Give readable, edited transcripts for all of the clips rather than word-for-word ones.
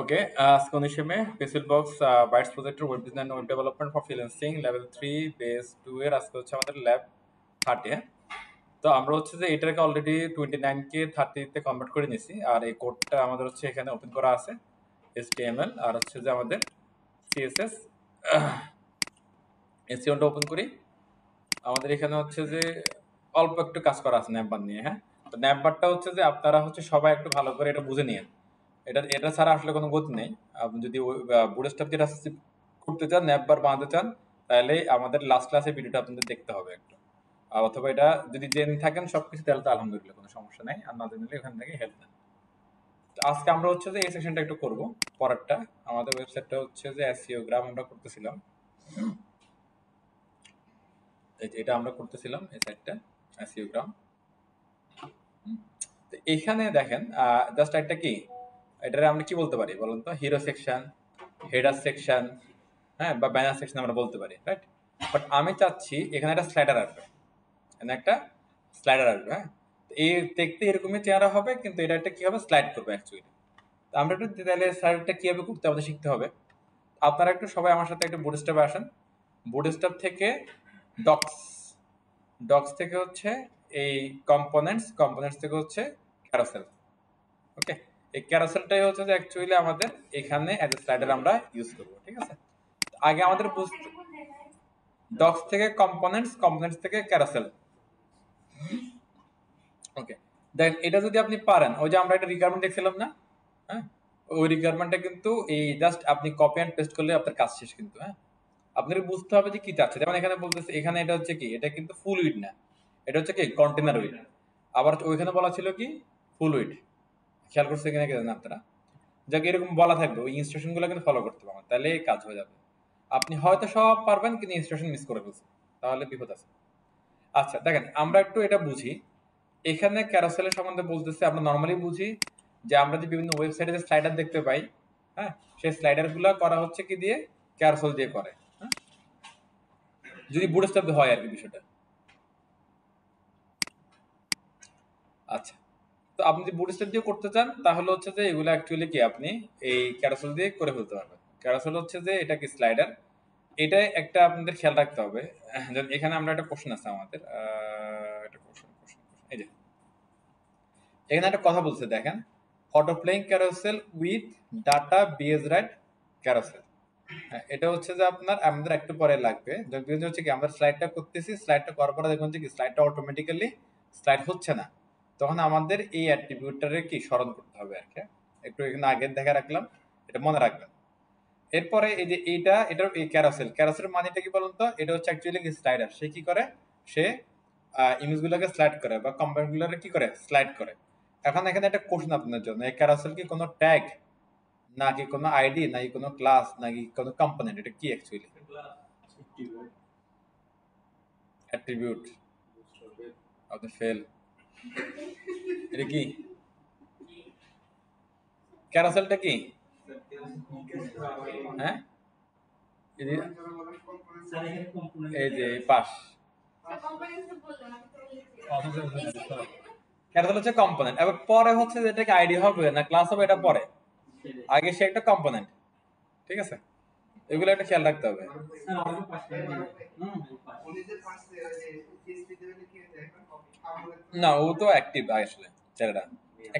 ওকে, আজকে 19 মে পেসিল box bytes প্রজেক্টের web design web development for freelancing level 3 base 2 এর আজকে হচ্ছে আমাদের ল্যাব 30। হ্যাঁ, তো আমরা হচ্ছে যে এটাকে অলরেডি 29 কে 30 তে কনভার্ট করে নিয়েছি। আর এই কোডটা আমাদের হচ্ছে এখানে ওপেন করা আছে, HTML আর হচ্ছে যে আমাদের CSS। HTML ওপেন করি। আমাদের এখানে হচ্ছে যে অল্প একটু কাজ করা আছে ন্যাপবার নিয়ে। হ্যাঁ, তো ন্যাপবারটা হচ্ছে যে আপনারা হচ্ছে সবাই একটু ভালো করে এটা বুঝে নিন। এটা এটা ছাড়া আসলে কোনো গতি নেই। আপনি যদি বুটস্ট্র্যাপ যেটা করতে চান, ন্যাপবার বানাতে চান, তাহলে আমাদের লাস্ট ক্লাসে ভিডিওটা আপনাদের দেখতে হবে একটু। অথবা এটা যদি জেনে থাকেন সবকিছু, তাহলে তো আলহামদুলিল্লাহ, কোনো সমস্যা নেই। আর না জানলে এখান থেকে হেল্প নেন। তো আজকে আমরা হচ্ছে যে এই সেকশনটা একটু করব। পরেরটা আমাদের ওয়েবসাইটটা হচ্ছে যে এসইওগ্রাম আমরা করতেছিলাম। এটা আমরা করতেছিলাম এই সাইটটা এসইওগ্রাম। তো এখানে দেখেন জাস্ট একটা কি, এটারে আমরা কি বলতে পারি বলুন তো? হিরো সেকশন, হেডার সেকশন, হ্যাঁ, বা ব্যানার সেকশন আমরা বলতে পারি, রাইট? বাট আমি চাচ্ছি এখানে একটা স্লাইডার আসবে, এখানে একটা স্লাইডার আসবে। হ্যাঁ, তো এই দেখতে এরকমই চেহারা হবে, কিন্তু এটা একটা কি হবে, স্লাইড করবে অ্যাকচুয়ালি। তো আমরা একটু তাহলে স্লাইডটা কিভাবে করতে আমাদের শিখতে হবে। আপনারা একটু সবাই আমার সাথে একটু বুটস্ট্র্যাপে আসেন। বুটস্ট্র্যাপ থেকে ডক্স, ডক্স থেকে হচ্ছে এই কম্পোনেন্টস, কম্পোনেন্টস থেকে হচ্ছে ক্যারোসেল। ওকে, এই ক্যারোসেলটাই হচ্ছে যে অ্যাকচুয়ালি আমাদের এখানে অ্যাজ এ স্লাইডার আমরা ইউজ করব, ঠিক আছে? আগে আমাদের বুঝতে, ডক্স থেকে কম্পোনেন্টস, কম্পোনেন্টস থেকে ক্যারোসেল। ওকে, দেন এটা যদি আপনি পারেন, ওই যে আমরা একটা রিকোয়ারমেন্ট দেখছিলাম না? হ্যাঁ, ওই রিকোয়ারমেন্টটা কিন্তু এই জাস্ট আপনি কপি অ্যান্ড পেস্ট করলে আপনার কাজ শেষ কিন্তু। হ্যাঁ, আপনার বুঝতে হবে যে কি চাচ্ছে। যেমন এখানে বলতেছে, এখানে এটা হচ্ছে কি, এটা কিন্তু ফুল উইড না, এটা হচ্ছে কি কন্টেনার উইড। আবার ওইখানে বলা ছিল কি ফুল উইড। খেয়াল করছে কিনা কি জানেন আপনারা? যাকে এরকম বলা থাকবে, ওই ইনস্ট্রাকশন গুলো কিন্তু ফলো করতে পারবেন, তাহলে কাজ হয়ে যাবে। আপনি হয়তো সব পারবেন, কিন্তু ইনস্ট্রাকশন মিস করে ফেলছেন, তাহলে বিপদ আছে। আচ্ছা দেখেন, আমরা একটু এটা বুঝি। এখানে ক্যারাসেলের সম্বন্ধে বলতেছে, আমরা নর্মালি বুঝি যে আমরা যে বিভিন্ন ওয়েবসাইটে যে স্লাইডার দেখতে পাই, হ্যাঁ, সেই স্লাইডার গুলো করা হচ্ছে কি দিয়ে, ক্যারাসেল দিয়ে করে। হ্যাঁ, যদি বুটস্ট্র্যাপ হয় আর কি বিষয়টা। আচ্ছা, তো আপনি যদি বুটস্ট্র্যাপ দিয়ে করতে চান, তাহলে হচ্ছে যে এগুলো অ্যাকচুয়ালি কি আপনি এই ক্যারাসেল দিয়ে করে ফেলতে পারবেন। ক্যারাসেল হচ্ছে যে এটা কি স্লাইডার, এটা একটা আপনাদের খেয়াল রাখতে হবে। যেমন এখানে আমরা একটা কোশ্চেন আছে আমাদের, একটা কোশ্চেন, এই যে এখানে একটা কথা বলছে দেখেন, auto playing carousel with data BS right carousel. হ্যাঁ, এটা হচ্ছে যে আপনার আমাদের একটু পরে লাগবে। যখন হচ্ছে কি আমরা স্লাইডটা করতেছি, স্লাইডটা করার পরে দেখুন যে কি স্লাইডটা অটোমেটিক্যালি স্লাইড হচ্ছে না, তখন আমাদের এই অ্যাট্রিবিউটটারে কি স্মরণ করতে হবে আর কি। একটু এখানে আগে দেখা রাখলাম, এটা মনে রাখবেন। এরপরে এই যে এইটা, এটার এই ক্যারোসেল, ক্যারোসেল মানেটা কি বলুন তো? এটা হচ্ছে অ্যাকচুয়ালি কি স্লাইডার। সে কি করে, সে ইমেজগুলোকে স্লাইড করে বা কম্পোনেন্টগুলোকে কি করে, স্লাইড করে। এখন এখানে একটা কোশ্চেন আপনার জন্য, এই ক্যারোসেল কি কোনো ট্যাগ, নাকি কোনো আইডি, নাকি কোনো ক্লাস, নাকি কোনো কম্পোনেন্ট? এটা কি অ্যাকচুয়ালি? অ্যাট্রিবিউট। আপনি ফেল। এটা কি ক্যারোসেলটা কি? হ্যাঁ, এই যে এই যে পাস, ক্যারোসেল হচ্ছে কম্পোনেন্ট। এবার পরে হচ্ছে যেটাকে আইডি হবে না ক্লাস হবে, এটা পরে। আগে সে একটা কম্পোনেন্ট, ঠিক আছে? এগুলো একটা খেয়াল রাখতে হবে। না, ও তো অ্যাক্টিভ আসলে ছেলেটা।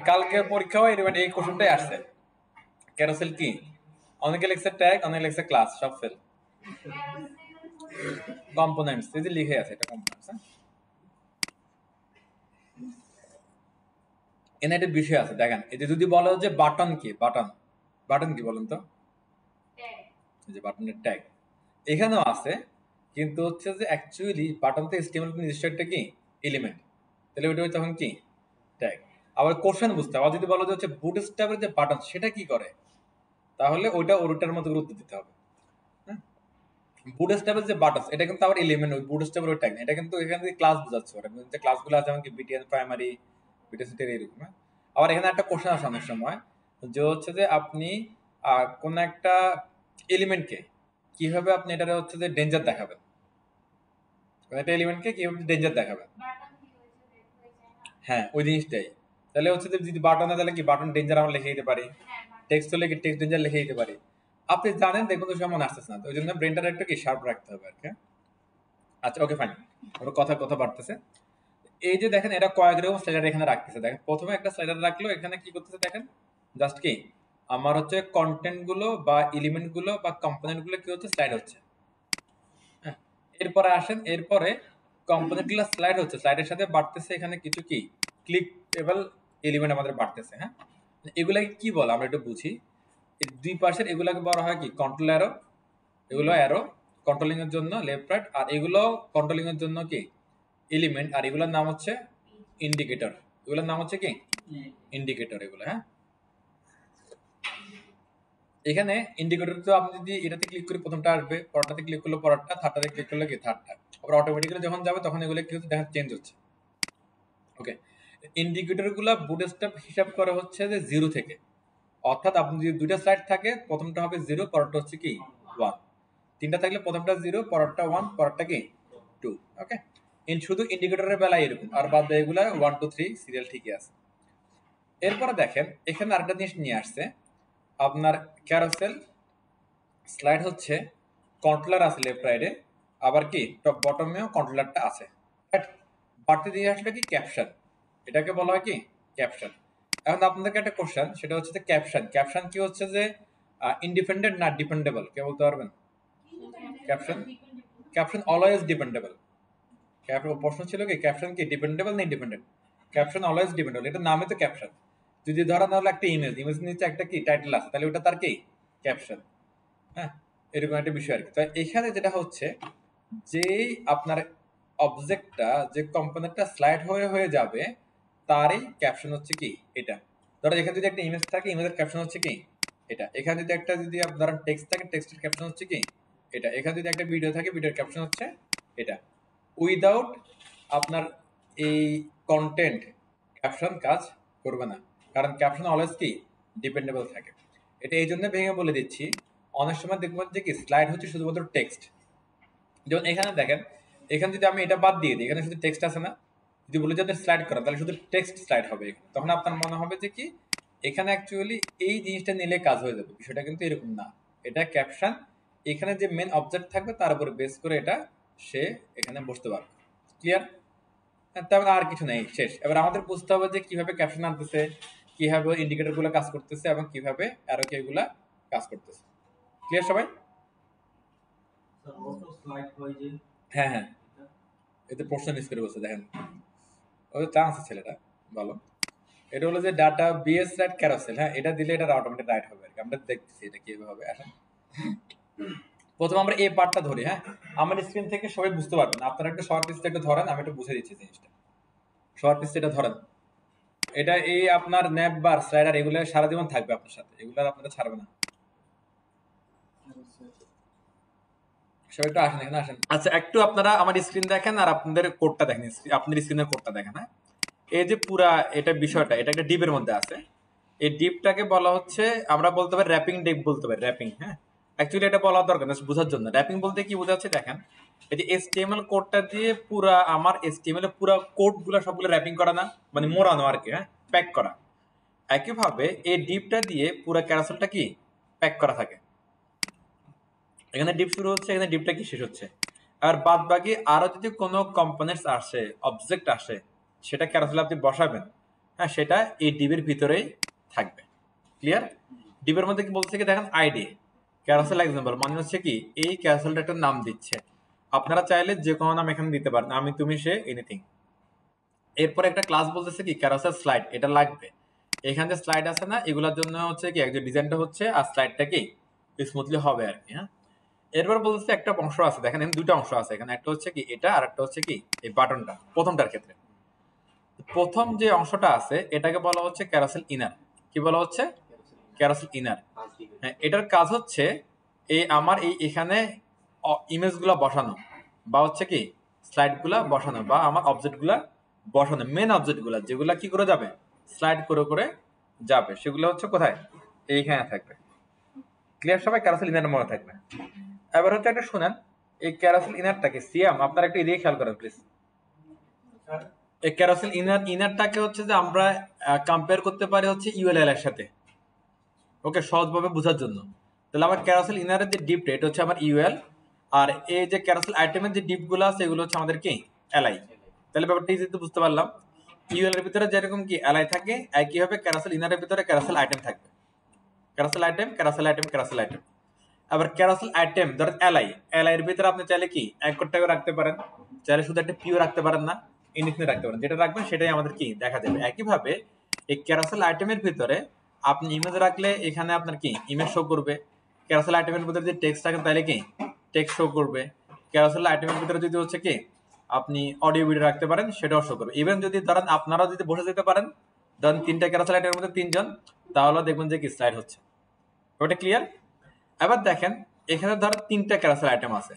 কালকে পরীক্ষাও এই কোশ্চেনটাই আসছে। ক্যারোসেল কি? অনেকে লিখছে ট্যাগ, অনেকে লিখছে ক্লাস, সব ফেল। কম্পোনেন্টস এই যে লিখে আছে, এটা কম্পোনেন্টস। হ্যাঁ, এখানে একটা বিষয় আছে দেখেন, এই যে যদি বলো যে বাটন কি, বাটন, বাটন কি বলুন তো? এই যে বাটনের ট্যাগ এখানেও আছে, কিন্তু হচ্ছে যে অ্যাকচুয়ালি বাটন তো HTML নির্দিষ্ট একটা কি এলিমেন্ট, তাহলে ওইটা তখন কি ট্যাগ। আবার কোশ্চেন বুঝতে হবে, আবার যদি বলো যে হচ্ছে বুটস্ট্র্যাপের যে বাটন সেটা কি করে, তাহলে ওইটা ওটার মতো গুরুত্ব দিতে হবে। হ্যাঁ, বুটস্ট্র্যাপের যে বাটন এটা কিন্তু আবার এলিমেন্ট, ওই বুটস্ট্র্যাপের ওই ট্যাগ না, এটা কিন্তু এখান থেকে ক্লাস বোঝাচ্ছে ওরা, যে ক্লাসগুলো আছে যেমন কি বিটিএন প্রাইমারি, বিটিএন এরকম। হ্যাঁ, আবার এখানে একটা কোশ্চেন আছে অনেক সময়, যে হচ্ছে যে আপনি কোন একটা এলিমেন্টকে কিভাবে আপনি এটা হচ্ছে যে ডেঞ্জার দেখাবেন, কোন একটা এলিমেন্টকে কিভাবে ডেঞ্জার দেখাবেন। হ্যাঁ, ওই জিনিসটাই। তাহলে হচ্ছে যে যদি বাটন হয়, তাহলে কি বাটন ডেঞ্জার আমরা লিখে দিতে পারি। টেক্সট হলে কি টেক্সট রেঞ্জার লিখে দিতে পারি। আপনি জানেন দেখুন তো সময় আসতেছে না, তো ওই জন্য ব্রেনটা একটু কি শার্প রাখতে হবে আর কি। আচ্ছা ওকে ফাইন, ওর কথা কথা বাড়তেছে। এই যে দেখেন এটা কয়েক রকম স্লাইডার এখানে রাখতেছে, দেখেন প্রথমে একটা স্লাইডার রাখলো, এখানে কি করতেছে দেখেন, জাস্ট কি আমার হচ্ছে কন্টেন্ট গুলো বা এলিমেন্ট গুলো বা কম্পোনেন্ট গুলো কি হচ্ছে স্লাইড হচ্ছে। হ্যাঁ, এরপরে আসেন, এরপরে কম্পোনেন্ট গুলো স্লাইড হচ্ছে, স্লাইডের সাথে বাড়তেছে এখানে কিছু কি ক্লিকেবল এলিমেন্ট আমাদের বাড়তেছে। হ্যাঁ, এগুলাকে কি বলে আমরা একটু বুঝি। এই দুই পাশের এগুলাকে বলা হয় কি কন্ট্রোল অ্যারো, এগুলো অ্যারো কন্ট্রোলিং এর জন্য লেফট রাইট, আর এগুলো কন্ট্রোলিং এর জন্য কি এলিমেন্ট, আর এগুলোর নাম হচ্ছে ইন্ডিকেটর, এগুলোর নাম হচ্ছে কি ইন্ডিকেটর এগুলো। হ্যাঁ, এখানে ইন্ডিকেটর তো আপনি যদি এটাতে ক্লিক করে প্রথমটা আসবে, পরটাতে ক্লিক করলে পরটা, থার্ডটাতে ক্লিক করলে কি থার্ডটা, আবার অটোমেটিক্যালি যখন যাবে তখন এগুলো কি হচ্ছে দেখা চেঞ্জ হচ্ছে। ওকে, ইন্ডিকেটর গুলা বুটস্ট্র্যাপ হিসাব করা হচ্ছে যে 0 থেকে, অর্থাৎ আপনি যদি দুইটা স্লাইড থাকে প্রথমটা হবে 0, পরেরটা হচ্ছে কি 1, তিনটা থাকলে প্রথমটা 0, পরেরটা 1, পরেরটা কি 2। ওকে, শুধু ইন্ডিকেটরের বেলায় এরকম, আর বাদ বাকি এগুলা 1 2 3 সিরিয়াল ঠিকই আছে। এরপরে দেখেন এখানে আরেকটা জিনিস নিয়ে আসছে, আপনার ক্যারোসেল স্লাইড হচ্ছে কন্ট্রোলার আছে লেফট রাইটে, আবার কি টপ বটমেও কন্ট্রোলারটা আছে। বাড়তে দিয়ে আসলে কি ক্যাপশন, এটাকে বলা হয় কি ক্যাপশন। এখন আপনাদেরকে একটা কোশ্চেন, সেটা হচ্ছে যে ক্যাপশন, ক্যাপশন কি হচ্ছে যে ইন্ডিপেন্ডেন্ট না ডিপেন্ডেবল, কে বলতে পারবেন? Caption, caption always dependable. প্রশ্ন ছিল কি ক্যাপশন কি ডিপেন্ডেবল না ইন্ডিপেন্ডেন্ট? ক্যাপশন অলওয়েজ ডিপেন্ডেবল, এটা নামে তো ক্যাপশন। যদি ধরা না হলো একটা ইমেজ, ইমেজ নিচে একটা কি টাইটেল আছে, তাহলে ওটা তার কি ক্যাপশন। হ্যাঁ, এরকম একটা বিষয় আর কি। তো এখানে যেটা হচ্ছে যে আপনার অবজেক্টটা যে কম্পোনেন্টটা স্লাইড হয়ে হয়ে যাবে তারই ক্যাপশন হচ্ছে কি এটা। ধরো এখানে যদি একটা ইমেজ থাকে, ইমেজের ক্যাপশন হচ্ছে কি এটা। এখানে যদি একটা যদি আপনার টেক্সট থাকে, টেক্সটের ক্যাপশন হচ্ছে কি এটা। এখানে যদি একটা ভিডিও থাকে, ভিডিওর ক্যাপশন হচ্ছে এটা। উইদাউট আপনার এই কন্টেন্ট ক্যাপশন কাজ করবে না, কারণ ক্যাপশন অলওয়েজ কি ডিপেন্ডেবল থাকে। এটা এই জন্য ভেঙে বলে দিচ্ছি, অনেক সময় দেখবেন যে কি স্লাইড হচ্ছে শুধুমাত্র টেক্সট। যেমন এখানে দেখেন, এখানে যদি আমি এটা বাদ দিয়ে দিই, এখানে শুধু টেক্সট আছে না, যদি বলি যাদের স্লাইড করা, তাহলে শুধু টেক্সট স্লাইড হবে, তখন আপনার মনে হবে যে কি এখানে অ্যাকচুয়ালি এই জিনিসটা নিলে কাজ হয়ে যাবে। বিষয়টা কিন্তু এরকম না, এটা ক্যাপশন, এখানে যে মেন অবজেক্ট থাকবে তার উপরে বেস করে এটা সে এখানে বসতে পারবে। ক্লিয়ার? তেমন আর কিছু নেই, শেষ। এবার আমাদের বুঝতে হবে যে কিভাবে ক্যাপশন আনতেছে, কিভাবে ইন্ডিকেটর গুলো কাজ করতেছে, এবং কিভাবে অ্যারো কে গুলা কাজ করতেছে। ক্লিয়ার সবাই? হ্যাঁ হ্যাঁ, এতে প্রশ্ন মিস করে বসে দেখেন, ওই চান্স আছে ছেলেটা ভালো। এটা হলো যে ডাটা বিএস রাইট ক্যারোসেল। হ্যাঁ, এটা দিলে এটা অটোমেটিক রাইট হবে আর কি। আমরা দেখতেছি এটা কিভাবে হবে। আসেন প্রথমে আমরা এই পার্টটা ধরি। হ্যাঁ, আমার স্ক্রিন থেকে সবাই বুঝতে পারবেন, আপনারা একটু শর্ট পিসটা একটু ধরেন, আমি একটু বুঝে দিচ্ছি জিনিসটা। শর্ট পিসটা এটা ধরেন, এটা এই আপনার ন্যাপ বার স্লাইডার এগুলো সারা জীবন থাকবে আপনার সাথে, এগুলো আপনারা ছাড়বে না। সবাই একটু আসেন, এখানে আসেন। আচ্ছা, একটু আপনারা আমার স্ক্রিন দেখেন আর আপনাদের কোডটা দেখেন, আপনার স্ক্রিনের কোডটা দেখেন। হ্যাঁ, এই যে পুরা এটা বিষয়টা, এটা একটা ডিপের মধ্যে আছে। এই ডিপটাকে বলা হচ্ছে, আমরা বলতে পারি র্যাপিং ডিপ বলতে পারি, র্যাপিং। হ্যাঁ, অ্যাকচুয়ালি এটা বলা দরকার না, বোঝার জন্য। র্যাপিং বলতে কি বোঝাচ্ছে দেখেন, এই যে এসটিএমএল কোডটা দিয়ে পুরা আমার এসটিএমএল এর পুরা কোড গুলা সবগুলো র্যাপিং করা না, মানে মোড়ানো আর কি। হ্যাঁ, প্যাক করা। একইভাবে এই ডিপটা দিয়ে পুরা ক্যারাসেলটা কি প্যাক করা থাকে। এখানে ডিপ শুরু হচ্ছে, এখানে ডিপটা কি শেষ হচ্ছে। আর বাদ বাকি আরো যদি কোনো কম্পোনেন্টস আসে, অবজেক্ট আসে, সেটা ক্যারাসেলে আপনি বসাবেন। হ্যাঁ, সেটা এই ডিপের ভিতরেই থাকবে। ক্লিয়ার? ডিপের মধ্যে কি বলছে কি দেখেন, আইডি ক্যারাসেল এক্সাম্পল, মানে হচ্ছে কি এই ক্যারাসেলটা একটা নাম দিচ্ছে। আপনারা চাইলে যে কোনো নাম এখানে দিতে পারেন, আমি তুমি সে এনিথিং। এরপর একটা ক্লাস বলতেছে কি ক্যারাসেল স্লাইড, এটা লাগবে। এখানে যে স্লাইড আছে না, এগুলোর জন্য হচ্ছে কি একজন ডিজাইনটা হচ্ছে, আর স্লাইডটা কি স্মুথলি হবে আর কি। হ্যাঁ, এরপর বলতেছে একটা অংশ আছে, দেখেন এখানে দুটো অংশ আছে, এখানে একটা হচ্ছে কি এটা, আর একটা হচ্ছে কি এই বাটনটা। প্রথমটার ক্ষেত্রে প্রথম যে অংশটা আছে এটাকে বলা হচ্ছে ক্যারাসেল ইনার। কি বলা হচ্ছে? ক্যারাসেল ইনার। হ্যাঁ, এটার কাজ হচ্ছে এই আমার এই এখানে ইমেজ গুলা বসানো, বা হচ্ছে কি স্লাইড গুলা বসানো, বা আমার অবজেক্ট গুলা বসানো। মেন অবজেক্ট গুলা যেগুলা কি করে যাবে, স্লাইড করে করে যাবে, সেগুলো হচ্ছে কোথায়, এইখানে থাকবে। ক্লিয়ার সবাই? ক্যারাসেল ইনার মনে থাকবে। এবার হচ্ছে একটা শুনেন, এই ক্যারাসেল ইনারটাকে সিয়াম আপনারা একটু এদিকে খেয়াল করেন প্লিজ। এই ক্যারাসেল ইনারটাকে হচ্ছে যে আমরা কম্পেয়ার করতে পারি হচ্ছে ইউএলএল এর সাথে। ওকে, সহজভাবে বোঝার জন্য। তাহলে আমার ক্যারাসেল ইনারের যে ডিপ এটা হচ্ছে আমার ইউএল, আর এই যে ক্যারাসেল আইটেমের যে ডিপ গুলো আছে এগুলো হচ্ছে আমাদের কি এলআই। তাহলে ব্যাপারটা ইজিতে বুঝতে পারলাম। ইউএল এর ভিতরে যেরকম কি এলআই থাকে, একই ভাবে ক্যারাসেল ইনারের ভিতরে ক্যারাসেল আইটেম থাকবে। ক্যারাসেল আইটেম, ক্যারাসেল আইটেম, ক্যারাসেল আইটেম। আবার ক্যারাসেল আইটেম ধরেন এলআই, এলআই এর ভিতরে আপনি চাইলে কি এক কোটাও রাখতে পারেন, চাইলে শুধু একটা পিও রাখতে পারেন না, ইনডিফিনিট রাখতে পারেন। যেটা রাখবেন সেটাই আমাদের কি দেখা যাবে। একইভাবে এই ক্যারাসেল আইটেমের ভিতরে আপনি ইমেজ রাখলে এখানে আপনার কি ইমেজ শো করবে। ক্যারাসেল আইটেমের ভিতরে যদি টেক্সট রাখেন তাহলে কি টেক্সট শো করবে। ক্যারাসেল আইটেমের ভিতরে যদি হচ্ছে কি আপনি অডিও ভিডিও রাখতে পারেন সেটাও শো করবে। ইভেন যদি ধরেন আপনারা যদি বসে যেতে পারেন, ধরেন তিনটা ক্যারাসেল আইটেমের মধ্যে তিনজন, তাহলে দেখবেন যে কি স্লাইড হচ্ছে। ওটা ক্লিয়ার? এবার দেখেন এখানে ধর তিনটা ক্যারাসেল আইটেম আছে,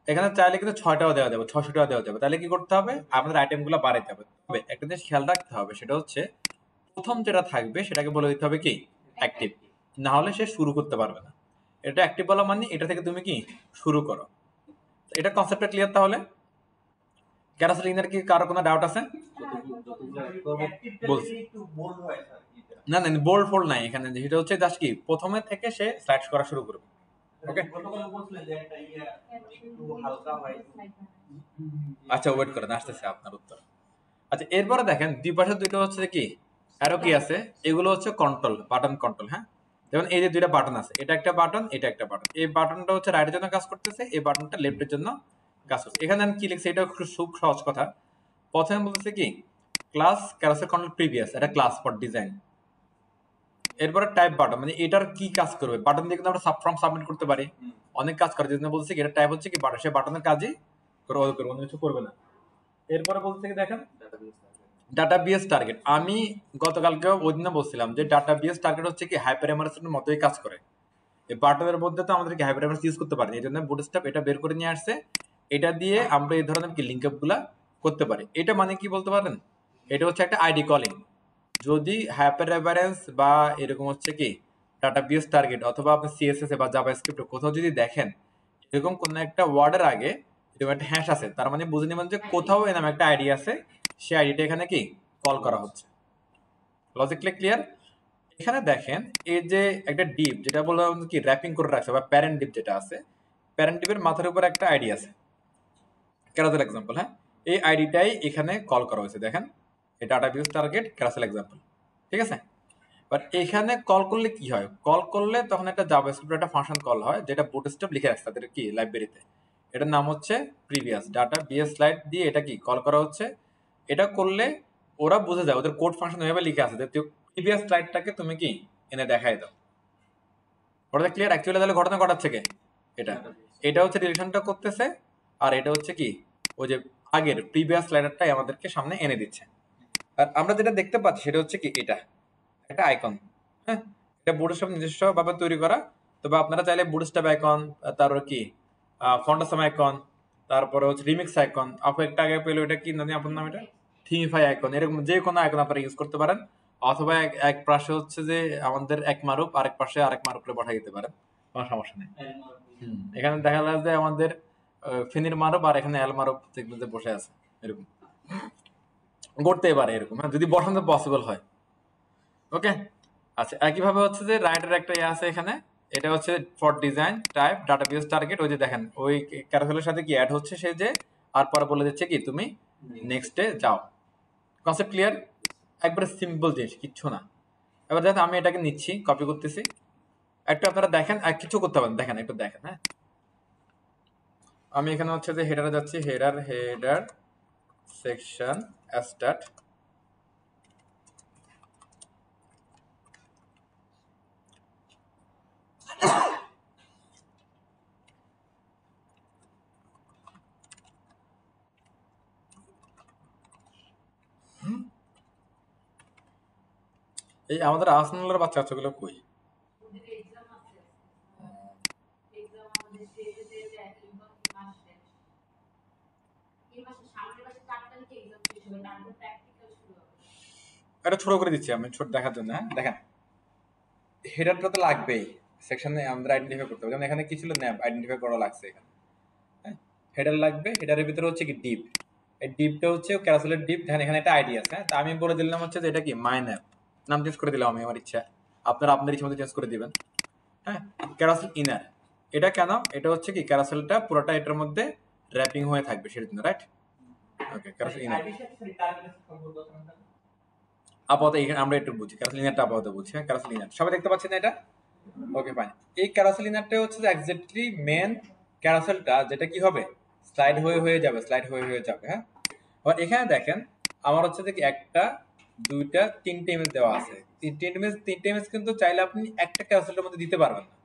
এখানে চাইলে কিন্তু 6টাও দেওয়া যাবে, 600টাও দেওয়া যাবে। তাহলে কি করতে হবে, আমাদের আইটেম গুলো বাড়াইতে হবে। তবে একটা জিনিস খেয়াল রাখতে হবে, সেটা হচ্ছে প্রথম যেটা থাকবে সেটাকে বলে দিতে হবে কি অ্যাক্টিভ, না হলে সে শুরু করতে পারবে না। এটা অ্যাক্টিভ বলা মানে এটা থেকে তুমি কি শুরু করো। এটা কনসেপ্টটা ক্লিয়ার? তাহলে ক্যারাসেল ইনার কি কারো কোনো ডাউট আছে? বলছি না না, বোল্ড ফোল্ড নাই এখানে, যেটা হচ্ছে জাস্ট কি প্রথমে থেকে সে স্লাইড করা শুরু করবে। ওকে, আচ্ছা ওয়েট করেন, আসতেছে আপনার উত্তর। আচ্ছা এরপরে দেখেন দুই পাশে দুইটা হচ্ছে কি আরো কি আছে, এগুলো হচ্ছে কন্ট্রোল বাটন, কন্ট্রোল। হ্যাঁ, যেমন এই যে দুইটা বাটন আছে, এটা একটা বাটন, এটা একটা বাটন। এই বাটনটা হচ্ছে রাইটের জন্য কাজ করতেছে, এই বাটনটা লেফটের জন্য কাজ করছে। এখানে আমি কি লিখছি, এটা খুব সহজ কথা। প্রথমে বলতেছে কি ক্লাস ক্যারাসেল কন্ট্রোল প্রিভিয়াস, এটা ক্লাস ফর ডিজাইন। এরপরে টাইপ বাটন, মানে এটার কি কাজ করবে, বাটন দিয়ে কিন্তু আমরা সাবফর্ম সাবমিট করতে পারি, অনেক কাজ করে। যেটা বলছে কি এটা টাইপ হচ্ছে কি বাটন, সে বাটনের কাজই করবে, অন্য কিছু করবে না। এরপরে বলছে কি দেখেন ডাটাবেস টার্গেট। আমি গতকালকে ওই দিনে বলছিলাম যে ডাটাবেস টার্গেট হচ্ছে কি হাইপার এমারেসের মতোই কাজ করে। এই বাটনের মধ্যে তো আমাদেরকে হাইপার এমারেস ইউজ করতে পারি, এই জন্য বুটস্ট্র্যাপ এটা বের করে নিয়ে আসছে। এটা দিয়ে আমরা এই ধরনের কি লিঙ্ক আপ গুলা করতে পারি। এটা মানে কি বলতে পারেন, এটা হচ্ছে একটা আইডি কলিং। যদি হাইপার রেফারেন্স বা এরকম হচ্ছে কি ডাটাবেস টার্গেট অথবা আপনি সিএসএস বা জাভাস্ক্রিপ্ট কোথাও যদি দেখেন এরকম কোন একটা ওয়ার্ডের আগে এরকম একটা হ্যাশ আছে, তার মানে বুঝে নেবেন যে কোথাও এরকম একটা আইডি আছে, সেই আইডিটা এখানে কি কল করা হচ্ছে। Logically clear? এখানে দেখেন এই যে একটা ডিপ যেটা বললাম কি র্যাপিং করে রাখছে, বা প্যারেন্ট ডিপ যেটা আছে, প্যারেন্ট ডিপের মাথার উপর একটা আইডি আছে, ক্যারাসেল এক্সাম্পল। হ্যাঁ, এই আইডিটাই এখানে কল করা হয়েছে। দেখেন এই ডাটাবেস টার্গেট ক্যারাসেল এক্সাম্পল, ঠিক আছে? বাট এখানে কল করলে কি হয়, কল করলে তখন একটা জাভাস্ক্রিপ্ট একটা ফাংশন কল হয়, যেটা বুটস্ট্র্যাপ লিখে রাখছে তাদের কি লাইব্রেরিতে। এটার নাম হচ্ছে প্রিভিয়াস ডাটা বিএস স্লাইড দিয়ে এটা কি কল করা হচ্ছে। এটা করলে ওরা বুঝে যায়, ওদের কোড ফাংশন এভাবে লিখে আছে যে প্রিভিয়াস স্লাইডটাকে তুমি কি এনে দেখাই দাও। ওটা ক্লিয়ার? অ্যাকচুয়ালি তাহলে ঘটনা ঘটাচ্ছে কে, এটা এটা হচ্ছে রিলেশনটা করতেছে, আর এটা হচ্ছে কি ওই যে আগের প্রিভিয়াস স্লাইডারটাই আমাদেরকে সামনে এনে দিচ্ছে। আর আমরা যেটা দেখতে পাচ্ছি সেটা হচ্ছে কি এটা একটা আইকন। হ্যাঁ, এটা বুটস্ট্র্যাপ নিজস্ব ভাবে তৈরি করা। তবে আপনারা চাইলে বুটস্ট্র্যাপ আইকন, তারপর কি ফন্টাসাম আইকন, তারপরে হচ্ছে রিমিক্স আইকন, আপনি একটা আগে পেলো এটা কি জানি আপনার নাম, এটা থিমিফাই আইকন, এরকম যে কোনো আইকন আপনারা ইউজ করতে পারেন। অথবা এক পাশে হচ্ছে যে আমাদের এক মারুপ, আরেক পাশে আরেক মারুপে পাঠিয়ে দিতে পারেন, কোনো সমস্যা নেই। এখানে দেখা যায় যে আমাদের ফিনির মারুপ আর এখানে এল মারুপ দেখবেন যে বসে আছে, এরকম করতেই পারে এরকম, হ্যাঁ যদি বসানো পসিবল হয়। ওকে, আচ্ছা একইভাবে হচ্ছে যে রাইটের একটা ইয়ে আছে এখানে, এটা হচ্ছে for design type database target. ওই যে দেখেন ওই ক্যারাসেলের সাথে কি অ্যাড হচ্ছে সে যে, আর পরে বলে দিচ্ছে কি তুমি নেক্সটে যাও। Concept clear? একবারে সিম্পল জিনিস, কিচ্ছু না। এবার দেখেন আমি এটাকে নিচ্ছি, কপি করতেছি, একটু আপনারা দেখেন, আর কিছু করতে পারেন, দেখেন একটু দেখেন। হ্যাঁ, আমি এখানে হচ্ছে যে হেডারে যাচ্ছি, হেডার সেকশন স্টার্ট। এই আমাদের আসনালের বাচ্চা কাচ্চাগুলো কই? এটা ছোট করে দিচ্ছি আমি ছোট দেখার জন্য। হ্যাঁ দেখেন হেডারটা তো লাগবেই, সেকশনে আমাদের আইডেন্টিফাই করতে হবে। যেমন এখানে কি ছিল, ন্যাপ আইডেন্টিফাই করা লাগছে এখানে। হ্যাঁ, হেডার লাগবে, হেডারের ভিতরে হচ্ছে কি ডিপ, এই ডিপটা হচ্ছে ক্যারাসেলের ডিপ। দেখেন এখানে একটা আইডি আছে। হ্যাঁ, তা আমি বলে দিলাম হচ্ছে যে এটা কি মাই ন্যাপ, নাম চেঞ্জ করে দিলাম আমি আমার ইচ্ছা। আপনারা আপনার ইচ্ছে মতো চেঞ্জ করে দিবেন। হ্যাঁ, ক্যারাসেল ইনার, এটা কেন? এটা হচ্ছে কি ক্যারাসেলটা পুরোটা এটার মধ্যে র্যাপিং হয়ে থাকবে সেটার জন্য, রাইট? ওকে, ক্যারাসেল ইনার আপাতত এখানে আমরা একটু বুঝি, ক্যারাসেল ইনারটা আপাতত বুঝি। হ্যাঁ, ক্যারাসেল ইনার সবাই দেখতে পাচ্ছেন না এটা? Okay fine. এই ক্যারাসেল ইনারটা হচ্ছে যে এক্স্যাক্টলি মেন ক্যারাসেলটা, যেটা কি হবে স্লাইড হয়ে যাবে, স্লাইড হয়ে যাবে। হ্যাঁ, আবার এখানে দেখেন আমার হচ্ছে যে একটা, দুইটা, তিনটে ইমেজ দেওয়া আছে। তিনটে ইমেজ কিন্তু চাইলে আপনি একটা ক্যারাসেলের মধ্যে দিতে পারবেন না,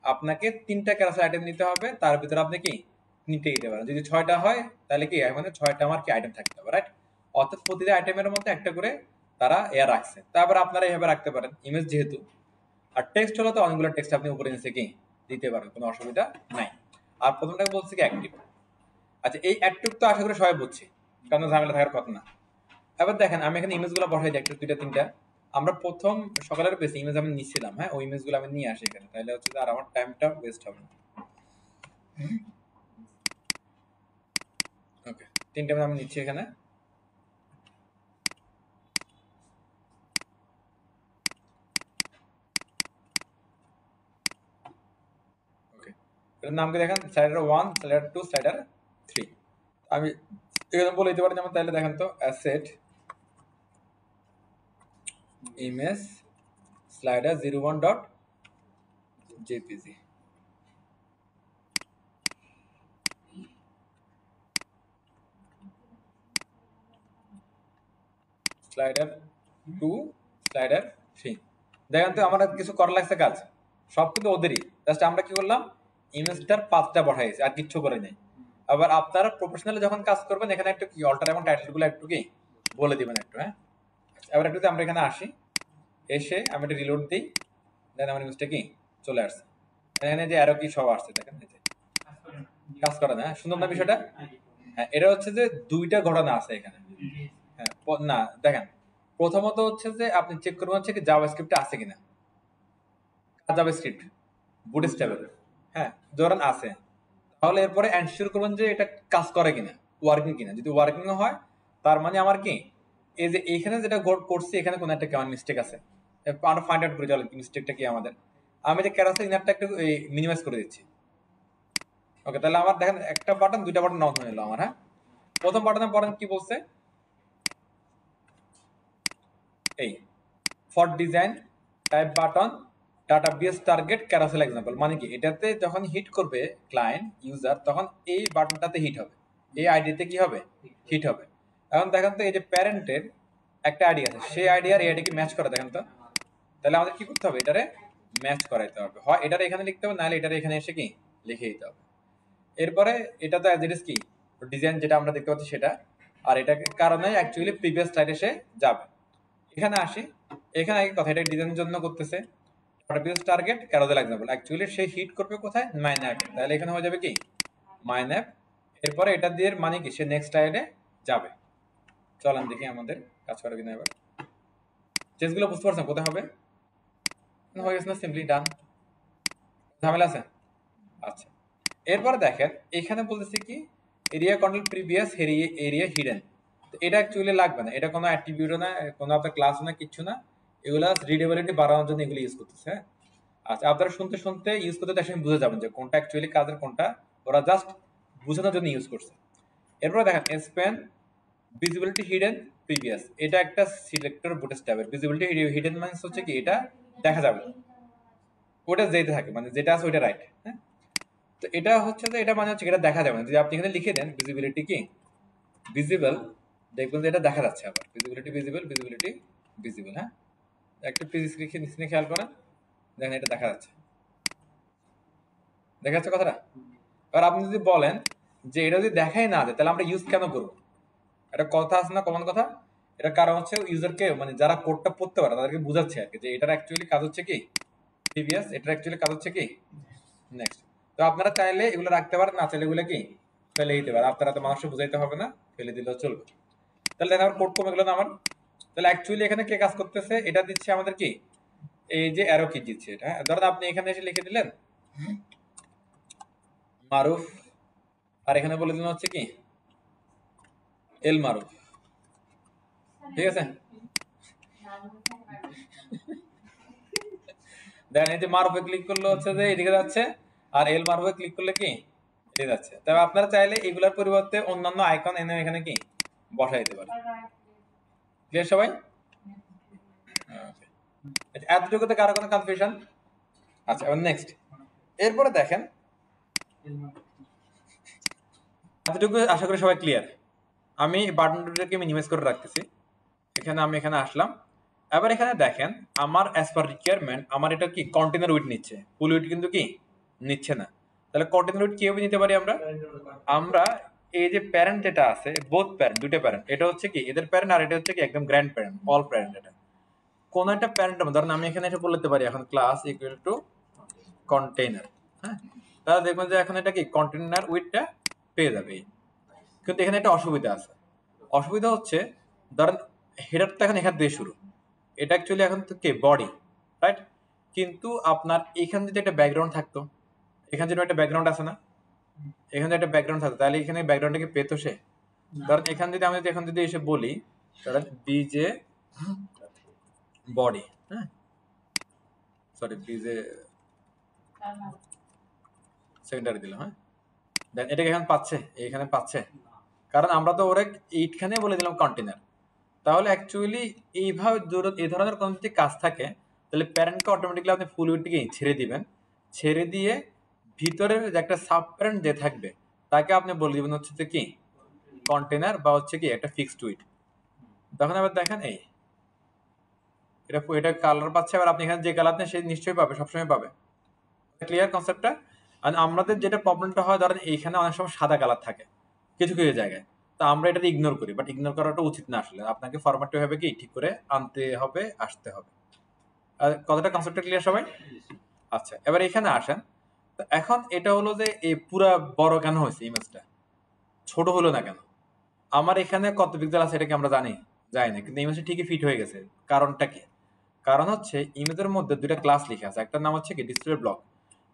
আপনাকে তিনটা ক্যারাসেল আইটেম নিতে হবে, তার ভিতরে আপনি কি তিনটে দিতে পারেন। যদি 6টা হয় তাহলে কি মানে 6টা আমার কি আইটেম থাকতে হবে, রাইট? অর্থাৎ প্রতিটা আইটেমের মধ্যে একটা করে তারা রাখছে। তারপর আপনারা এইভাবে রাখতে পারেন ইমেজ যেহেতু। আর টেক্সট হলো তো অনেকগুলো টেক্সট আপনি উপরে নিচে কি দিতে পারেন, কোনো অসুবিধা নাই। আর প্রথমটা বলছে কি অ্যাক্টিভ। আচ্ছা, এই অ্যাক্টিভ তো আশা করি সবাই বুঝছি, কারণ ঝামেলা থাকার কথা না। এবার দেখেন আমি এখানে ইমেজগুলো বসাই দিই, একটা, দুইটা, তিনটা। আমরা প্রথম সকালের বেশি ইমেজ আমি নিচ্ছিলাম। হ্যাঁ, ওই ইমেজগুলো আমি নিয়ে আসি এখানে, তাহলে হচ্ছে আর আমার টাইমটা ওয়েস্ট হবে না। ওকে, তিনটা আমি নিচ্ছি এখানে। ওকে, এটার নাম কি দেখেন, স্লাইডার 1, স্লাইডার 2, স্লাইডার 3। আমি এখানে বলে দিতে পারি যেমন, তাহলে দেখেন তো asset image slider 01 dot JPG, slider 2, slider 3। দেখেন তো আমার কিছু করা লাগছে কাজ, সব কিন্তু ওদেরই। জাস্ট আমরা কি করলাম, ইমেজটার পাথটা বসাইছি, আর কিচ্ছু করে নাই। আবার আপনারা প্রফেশনালি যখন কাজ করবেন এখানে একটু কি অল্টার এবং টাইটেলগুলো একটু কি বলে দিবেন একটু। হ্যাঁ, এবার একটু আমরা এখানে আসি, এসে আমি একটা রিলোড দিই, দেন আমার ইমেজটা কি চলে আসছে। এখানে যে আরো কি সব আসছে দেখেন, কাজ করে না। সুন্দর না বিষয়টা? হ্যাঁ, এটা হচ্ছে যে দুইটা ঘটনা আছে এখানে। হ্যাঁ, না দেখেন, প্রথমত হচ্ছে যে আপনি চেক করবেন হচ্ছে কি জাভাস্ক্রিপ্ট আছে কিনা। জাভাস্ক্রিপ্ট বুটস্ট্র্যাপের, হ্যাঁ ধরেন আছে, তাহলে এরপরে এনশিওর করবেন যে এটা কাজ করে কিনা, ওয়ার্কিং কিনা। যদি ওয়ার্কিং হয় তার মানে আমার কি এই যে এখানে যেটা করছি এখানে কোনো একটা কেমন মিস্টেক আছে, আমরা ফাইন্ড আউট করে চলে মিস্টেকটা কি আমাদের। আমি যে ক্যারাসেল ইনারটা একটু মিনিমাইজ করে দিচ্ছি। ওকে, তাহলে আমার দেখেন একটা বাটন, দুইটা বাটন অন হয়ে গেল আমার। হ্যাঁ, প্রথম বাটনে পড়েন কি বলছে, এই for design type button database target carousel example. মানে কি এটাতে যখন হিট করবে ক্লায়েন্ট ইউজার, তখন এই বাটনটাতে হিট হবে, এই আইডিতে কি হবে হিট হবে। এখন দেখেন তো এই যে প্যারেন্টের একটা আইডি আছে, সেই আইডি আর এই আইডি কি ম্যাচ করে দেখেন তো। তাহলে আমাদের কি করতে হবে, এটারে ম্যাচ করাইতে হবে, হয় এটারে এখানে লিখতে হবে, নাহলে এটারে এখানে এসে কি লিখে দিতে হবে। এরপরে এটা তো অ্যাজ ইট ইজ কি ডিজাইন যেটা আমরা দেখতে পাচ্ছি সেটা, আর এটাকে কারণে অ্যাকচুয়ালি প্রিভিয়াস স্লাইডে এসে যাবে। এখানে আসি, এখানে আগে কথা এটা ডিজাইনের জন্য করতেছে, previous target carousel example, actually সে হিট করবে কোথায়, মাইন্যাপ। তাহলে এখানে হয়ে যাবে কি মাইন্যাপ। এরপরে এটা দিয়ে মানে কি সে নেক্সট স্লাইডে যাবে। চলেন দেখি আমাদের কাজ করে কিনা। এবার চেঞ্জগুলো বুঝতে পারছেন কোথায় হবে, হয়ে গেছে না, সিম্পলি ডান, ঝামেলা আছে? আচ্ছা, এরপরে দেখেন এখানে বলতেছে কি area control previous area hidden. এটা অ্যাকচুয়ালি লাগবে না, এটা কোনো অ্যাট্রিবিউটও না, কোনো আপনার ক্লাসও না, কিচ্ছু না। এগুলা রিডেবিলিটি বাড়ানোর জন্য এগুলো ইউজ করতেছে। হ্যাঁ, আচ্ছা, আপনারা শুনতে শুনতে ইউজ করতে একসঙ্গে বুঝে যাবেন যে কোনটা অ্যাকচুয়ালি কাজের, কোনটা ওরা জাস্ট বোঝানোর জন্য ইউজ করছে। এরপরে দেখেন স্প্যান ভিজিবিলিটি হিডেন প্রিভিয়াস, এটা একটা সিলেক্টর বুটস্ট্র্যাপের ভিজিবিলিটি হিডেন মানে হচ্ছে কি এটা দেখা যাবে, ওটা যেতে থাকে, মানে যেটা আছে ওইটা রাইট। হ্যাঁ, তো এটা হচ্ছে যে এটা মানে হচ্ছে এটা দেখা যাবে না। যদি আপনি এখানে লিখে দেন ভিজিবিলিটি কি ভিজিবল, দেখবেন যে এটা দেখা যাচ্ছে। আবার ভিজিবিলিটি ভিজিবল, ভিজিবিলিটি ভিজিবল। হ্যাঁ, একটা ফিজিক্স লিখে নিচে খেয়াল করেন, দেখেন এটা দেখা যাচ্ছে, দেখা যাচ্ছে কথাটা। এবার আপনি যদি বলেন যে এটা যদি দেখাই না যায় তাহলে আমরা ইউজ কেন করবো, এটা কথা আছে না, কমন কথা। এটা কারণ হচ্ছে ইউজারকে, মানে যারা কোডটা পড়তে পারে তাদেরকে বোঝাচ্ছে আর কি, যে এটার অ্যাকচুয়ালি কাজ হচ্ছে কি প্রিভিয়াস, এটার অ্যাকচুয়ালি কাজ হচ্ছে কি নেক্সট। তো আপনারা চাইলে এগুলো রাখতে পারেন, না চাইলে এগুলো কি ফেলে দিতে পারেন। আপনারা তো মানুষকে বুঝাইতে হবে না, ফেলে দিলেও চলবে। তাহলে দেখেন আমার কোড কমে গেল না আমার। তাহলে অ্যাকচুয়ালি এখানে কে কাজ করতেছে, এটা দিচ্ছে আমাদের কি এই যে অ্যারো কি দিচ্ছে এটা। ধরেন আপনি এখানে এসে লিখে দিলেন মারুফ, আর এখানে বলে দিলেন হচ্ছে কি এল মারুফ, ঠিক আছে। দেন এই যে মার্ভে ক্লিক করলে হচ্ছে যে এদিকে যাচ্ছে, আর এল মার্ভে ক্লিক করলে কি এদিকে যাচ্ছে। তবে আপনারা চাইলে এগুলোর পরিবর্তে অন্যান্য আইকন এনে এখানে কি বসাই দিতে পারেন। ক্লিয়ার সবাই? এতটুকুতে কারো কোনো কনফিউশন? আচ্ছা, এবার নেক্সট। এরপরে দেখেন, এতটুকু আশা করি সবাই ক্লিয়ার। আমি বাটনটাকে মিনিমাইজ করে রাখতেছি। আমি এখানে আসলাম। এবার এখানে দেখেন আমার অ্যাজ পার রিকোয়ারমেন্ট আমার এটা কি কন্টেনার উইড নিচ্ছে, ফুল উইড কিন্তু কি নিচ্ছে না। তাহলে কন্টেনার উইড কিভাবে নিতে পারি আমরা? আমরা এই যে প্যারেন্ট যেটা আছে, বোথ প্যারেন্ট, দুটো প্যারেন্ট, এটা হচ্ছে কি এদের প্যারেন্ট, আর এটা হচ্ছে কি একদম গ্র্যান্ড প্যারেন্ট, অল প্যারেন্ট। এটা কোন একটা প্যারেন্ট, ধরেন আমি এখানে এটা বলতে পারি এখন ক্লাস ইকুয়াল টু কন্টেইনার। হ্যাঁ, তাহলে দেখবেন যে এখন এটা কি কন্টেইনার উইডটা পেয়ে যাবে। কিন্তু এখানে একটা অসুবিধা আছে। অসুবিধা হচ্ছে ধরেন হেডারটা এখন এখান দিয়ে শুরু, এটা অ্যাকচুয়ালি এখন তো কে বডি, রাইট? কিন্তু আপনার এখানে যদি একটা ব্যাকগ্রাউন্ড থাকতো, এখানে যদি একটা ব্যাকগ্রাউন্ড আছে না, এখানে একটা ব্যাকগ্রাউন্ড থাকতো, তাহলে এখানে ব্যাকগ্রাউন্ডটাকে পেতো সে। ধরেন এখান যদি আমি এখন যদি এসে বলি ধরেন বিজে বডি, হ্যাঁ সরি বিজে সেকেন্ডারি দিলাম, হ্যাঁ দেন এটাকে এখন পাচ্ছে, এখানে পাচ্ছে, কারণ আমরা তো ওরা এইখানে বলে দিলাম কন্টেনার। তাহলে অ্যাকচুয়ালি এইভাবে এই ধরনের কোনো যদি কাজ থাকে, তাহলে প্যারেন্টকে অটোমেটিকলি আপনি ফুল উইডটিকে ছেড়ে দিবেন, ছেড়ে দিয়ে ভিতরের যে একটা সাব প্যারেন্ট যে থাকবে তাকে আপনি বলে দিবেন হচ্ছে যে কি কন্টেনার বা হচ্ছে কি একটা ফিক্সড উইড। তখন আবার দেখেন এই এটা কালার পাচ্ছে, আবার আপনি এখানে যে কালার দেন সে নিশ্চয়ই পাবে, সবসময় পাবে। ক্লিয়ার কনসেপ্টটা? আর আমাদের যেটা প্রবলেমটা হয় ধরেন এইখানে অনেক সময় সাদা কালার থাকে কিছু কিছু জায়গায়, তো আমরা এটা ইগনোর করি, বাট ইগনোর করাটা উচিত না। আসলে আপনাকে ফরম্যাটটা হবে কি ঠিক করে আনতে হবে, আসতে হবে। আর কথাটা কনসেপ্টটা ক্লিয়ার সবাই? আচ্ছা, এবার এখানে আসেন। তো এখন এটা হলো যে এই পুরা বড় কেন হয়েছে ইমেজটা, ছোট হলো না কেন? আমার এখানে কত পিক্সেল আছে এটা কি আমরা জানি? জানি না, কিন্তু ইমেজটা ঠিকই ফিট হয়ে গেছে। কারণটা কি? কারণ হচ্ছে ইমেজের মধ্যে দুইটা ক্লাস লেখা আছে, একটার নাম হচ্ছে কি ডিসপ্লে ব্লক,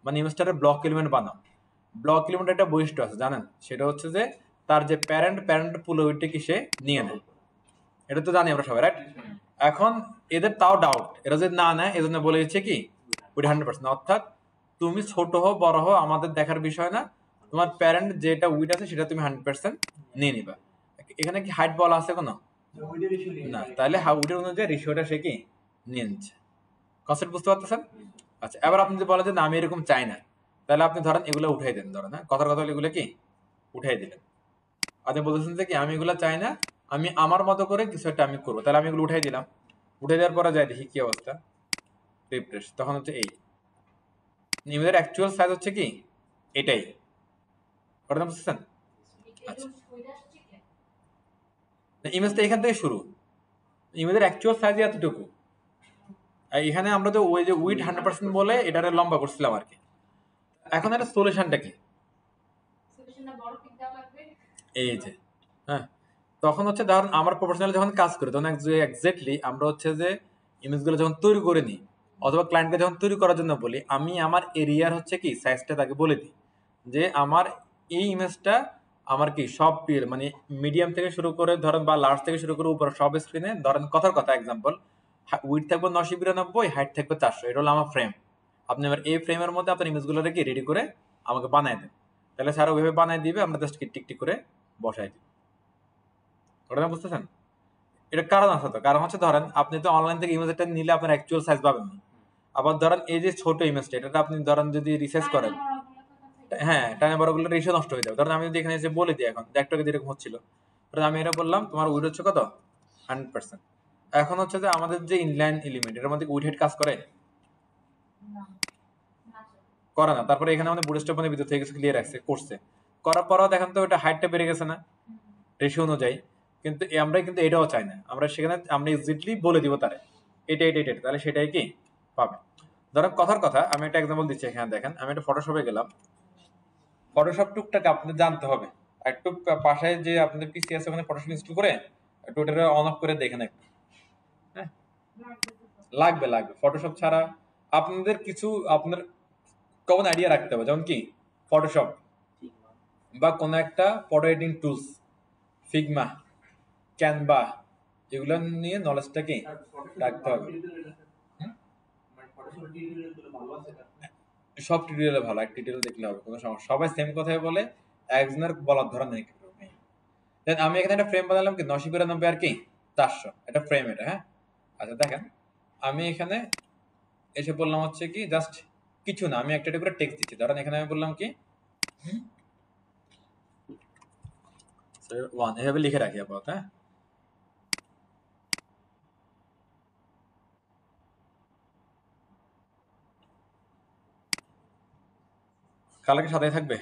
মানে ইমেজটারে ব্লক এলিমেন্ট বানাও। ব্লক এলিমেন্ট একটা বৈশিষ্ট্য আছে জানেন, সেটা হচ্ছে যে তার যে প্যারেন্ট পুল ওইটা কি সে নিয়ে নেয়, এটা তো জানি আমরা সবাই, রাইট? এখন এদের তাও ডাউট, এরা যদি না নেয় এজন্য বলে দিচ্ছে কি ওইটা 100%, অর্থাৎ তুমি ছোট হো বড় হো আমাদের দেখার বিষয় না, তোমার প্যারেন্ট যেটা উইড আছে সেটা তুমি 100% নিয়ে নিবা। এখানে কি হাইট বলা আছে কোনো? না, তাহলে উইডের অনুযায়ী রেশিওটা সে কি নিয়ে নিচ্ছে। কনসেপ্ট বুঝতে পারতেছেন? আচ্ছা, এবার আপনি যদি বলেন যে না আমি এরকম চাই না, তাহলে আপনি ধরেন এগুলো উঠাই দেন, ধরেন হ্যাঁ কথার কথা হলে এগুলো কি উঠাই দিলেন। আপনি বলতেছেন যে কি আমি এগুলো চাই না, আমি আমার মতো করে কিছু একটা আমি করবো, তাহলে আমি এগুলো উঠাই দিলাম। উঠে দেওয়ার পরে যাই দেখি কি অবস্থা, রিফ্রেশ, তখন হচ্ছে এই ইমেজের অ্যাকচুয়াল সাইজ হচ্ছে কি এটাই। কথা বুঝতেছেন? আচ্ছা, ইমেজটা এখান থেকে শুরু, ইমেজের অ্যাকচুয়াল সাইজ এতটুকু। এখানে আমরা তো ওই যে উইড 100% বলে এটারে লম্বা করছিলাম আর কি। এখন এটা সলিউশনটা কি? এই যে হ্যাঁ, তখন হচ্ছে ধরুন আমার প্রফেশনালি যখন কাজ করি তখন এক্স্যাক্টলি আমরা হচ্ছে যে ইমেজগুলো যখন তৈরি করে নিই অথবা ক্লায়েন্টকে যখন তৈরি করার জন্য বলি, আমি আমার এরিয়ার হচ্ছে কি সাইজটা তাকে বলে দিই যে আমার এই ইমেজটা আমার কি সব মানে মিডিয়াম থেকে শুরু করে ধরেন বা লার্জ থেকে শুরু করে উপর সব স্ক্রিনে ধরেন কথার কথা এক্সাম্পল উইড থাকবে 992, হাইট থাকবে 400, এটা হলো আমার ফ্রেম। আপনি এবার এই ফ্রেমের মধ্যে আপনার ইমেজগুলো রেখে রেডি করে আমাকে বানায় দেন, তাহলে স্যার ওইভাবে বানায় দিবে, আমরা জাস্ট টিক করে বসাই দিই। ঘটনা বুঝতেছেন? এটা কারণ আছে, তো কারণ হচ্ছে ধরেন আপনি তো অনলাইন থেকে ইমেজটা নিলে আপনার অ্যাকচুয়াল সাইজ পাবেন না। আবার ধরেন এই যে ছোট ইমেজটা এটা আপনি ধরেন যদি রিসার্চ করেন, হ্যাঁ টাইম বড়গুলো রেশিও নষ্ট হয়ে যাবে। ধরেন আমি যদি এখানে এসে বলে দিই এখন একটু আগে যেরকম হচ্ছিল, ধরেন আমি এটা বললাম তোমার উইড হচ্ছে কত 100%। এখন হচ্ছে যে আমাদের যে ইনলাইন এলিমেন্ট এর মধ্যে উইড হেড কাজ করে করে না, তারপরে এখানে আমাদের বুটস্ট্র্যাপ মানে ভিতর থেকে কিছু ক্লিয়ার রাখছে করছে, করার পরও দেখেন তো ওটা হাইটটা বেড়ে গেছে না রেশিও অনুযায়ী। কিন্তু আমরা কিন্তু এটাও চাই না, আমরা সেখানে আমরা এক্স্যাক্টলি বলে দিব তারে এটা তাহলে সেটাই কি পাবে। ধরেন কথার কথা আমি একটা এক্সাম্পল দিচ্ছি, এখানে দেখেন আমি একটা ফটোশপে গেলাম, ফটোশপ টুকটাকে আপনাদের জানতে হবে একটু, পাশে যে আপনাদের পিসি আছে ওখানে ফটোশপ ইনস্টল করে একটু ওটা অন অফ করে দেখেন একটু। হ্যাঁ লাগবে ফটোশপ ছাড়া আপনাদের কিছু আপনার কমন আইডিয়া রাখতে হবে, যেমন কি ফটোশপ বা কোনো একটা photo editing tools, Figma, Canva, এগুলো নিয়ে নলেজটা কি রাখতে হবে। সব টিউটোরিয়ালে ভালো, এক টিউটোরিয়াল দেখলে হবে, কোনো সমস্যা, সবাই সেম কথাই বলে, একজনের বলার ধরন নেই। দেন আমি এখানে একটা ফ্রেম বানালাম কি 992 আর কি 400, এটা ফ্রেম এটা, হ্যাঁ। আচ্ছা দেখেন, আমি এখানে এসে বললাম হচ্ছে কি জাস্ট কিছু না, আমি একটা করে টেক্সট দিচ্ছি। ধরেন এখানে আমি বললাম কি 1 এভাবে লিখে রাখি আপাতত, হ্যাঁ। কালার কি সাদাই থাকবে?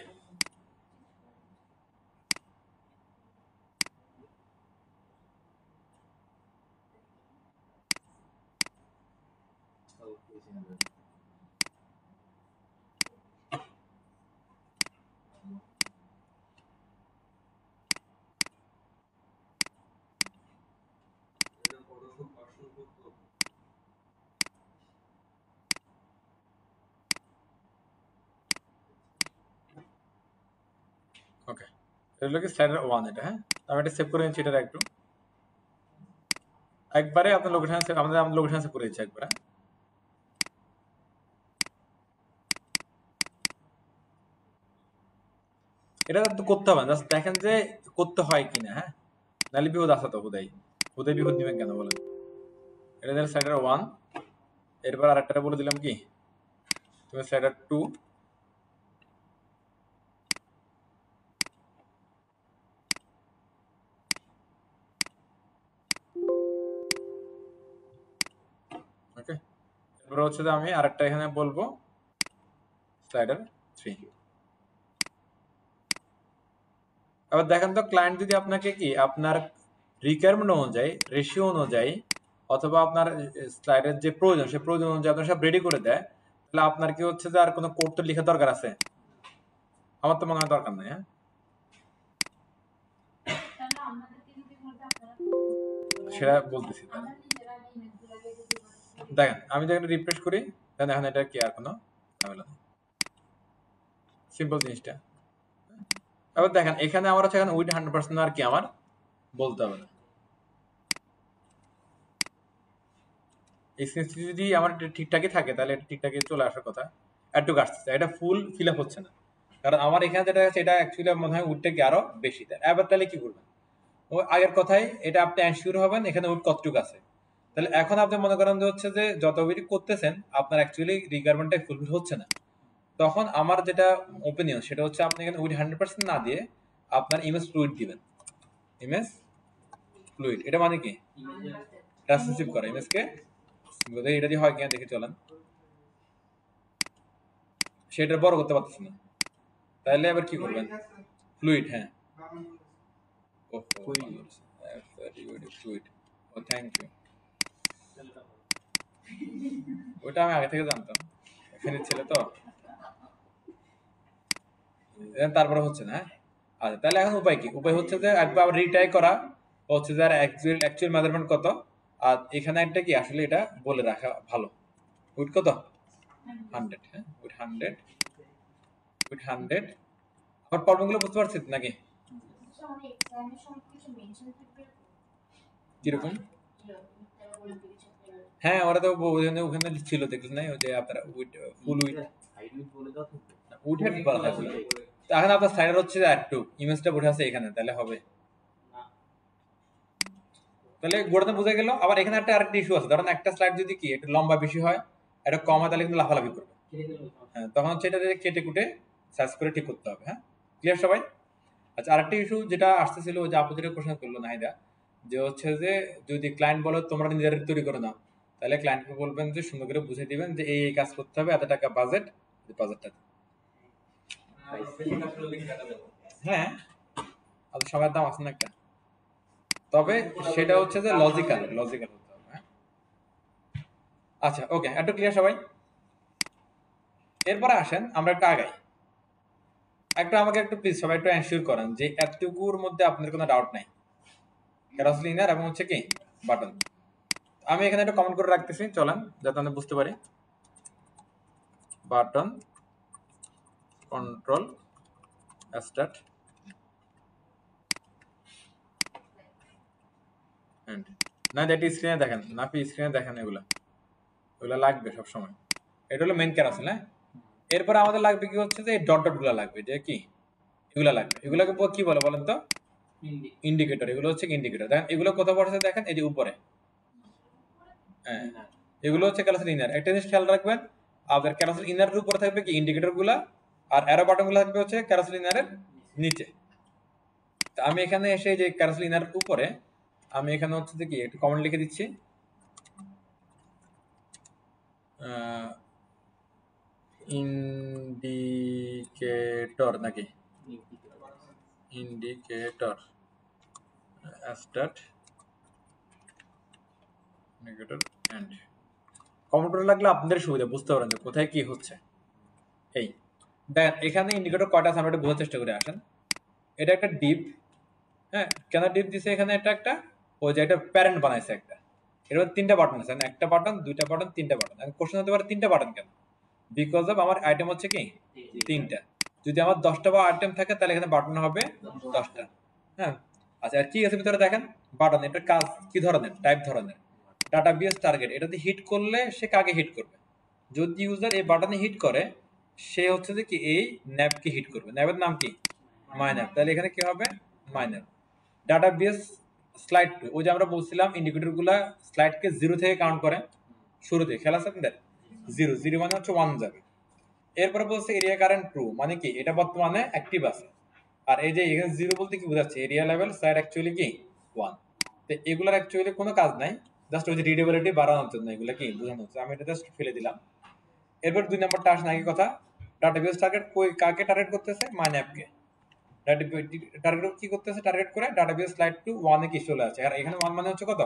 ওকে, এটা হলো কি স্লাইডার 1 এটা, হ্যাঁ। আমি এটা সেভ করে নিচ্ছি, এটা একটু একবারে আপনার লোকেশন সেভ, আমাদের লোকেশন সেভ করে দিচ্ছি একবারে। এটা তো করতে হবে, জাস্ট দেখেন যে করতে হয় কিনা, হ্যাঁ। নাহলে বিপদ আছে তো, হুদাই হুদাই বিপদ দিবেন কেন বলেন। এটা দিলাম স্লাইডার 1, এরপর আরেকটা বলে দিলাম কি তুমি স্লাইডার 2, ওকে। এরপর হচ্ছে যে আমি আরেকটা এখানে বলবো স্লাইডার 3। আবার দেখেন তো ক্লায়েন্ট যদি আপনাকে কি আপনার রিকোয়ারমেন্ট অনুযায়ী, রেশিও অনুযায়ী, অথবা আপনার স্লাইডের যে প্রয়োজন সেই প্রয়োজন অনুযায়ী আপনার সব রেডি করে দেয়, তাহলে আপনার কি হচ্ছে যে আর কোনো কোড তো লেখা দরকার আছে? আমার তো মনে হয় দরকার নেই, হ্যাঁ। সেটা বলতেছি। দেখেন আমি যখন রিফ্রেশ করি, দেখেন এটা কি আর কোনো ঝামেলা নেই, সিম্পল জিনিসটা। এবার দেখেন এখানে আমার হচ্ছে এখানে উইথ 100% আর কি আমার বলতে হবে না। এই সেন্সিটিভিটি যদি আমার ঠিকঠাকই থাকে তাহলে এটা ঠিকঠাকই চলে আসার কথা, একটু আসতেছে, এটা ফুল ফিল আপ হচ্ছে না, কারণ আমার এখানে যেটা আছে এটা অ্যাকচুয়ালি মনে হয় উইথটা কি আরো বেশি দেয়। এবার তাহলে কি করবেন, ও আগের কথাই এটা আপনি এনশিওর হবেন এখানে উইথ কতটুকু আছে। তাহলে এখন আপনি মনে করেন যে হচ্ছে যে যত উইথ করতেছেন আপনার অ্যাকচুয়ালি রিকোয়ারমেন্টটা ফুলফিল হচ্ছে না, তখন আমার যেটা ওপিনিয়ন সেটা হচ্ছে আপনি এখানে উইথ 100% না দিয়ে আপনার ইমেজ ফ্লুইড দিবেন। ইমেজ ফ্লুইড এটা মানে কি ট্রান্সলেট করা ইমেজকে, এটা দিয়ে হয় কিনা দেখে চলেন, সেটা বড় করতে পারতেছি না, তাহলে আবার কি করবেন ফ্লুইড, হ্যাঁ। ফ্লুইড, ও থ্যাংক ইউ, ওইটা আমি আগে থেকে জানতাম, এখানে ছেলে তো তারপরে হচ্ছে না, হ্যাঁ। আচ্ছা তাহলে এখন উপায় কি, উপায় হচ্ছে যে একবার আবার রিট্রাই করা, হচ্ছে যে অ্যাকচুয়াল মেজারমেন্ট কত, আর এখানে একটা কি আসলে এটা বলে রাখা ভালো, উইথ কত 100, হ্যাঁ উইথ 100, উইথ 100। আমার প্রবলেমগুলো বুঝতে পারছিস নাকি কিরকম? হ্যাঁ ওরা তো ওখানে ছিল দেখলেন না, ওই যে আপনারা with full with with head বলা থাকলো, এখন আপনার সাইডার হচ্ছে যে একটু ইমেজটা উঠে আছে এখানে, তাহলে হবে, তাহলে গোড়াতে বোঝা গেল। আবার এখানে একটা আরেকটা ইস্যু আছে, ধরেন একটা স্লাইড যদি কি একটু লম্বা বেশি হয়, এটা কম হয়, তাহলে কিন্তু লাফালাফি করবে, হ্যাঁ তখন হচ্ছে এটা কেটে কুটে সার্চ করে ঠিক করতে হবে, হ্যাঁ। ক্লিয়ার সবাই? আচ্ছা আরেকটা ইস্যু যেটা আসতেছিল, ওই যে আপু যেটা প্রশ্ন করলো নাহিদা, যে হচ্ছে যে যদি ক্লায়েন্ট বলে তোমরা নিজেরা তৈরি করে নাও, তাহলে ক্লায়েন্টকে বলবেন যে সুন্দর করে বুঝিয়ে দিবেন যে এই কাজ করতে হবে, এত টাকা বাজেট, বাজেটটা হ্যাঁ, আর সবার দাম আছে না একটা, তবে সেটা হচ্ছে যে লজিক্যাল লজিক্যাল হতে হবে, হ্যাঁ। আচ্ছা ওকে, একটু ক্লিয়ার সবাই? এরপরে আসেন আমরা একটু আগাই, একটু আমাকে একটু প্লিজ সবাই একটু এনশিওর করেন যে এতটুকুর মধ্যে আপনাদের কোনো ডাউট নাই, ক্যারোসেল ইনার এবং হচ্ছে কি বাটন। আমি এখানে একটা কমেন্ট করে রাখতেছি, চলেন যাতে আমরা বুঝতে পারি। বাটন কন্ট্রোল স্টার্ট এন্ড, না যেটা স্ক্রিনে দেখেন, না স্ক্রিনে দেখেন, এগুলা লাগবে সব সময়। এটা হলো মেন ক্যারাসেল। হ্যাঁ, এরপরে আমাদের লাগবে কি হচ্ছে যে এই ডট ডট গুলা লাগবে, যে কি এগুলা লাগবে, এগুলোকে কি বলে বলেন তো? ইন্ডিকেটর। এগুলো হচ্ছে ইন্ডিকেটর। দেখেন এগুলো কোথাও পড়ছে, দেখেন এই যে উপরে, হ্যাঁ এগুলো হচ্ছে ক্যারাসেল ইনার। একটা জিনিস খেয়াল রাখবেন, আপনার ক্যারাসেল ইনারের উপরে থাকবে কি ইন্ডিকেটর গুলা, আর অ্যারো বাটন গুলো থাকবে হচ্ছে ক্যারাসেল ইনারের নিচে। তো আমি এখানে এসে যে ক্যারাসেল ইনারের উপরে আমি এখানে হচ্ছে যে কি একটু কমেন্ট লিখে দিচ্ছি, ইন্ডিকেটর নাকি indicator start indicator end. Comment করে লাগলে আপনাদের সুবিধা বুঝতে পারেন যে কোথায় কি হচ্ছে। এই দেখেন এখানে ইন্ডিকেটর কয়টা আছে আমরা একটু বোঝার চেষ্টা করে আসেন। এটা একটা ডিপ, হ্যাঁ কেন ডিপ দিছে এখানে, এটা একটা ওই যে একটা প্যারেন্ট বানাইছে একটা, এর মধ্যে তিনটা বাটন আছে, একটা বাটন, দুইটা বাটন, তিনটা বাটন। এখন কোশ্চেন হতে পারে তিনটা বাটন কেন? বিকজ অফ আমার আইটেম হচ্ছে কি তিনটা। যদি আমার 10টা বা আইটেম থাকে তাহলে এখানে বাটন হবে 10টা। হ্যাঁ আচ্ছা, আর কি আছে ভিতরে দেখেন বাটন, এটা কাজ কি ধরনের, টাইপ ধরনের ডাটাবেস টার্গেট। এটাতে হিট করলে সে কাকে হিট করবে? যদি ইউজার এই বাটনে হিট করে সে হচ্ছে যে কি এই ন্যাপকে হিট করবে। ন্যাপের নাম কি মাই ন্যাপ, তাহলে এখানে কি হবে মাই ন্যাপ। ডাটাবেস স্লাইড টু, ওই যে আমরা বলছিলাম ইন্ডিকেটর গুলা স্লাইডকে 0 থেকে কাউন্ট করে, শুরুতে খেলা আছে আপনাদের 0 0 মানে হচ্ছে 1 যাবে। এরপরে বলছে এরিয়া কারেন্ট ট্রু, মানে কি এটা বর্তমানে অ্যাক্টিভ আছে। আর এই যে এখানে 0 বলতে কি বোঝাচ্ছে, এরিয়া লেভেল স্লাইড অ্যাকচুয়ালি কি 1। তো এগুলোর অ্যাকচুয়ালি কোনো কাজ নাই, জাস্ট ওই যে রিডেবিলিটি বাড়ানোর জন্য এগুলো কি বোঝানো হচ্ছে। আমি এটা জাস্ট ফেলে দিলাম। এরপর 2 নাম্বারটা আসে নাকি কথা, ডাটাবেস টার্গেট কাকে টার্গেট করতেছে, মাই ন্যাপকে টার্গেট কি করতেছে, টার্গেট করে ডাটাবেস স্লাইড টু 1 এ কি চলে আছে। আর এখানে 1 মানে হচ্ছে কত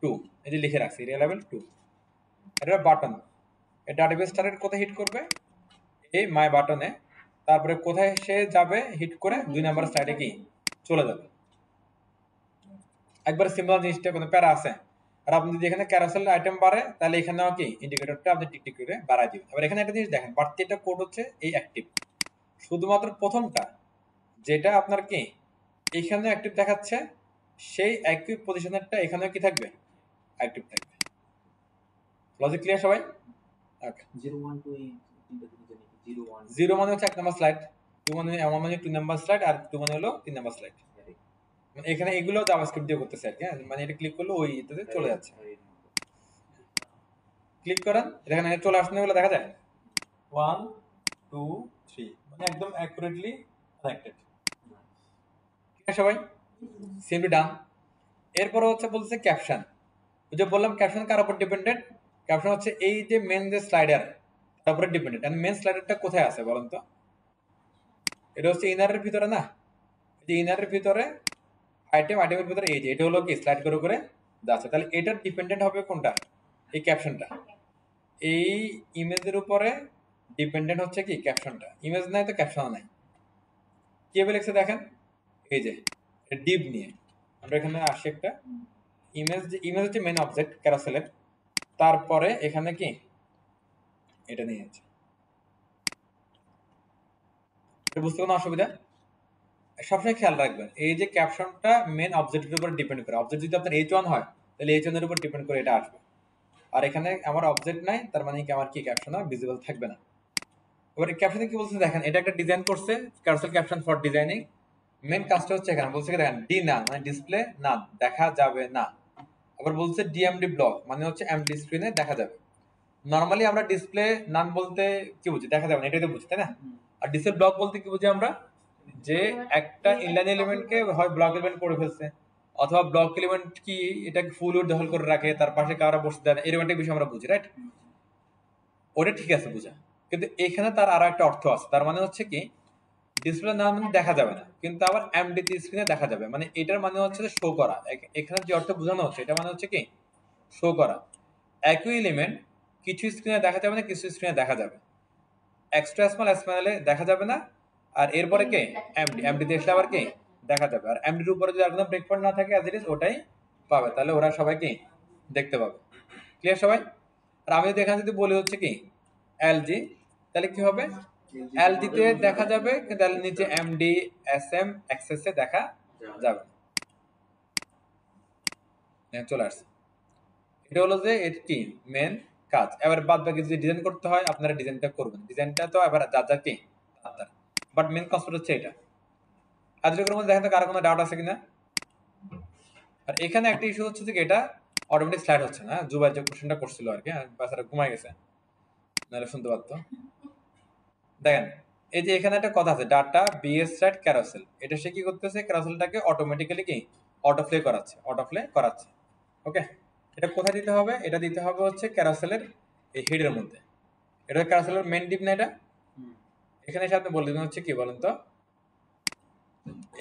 2, এই যে লিখে রাখছি এরিয়া লেভেল 2। এটা বাটন, এই ডাটাবেস টার্গেট কোথায় হিট করবে, এই মাই বাটনে। তারপরে কোথায় সে যাবে হিট করে 2 নাম্বার স্লাইডে কি চলে যাবে। একবার সিম্পল জিনিসটা, কোনো প্যারা আছে। আর আপনি যদি এখানে ক্যারাসেল আইটেম বাড়ে তাহলে এখানেও কি ইন্ডিকেটরটা আপনি টিক টিক করে বাড়ায় দিবেন। এবার এখানে একটা জিনিস দেখেন, প্রত্যেকটা কোড হচ্ছে এই অ্যাক্টিভ, শুধুমাত্র প্রথমটা যেটা আপনার কি এখানে অ্যাক্টিভ দেখাচ্ছে, সেই একই পজিশনেরটা এখানেও কি থাকবে অ্যাক্টিভ থাকবে। লজিক ক্লিয়ার সবাই? ওকে, 0 মানে হচ্ছে 1 নাম্বার স্লাইড, 2 মানে 1 মানে 2 নাম্বার স্লাইড, আর 2 মানে হলো 3 নাম্বার স্লাইড। এখানে এগুলো জাভাস্ক্রিপ্ট দিয়ে করতেছে আর কি, মানে এটা ক্লিক করলে ওই এটাতে চলে যাচ্ছে। ক্লিক করেন, এখানে চলে আসছে, এগুলো দেখা যায় 1 2 3, মানে একদম অ্যাকুরেটলি কানেক্টেড। ঠিক আছে সবাই, সিম্পলি ডান। এরপর হচ্ছে বলছে ক্যাপশন। ওই যে বললাম ক্যাপশন কার উপর ডিপেন্ডেন্ট, ক্যাপশন হচ্ছে এই যে মেন যে স্লাইডার তার উপরে ডিপেন্ডেন্ট। এন্ড মেন স্লাইডারটা কোথায় আছে বলেন তো? এটা হচ্ছে ইনারের ভিতরে না, যে ইনারের ভিতরে আইটেমের ভিতরে এই যে এটা হলো কি স্লাইড করে করে যাচ্ছে। তাহলে এটার ডিপেন্ডেন্ট হবে কোনটা, এই ক্যাপশনটা। এই ইমেজের উপরে ডিপেন্ডেন্ট হচ্ছে কি ক্যাপশনটা। ইমেজ নাই তো ক্যাপশন নাই। কি লিখছে দেখেন, এই যে ডিপ নিয়ে আমরা এখানে আসি একটা ইমেজ, ইমেজ হচ্ছে মেন অবজেক্ট ক্যারাসেলের, তারপরে এখানে কি এটা নিয়ে আছে। বুঝতে কোনো অসুবিধা? সবসময় খেয়াল রাখবেন এই যে ক্যাপশনটা মেন অবজেক্টের উপর ডিপেন্ড করে। অবজেক্ট যদি আপনার H1 হয় তাহলে H1 এর উপর ডিপেন্ড করে এটা আসবে। আর এখানে আমার অবজেক্ট নাই, তার মানে কি আমার কি ক্যাপশন ভিজিবল থাকবে না। এবার ক্যাপশনে কি বলছে দেখেন, এটা একটা ডিজাইন করছে carousel caption for designing. Main কাজটা হচ্ছে এখানে বলছে কি দেখেন ডি না, মানে ডিসপ্লে না, দেখা যাবে না। আবার বলছে ডিএমডি ব্লক, মানে হচ্ছে এমডি স্ক্রিনে দেখা যাবে। নরমালি আমরা ডিসপ্লে নান বলতে কি বুঝি, দেখা যাবে না, এটাই তো বুঝি তাই না? আর ডিসপ্লে ব্লক বলতে কি বুঝি আমরা, যে একটা ইনলাইন এলিমেন্টকে হয় ব্লক এলিমেন্ট করে ফেলছে, অথবা ব্লক এলিমেন্ট কি এটাকে ফুল উইডথ দখল করে রাখে, তার পাশে কারা বসতে দেয় না, এরকম একটা বিষয় আমরা বুঝি, রাইট? ওটা ঠিক আছে বুঝা, কিন্তু এখানে তার আরো একটা অর্থ আছে। তার মানে হচ্ছে কি ডিসপ্লে না মানে দেখা যাবে না, কিন্তু আবার এমডিটি স্ক্রিনে দেখা যাবে, মানে এটার মানে হচ্ছে শো করা। এখানে যে অর্থ বোঝানো হচ্ছে এটা মানে হচ্ছে কি শো করা। একই এলিমেন্ট কিছু স্ক্রিনে দেখা যাবে না, কিছু স্ক্রিনে দেখা যাবে। এক্সট্রা স্মল স্মলে দেখা যাবে না, আর এরপরে কে এমডি, এমডি দেখলে আবার কি দেখা যাবে। আর এমডির উপরে যদি আর কোনো ব্রেক পয়েন্ট না থাকে অ্যাজ ইট ইজ ওটাই পাবে, তাহলে ওরা সবাই কি দেখতে পাবে। ক্লিয়ার সবাই? আর আমি যদি এখানে যদি বলি হচ্ছে কি এলজি, তাহলে কি হবে এলজি তে দেখা যাবে, কিন্তু তাহলে নিচে এমডি এসএম এক্সএস এ দেখা যাবে। চলে আসছে। এটা হলো যে এর কি মেন কাজ। এবার বাদ বাকি যদি ডিজাইন করতে হয় আপনারা ডিজাইনটা করবেন, ডিজাইনটা তো এবার যা যা কি আপনার, বাট মেন কনসেপ্ট হচ্ছে এটা। এতটুকুর মধ্যে দেখেন তো কারো কোনো ডাউট আছে কিনা। আর এখানে একটা ইস্যু হচ্ছে যে এটা অটোমেটিক স্লাইড হচ্ছে না। জুবাই যে কোশ্চেনটা করছিল আর কি, বাচ্চারা ঘুমাই গেছে, নাহলে শুনতে পারতো। দেখেন এই যে এখানে একটা কথা আছে, ডাটা বিএস স্লাইড ক্যারাসেল, এটা সে কি করতেছে, ক্যারাসেলটাকে অটোমেটিক্যালি কি অটোপ্লে করাচ্ছে। ওকে, এটা কোথায় দিতে হবে, এটা দিতে হবে হচ্ছে ক্যারাসেলের এই হেডের মধ্যে। এটা ক্যারাসেলের মেইন ডিপ না এটা, এখানে এসে আপনি বলে দিবেন হচ্ছে কি বলেন তো,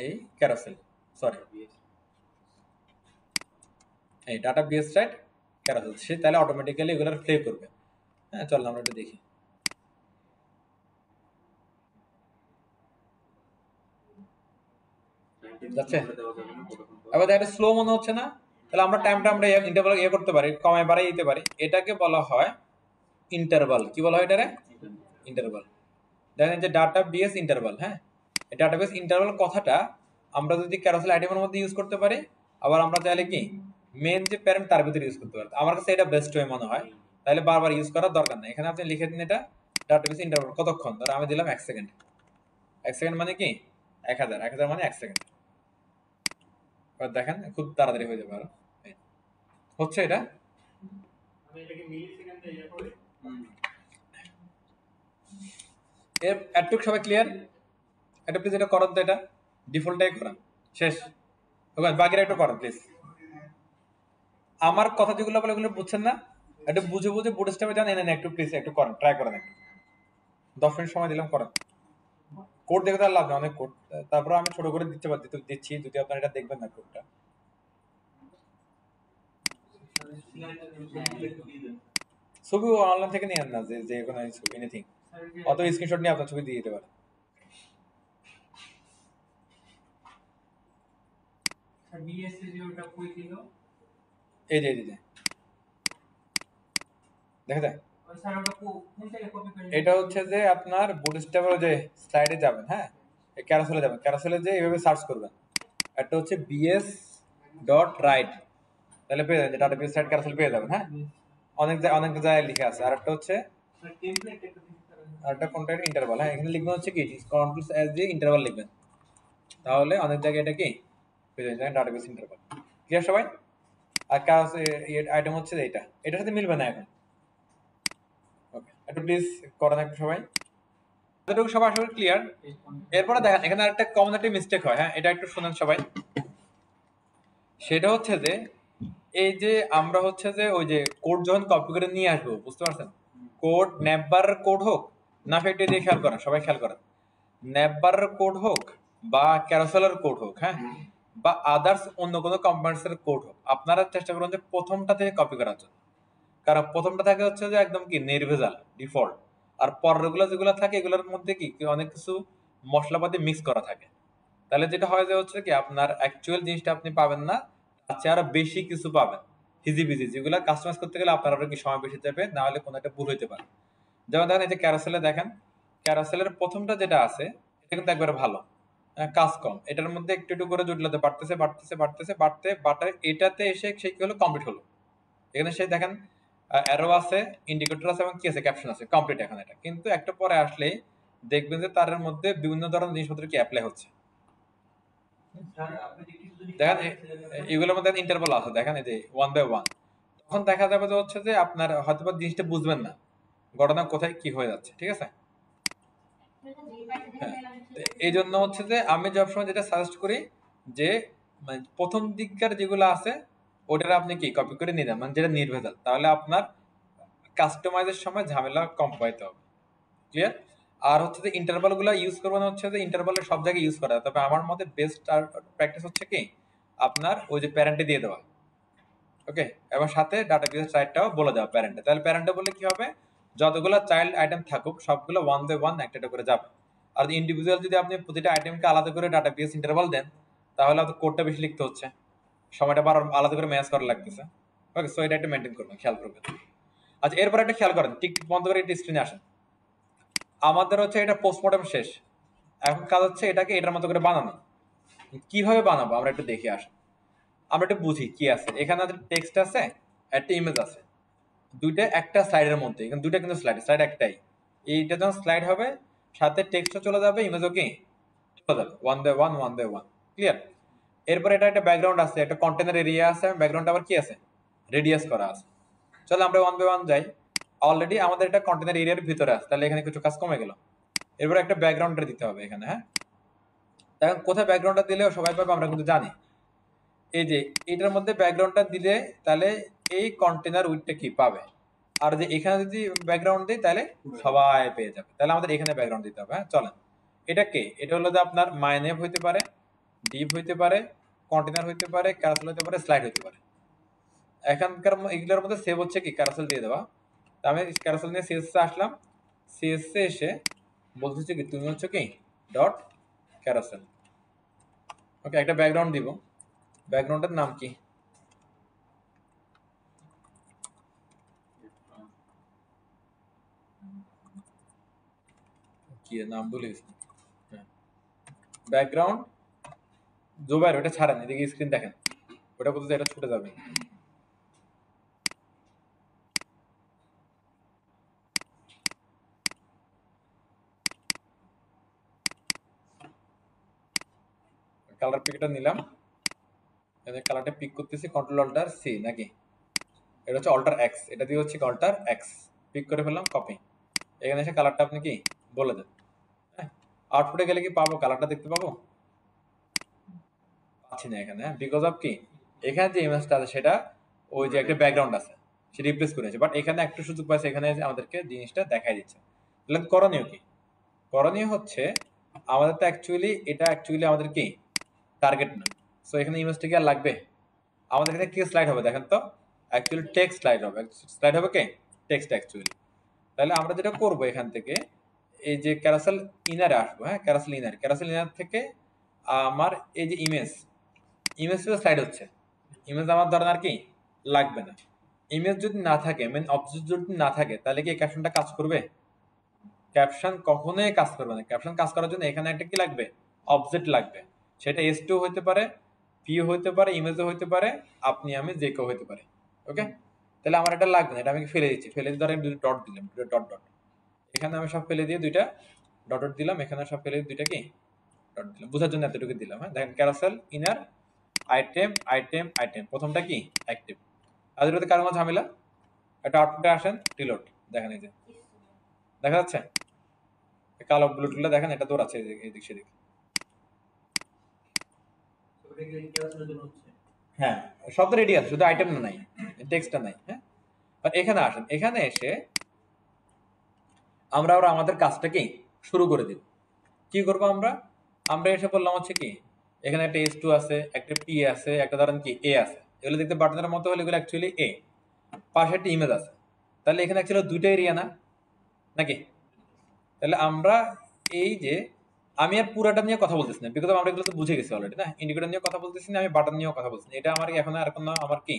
এই ক্যারাসেল, সরি এই ডাটা বিএস স্লাইড ক্যারাসেল, সে তাহলে অটোমেটিক্যালি এগুলোর প্লে করবে। হ্যাঁ চল আমরা একটু দেখি। যাচ্ছে, এবার এটা স্লো মনে হচ্ছে না, তাহলে আমরা টাইমটা আমরা ইন্টারভাল করতে পারি, কমায় বাড়াই দিতে পারি। এটাকে বলা হয় ইন্টারভাল। কি বলা হয় এটারে? ইন্টারভাল। দেখেন যে ডাটা বিএস ইন্টারভাল, হ্যাঁ এই ডাটা বেস ইন্টারভাল কথাটা আমরা যদি ক্যারাসেল আইটেমের মধ্যে ইউজ করতে পারি, আবার আমরা চাইলে কি মেন যে প্যারেন্ট তার ভিতরে ইউজ করতে পারি। আমার কাছে এটা বেস্ট ওয়ে মনে হয়, তাহলে বারবার ইউজ করার দরকার নেই। এখানে আপনি লিখে দিন এটা ডাটা বেস ইন্টারভাল কতক্ষণ, ধরো আমি দিলাম 1 সেকেন্ড। 1 সেকেন্ড মানে কি 1000, 1000 মানে 1 সেকেন্ড। এবার দেখেন খুব তাড়াতাড়ি হয়ে যাবে। আরো হচ্ছে এটা, আমি এটাকে মিলি সেকেন্ডে ইয়া করি। এতটুকু সবাই ক্লিয়ার? এটা প্লিজ এটা করেন তো, এটা ডিফল্টটাই করেন, শেষ। ওকে বাকিরা একটু করেন প্লিজ। আমার কথা যেগুলো বলে ওগুলো বুঝছেন না, একটু বুঝে বুঝে বুট স্টেপে যান, এনে একটু প্লিজ একটু করেন, ট্রাই করেন একটু। 10 মিনিট সময় দিলাম, করেন। কোড দেখে তার লাভ নেই, অনেক কোড। তারপর আমি ছোট করে দিচ্ছি, যদি আপনারা এটা দেখবেন না কোডটা। ছবি অনলাইন থেকে নিয়ে আন না, যে কোনো ছবি এনিথিং, অত স্ক্রিনশট নিয়ে আপনার ছবি দিয়ে দিতে পারেন। এই যে দেখা যায়, এটা হচ্ছে যে আপনার বুটস্ট্র্যাপের যে স্লাইডে যাবেন, হ্যাঁ ক্যারাসেলে যাবেন, ক্যারাসেলে যে এইভাবে সার্চ করবেন, একটা হচ্ছে বিএস ডট রাইট, তাহলে পেয়ে যাবেন ডাটা বেস সাইট ক্যারাসেল পেয়ে যাবেন। হ্যাঁ অনেক জায়গায় লিখে আছে। আর একটা হচ্ছে আরেকটা কোনটা ইন্টারভাল, হ্যাঁ এখানে লিখবেন হচ্ছে কি কন্ট্রোল এস দিয়ে ইন্টারভাল লিখবেন, তাহলে অনেক জায়গায় এটা কি পেয়ে যাবেন ডাটা বেস ইন্টারভাল। ক্লিয়ার সবাই? আর কাজ আইটেম হচ্ছে এইটা, এটার সাথে মিলবে না এখন। ওকে একটু প্লিজ করেন একটু সবাই, এতটুকু সবাই আসলে ক্লিয়ার? এরপরে দেখেন এখানে আরেকটা কমন একটা মিস্টেক হয়, হ্যাঁ এটা একটু শুনেন সবাই। সেটা হচ্ছে যে এই যে আমরা হচ্ছে যে ওই যে কোড যখন কপি করে নিয়ে আসবো, বুঝতে পারছেন, কোড ন্যাপবার কোড হোক না, সেটা দিয়ে খেয়াল করেন, সবাই খেয়াল করেন, ন্যাপবার কোড হোক বা ক্যারাসেলের কোড হোক, হ্যাঁ বা আদার্স অন্য কোনো কম্পোনেন্টসের কোড হোক, আপনারা চেষ্টা করুন যে প্রথমটা থেকে কপি করার জন্য। কারণ প্রথমটা থাকে হচ্ছে যে একদম কি নির্ভেজাল ডিফল্ট, আর পরেরগুলো যেগুলো থাকে এগুলোর মধ্যে কি অনেক কিছু মশলাপাতি মিক্স করা থাকে। তাহলে যেটা হয় যে হচ্ছে কি আপনার অ্যাকচুয়াল জিনিসটা আপনি পাবেন না, তার চেয়ে আরো বেশি কিছু পাবেন হিজিবিজি, যেগুলো কাস্টমাইজ করতে গেলে আপনার আরো কি সময় বেশি যাবে, না হলে কোনো একটা ভুল হইতে পারে। যেমন দেখেন এই যে ক্যারাসেলে দেখেন, ক্যারাসেলের প্রথমটা যেটা আছে এটা কিন্তু একবারে ভালো, কাজ কম, এটার মধ্যে একটু একটু করে জটিলতা বাড়তে এটাতে এসে সে কি হলো কমপ্লিট হলো। এখানে সে দেখেন অ্যারো আছে, ইন্ডিকেটর আছে এবং কি আছে ক্যাপশন আছে, কমপ্লিট এখন এটা। কিন্তু একটা পরে আসলে দেখবেন যে তার মধ্যে বিভিন্ন ধরনের জিনিসপত্র কি অ্যাপ্লাই হচ্ছে। দেখেন এগুলোর মধ্যে ইন্টারভাল আছে, দেখেন এই যে 1 বাই 1, তখন দেখা যাবে যে হচ্ছে যে আপনার হয়তো বা জিনিসটা বুঝবেন না ঘটনা কোথায় কি হয়ে যাচ্ছে, ঠিক আছে। এই জন্য হচ্ছে যে আমি সবসময় যেটা সাজেস্ট করি যে মানে প্রথম দিককার যেগুলো আছে ওটার আপনি কি কপি করে নিয়ে যান, মানে যেটা নির্ভেজাল, তাহলে আপনার কাস্টমাইজের সময় ঝামেলা কম পাইতে হবে। ক্লিয়ার? আর হচ্ছে যে ইন্টারভাল গুলো ইউজ করবেন হচ্ছে যে ইন্টারভালের সব জায়গায় ইউজ করা, তবে আমার মতে বেস্ট আর প্র্যাকটিস হচ্ছে কি আপনার ওই যে প্যারেন্টে দিয়ে দেওয়া। ওকে, এবং সাথে ডাটাবেস সাইটটাও বলে দেওয়া প্যারেন্টে, তাহলে প্যারেন্টে বলে কি হবে, যতগুলো চাইল্ড আইটেম থাকুক সবগুলো 1 বাই 1 একটা করে যাবে। আর ইন্ডিভিজুয়াল যদি আপনি প্রতিটা আইটেমকে আলাদা করে ডাটাবেস ইন্টারভাল দেন, তাহলে হয়তো কোডটা বেশি লিখতে হচ্ছে, সময়টা আবার আলাদা করে ম্যানেজ করা লাগতেছে। ওকে, সো এটা একটা মেনটেন করবেন, খেয়াল করবেন। আচ্ছা এরপর একটা খেয়াল করেন, টিক বন্ধ করে একটা স্ক্রিনে আসেন। আমাদের হচ্ছে এটা পোস্টমর্টম শেষ, এখন কাজ হচ্ছে এটাকে এটার মতো করে বানানো। কিভাবে বানাবো আমরা একটু দেখে আসি, আমরা একটু বুঝি কি আছে এখানে। টেক্সট আছে, একটা ইমেজ আছে, দুইটা একটা স্লাইডের মধ্যে, এখানে দুইটা কিন্তু স্লাইড একটাই, এইটা যখন স্লাইড হবে সাথে টেক্সটও চলে যাবে, ইমেজও কি চলে যাবে, one by one one by one. Clear? এরপর এটা একটা ব্যাকগ্রাউন্ড আছে, একটা কন্টেনার এরিয়া আছে, ব্যাকগ্রাউন্ড আবার কি আছে, রেডিয়াস করা আছে। চলো আমরা ওয়ান বাই ওয়ান যাই। অলরেডি আমাদের এটা কন্টেনার এরিয়ার ভিতরে আছে, তাহলে এখানে কিছু কাজ কমে গেল। এরপর একটা ব্যাকগ্রাউন্ডটা দিতে হবে এখানে। হ্যাঁ, এখন কোথায় ব্যাকগ্রাউন্ডটা দিলেও সবাই পাবে আমরা কিন্তু জানি, এই যে এটার মধ্যে ব্যাকগ্রাউন্ডটা দিলে তাহলে এই কন্টেনার উইডটা কি পাবে, আর যে এখানে যদি ব্যাকগ্রাউন্ড দিই তাহলে সবাই পেয়ে যাবে। তাহলে আমাদের এখানে ব্যাকগ্রাউন্ড দিতে হবে। হ্যাঁ চলেন, এটা কে, এটা হলো যে আপনার মাইনেভ হইতে পারে, ডিভ হইতে পারে, কন্টেনার হইতে পারে, ক্যারাসেল হইতে পারে, স্লাইড হইতে পারে। এখানকার এগুলোর মধ্যে সেভ হচ্ছে কি ক্যারাসেল দিয়ে দেওয়া। তা আমি ক্যারাসেল নিয়ে সিএসএ আসলাম, সিএসএ এসে বলতেছে কি তুমি হচ্ছে কি ডট ক্যারাসেল। ওকে, একটা ব্যাকগ্রাউন্ড দিব, ব্যাকগ্রাউন্ডের নাম কি, কি নাম বলে গেছি, ব্যাকগ্রাউন্ড জোবাইর, ওটা ছাড়েন, এদিকে স্ক্রিন দেখেন, ওটা বলতে এটা ছুটে যাবে। কালার পিকটা নিলাম, কালারটা পিক করতেছি, কন্ট্রোল অল্টার সি নাকি, এটা হচ্ছে অল্টার এক্স, এটা দিয়ে হচ্ছে অল্টার এক্স, পিক করে ফেললাম, কপি। এখানে এসে কালারটা আপনি কি বলে দেন। হ্যাঁ, আউটপুটে গেলে কি পাবো, কালারটা দেখতে পাবো, পাচ্ছি না এখানে। বিকজ অফ কি, এখানে যে ইমেজটা আছে সেটা ওই যে একটা ব্যাকগ্রাউন্ড আছে সে রিপ্লেস করেছে, বাট এখানে একটু সুযোগ পাইছে, এখানে আমাদেরকে জিনিসটা দেখাই দিচ্ছে। তাহলে করণীয় কি, করণীয় হচ্ছে আমাদের তো অ্যাকচুয়ালি এটা অ্যাকচুয়ালি আমাদের কি টার্গেট না, সো এখানে ইমেজটা কি আর লাগবে, আমাদের এখানে কি স্লাইড হবে দেখেন তো, অ্যাকচুয়ালি টেক্সট স্লাইড হবে, স্লাইড হবে কি টেক্সট অ্যাকচুয়ালি। তাহলে আমরা যেটা করব এখান থেকে এই যে ক্যারাসেল ইনারে আসবো। হ্যাঁ, ক্যারাসেল ইনার, ক্যারাসেল ইনার থেকে আমার এই যে ইমেজ, ইমেজ স্লাইড হচ্ছে, ইমেজ আমার ধরেন আর কি লাগবে না। ইমেজ যদি না থাকে, মেন অবজেক্ট যদি না থাকে, তাহলে কি ক্যাপশনটা কাজ করবে, ক্যাপশন কখনোই কাজ করবে না। ক্যাপশন কাজ করার জন্য এখানে একটা কি লাগবে, অবজেক্ট লাগবে, সেটা এস2 হইতে পারে, পি হইতে পারে, ইমেজও হইতে পারে, আপনি আমি যে কেউ হইতে পারে। ওকে, তাহলে আমার এটা লাগবে না, এটা আমি ফেলে দিচ্ছি, ফেলে দিয়ে ধরেন দুটো ডট দিলাম, দুটো ডট ডট, এখানে আমি সব ফেলে দিয়ে দুইটা ডট ডট দিলাম, এখানে সব ফেলে দিয়ে দুইটা কি ডট দিলাম, বোঝার জন্য এতটুকু দিলাম। হ্যাঁ, দেখেন ক্যারাসেল ইনার আইটেম আইটেম আইটেম, প্রথমটা কি অ্যাক্টিভ, আর এটাতে কারো ঝামেলা, একটা আউটপুটে আসেন রিলোড, দেখেন এই যে দেখা যাচ্ছে কালো ব্লুটুথগুলো দেখেন, এটা দৌড়াচ্ছে এদিক সেদিক। হ্যাঁ, সব তো রেডি আছে, শুধু আইটেম না নাই, টেক্সটটা নাই। হ্যাঁ, আর এখানে আসেন, এখানে এসে আমরা আবার আমাদের কাজটাকে শুরু করে দিব। কি করব আমরা, আমরা এসে বললাম হচ্ছে কি এখানে একটা এস2 আছে, একটা পি আছে, একটা ধরেন কি এ আছে, এগুলো দেখতে বাটনের মতো হলে এগুলো অ্যাকচুয়ালি এ, পাশে একটা ইমেজ আছে, তাহলে এখানে অ্যাকচুয়ালি দুইটা এরিয়া না নাকি। তাহলে আমরা এই যে আমি আর পুরাটা নিয়ে কথা বলতেছি না, বিকজ আমরা এগুলো তো বুঝে গেছি অলরেডি না, ইন্ডিকেটর নিয়ে কথা বলতেছি না, আমি বাটন নিয়েও কথা বলছি না, এটা আমার এখন আর কোনো আমার কি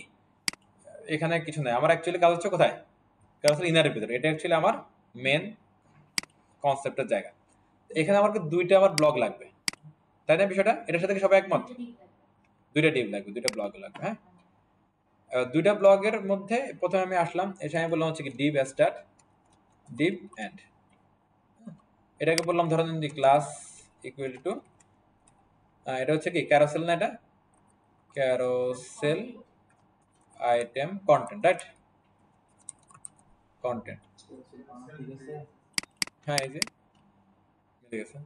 এখানে কিছু নাই। আমার অ্যাকচুয়ালি কাজ হচ্ছে কোথায়, কাজ হচ্ছে ইনারের ভিতরে, এটা অ্যাকচুয়ালি আমার মেন কনসেপ্টের জায়গা। এখানে আমার দুইটা আমার ব্লগ লাগবে, তাই না বিষয়টা, এটার সাথে কি সবাই একমত, দুইটা ডিভ লাগবে, দুইটা ব্লগ লাগবে। হ্যাঁ, দুইটা ব্লগের মধ্যে প্রথমে আমি আসলাম, এসে আমি বললাম হচ্ছে কি ডিভ স্টার্ট, ডিভ এন্ড, এটাকে বললাম ধরেন যে ক্লাস ইকুয়াল টু, এটা হচ্ছে কি ক্যারোসেল না, এটা carousel item content, right, content. হ্যাঁ, এই যে ঠিক আছে।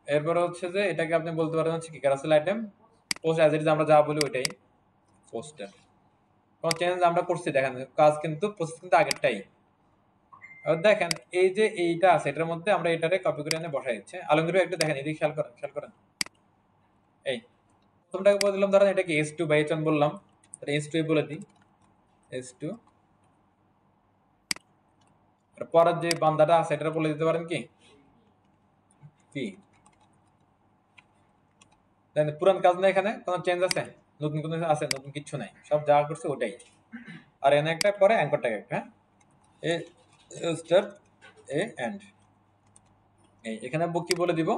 এরপরে হচ্ছে যে এটাকে আপনি বলতে পারেন হচ্ছে কি carousel item post, as it is আমরা যা বলি ওইটাই পোস্টার, কোনো চেঞ্জ আমরা করছি দেখেন, কাজ কিন্তু প্রসেস কিন্তু আগেরটাই। দেখেন এই যে এইটা আছে, এটার মধ্যে আমরা এটারে কপি করে এনে বসাই দিচ্ছে। আলমগীর ভাই একটু দেখেন, এদিকে খেয়াল করেন, খেয়াল করেন, এই প্রথমটাকে বলে দিলাম ধরেন এটাকে এস2 বাই এইচ1 বললাম, এস2 বলে দিই, এস2, আর পরের যে বান্দাটা আছে এটা বলে দিতে পারেন কি কি, দেখেন পুরান কাজ না, এখানে কোনো চেঞ্জ আছে, নতুন কোনো আছে, নতুন কিচ্ছু নাই, সব যা করছে ওটাই। আর এনে একটা পরে অ্যাঙ্করটাকে একটা, হ্যাঁ, এ স্টার্ট এ এন্ড, এই এখানে কি বলে দিব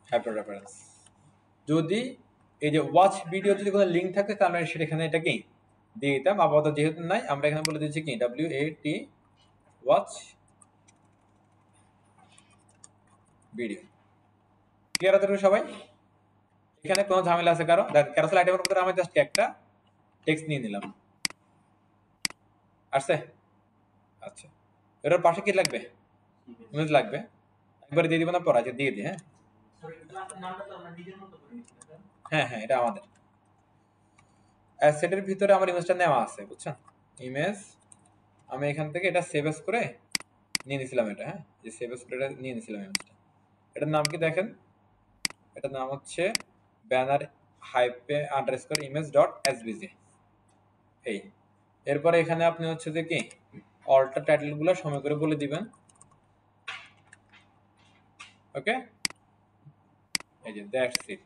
হাইপার রেফারেন্স, যদি এই যে ওয়াচ ভিডিও যদি কোনো লিঙ্ক থাকে তাহলে সেটা এখানে এটা কি দিয়ে দিতাম। আপাতত যেহেতু নাই, আমরা এখানে বলে দিচ্ছি কি WAT ওয়াচ ভিডিও। ক্লিয়ার আছে সবাই? এখানে কোনো ঝামেলা আছে কারো? ক্যারোসেল আইটেমের ভিতরে আমি জাস্ট একটা টেক্সট নিয়ে নিলাম। আসছে? আচ্ছা, এর পাশে কি লাগবে? ইমেজ লাগবে। একবার দিয়ে দিব না পরে? আচ্ছা দিয়ে দিই। হ্যাঁ হ্যাঁ, এটা আমাদের অ্যাসেটের ভিতরে আমার ইমেজটা নেওয়া আছে, বুঝছেন? ইমেজ আমি এখান থেকে এটা সেভ এস করে নিয়ে নিছিলাম। এটা হ্যাঁ, যে সেভ এস করে নিয়ে নিছিলাম ইমেজটা। এটার নাম কি দেখেন? এটার নাম হচ্ছে ব্যানার হাইপে আন্ডারস্কোর ইমেজ ডট এসভিজি। এই এরপরে এখানে আপনি হচ্ছে যে কি অল্টার টাইটেল গুলো সময় করে বলে দিবেন। ওকে, এই যে দ্যাটস ইট,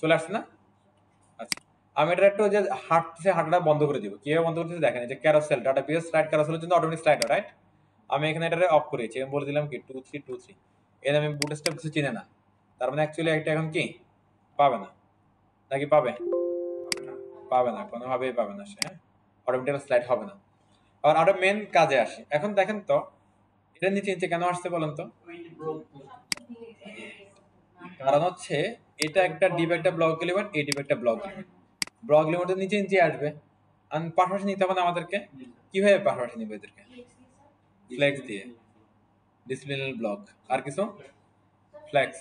চলে আসছে না? আচ্ছা, আমি এটা একটু যে হাঁটাটা বন্ধ করে দিব। কিভাবে বন্ধ করতেছি দেখেন, এই যে ক্যারোসেল ডাটা পেজ স্লাইড, ক্যারোসেলের জন্য অটোমেটিক স্লাইড, রাইট? আমি এখানে এটা অফ করেছি, আমি বলে দিলাম কি 2323। এর আমি বুটস্ট্র্যাপ কিছু চিনে না, তার মানে অ্যাকচুয়ালি একটা এখন কি পাবে না, নাকি পাবে? পাবে না, কোনোভাবেই পাবে না সে। হ্যাঁ, অটোমেটিক স্লাইড হবে না। আর আরো মেন কাজে আসে। এখন দেখেন তো এটা নিচে নিচে কেন আসছে বলেন তো? কারণ হচ্ছে এটা একটা ডিপ একটা ব্লক এলিমেন্ট, এই ডিপ একটা ব্লক এলিমেন্ট। ব্লক এলিমেন্টের নিচে নিচে আসবে, আর পাশাপাশি নিতে হবে না আমাদেরকে। কিভাবে পাশাপাশি নিবে এদেরকে? ফ্লেক্স দিয়ে, ডিসিপ্লিনারি ব্লক। আর কিছু? Flex,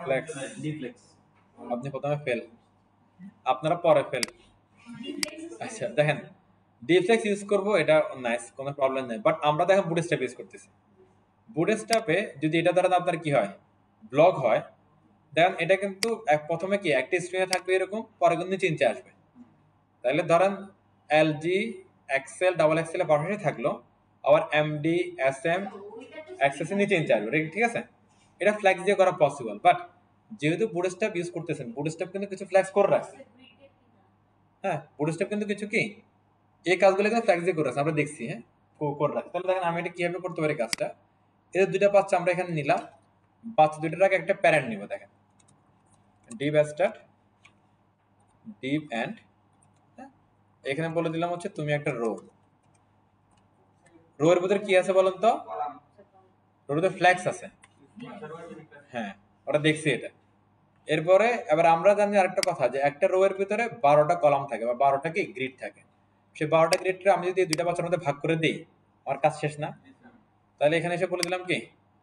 flex. আপনি প্রথমে ফেল, আপনারা পরে ফেল। আচ্ছা দেখেন, ডিফ্লেক্স ইউজ করব, এটা নাইস, কোনো প্রবলেম নেই। বাট আমরা দেখেন বুটস্ট্র্যাপ ইউজ করতেছি। বুটস্ট্র্যাপে যদি এটা দ্বারা আপনার কি হয়, ব্লক হয়, দেন এটা কিন্তু প্রথমে কি একটা স্ক্রিনে থাকবে এরকম, পরে কিন্তু নিচে আসবে। তাহলে ধরেন এলজি এক্সেল ডাবল এক্সেল এর পাশাপাশি থাকলো, আবার এমডি এসএম এক্সেস এর নিচে আসবে, ঠিক আছে? এটা ফ্ল্যাক্স দিয়ে করা পসিবল। বাট যেহেতু বুটস্ট্র্যাপ ইউজ করতেছেন, বুটস্ট্র্যাপ কিন্তু কিছু ফ্ল্যাক্স করে রাখছে। হ্যাঁ, বুটস্ট্র্যাপ কিন্তু কিছু কি এই কাজগুলো কিন্তু ফ্ল্যাক্স দিয়ে করে রাখছে, আমরা দেখছি। হ্যাঁ, করে রাখছে। তাহলে দেখেন আমি এটা কিভাবে করতে পারি কাজটা। এদের দুইটা বাচ্চা আমরা এখানে নিলাম, বাচ্চা দুইটার আগে একটা প্যারেন্ট নিব। দেখেন ডিপ স্টার্ট, ডিপ এন্ড, এখানে বলে দিলাম হচ্ছে তুমি একটা রো। রো এর ভিতরে কি আছে বলেন তো? রোতে ফ্ল্যাক্স আছে। হ্যাঁ, ওটা দেখছি এটা। এরপরে এবার আমরা জানি আরেকটা কথা, যে একটা রো এর ভিতরে 12টা কলাম থাকে বা 12টা কি গ্রিড থাকে। সেই 12টা গ্রিডকে আমি যদি দুইটা বাচ্চার মধ্যে ভাগ করে দিই, আমার কাজ শেষ না? তাহলে এখানে এসে বলে দিলাম কি,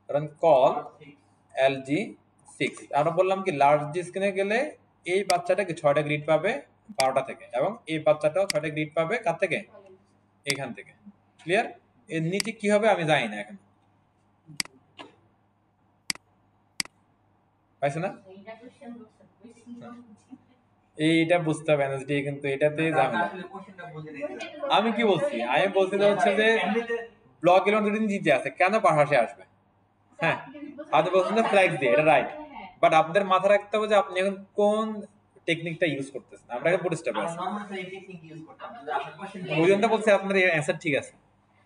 কারণ কল LG6। আমরা বললাম কি লার্জ স্ক্রিনে গেলে এই বাচ্চাটাকে 6টা গ্রিড পাবে 12টা থেকে, এবং এই বাচ্চাটাও 6টা গ্রিড পাবে কার থেকে? এখান থেকে। ক্লিয়ার? এর নিচে কি হবে আমি জানি না এখন, পাইছে না? এইটা বুঝতে হবে এনএসডি, কিন্তু এটাতে ঝামেলা। আমি কি বলছি, আমি বলতে হচ্ছে যে ব্লক এলিমেন্ট দুটো নিচে আছে, কেন পাশাপাশি আসবে? হ্যাঁ, আপনি বলছেন যে ফ্ল্যাগ দিয়ে, এটা রাইট। বাট আপনাদের মাথায় রাখতে হবে যে আপনি এখন কোন টেকনিকটা ইউজ করতেছেন। আমরা এখন বুটস্ট্র্যাপে আছি, ওই জন্য বলছি আপনার অ্যান্সার ঠিক আছে,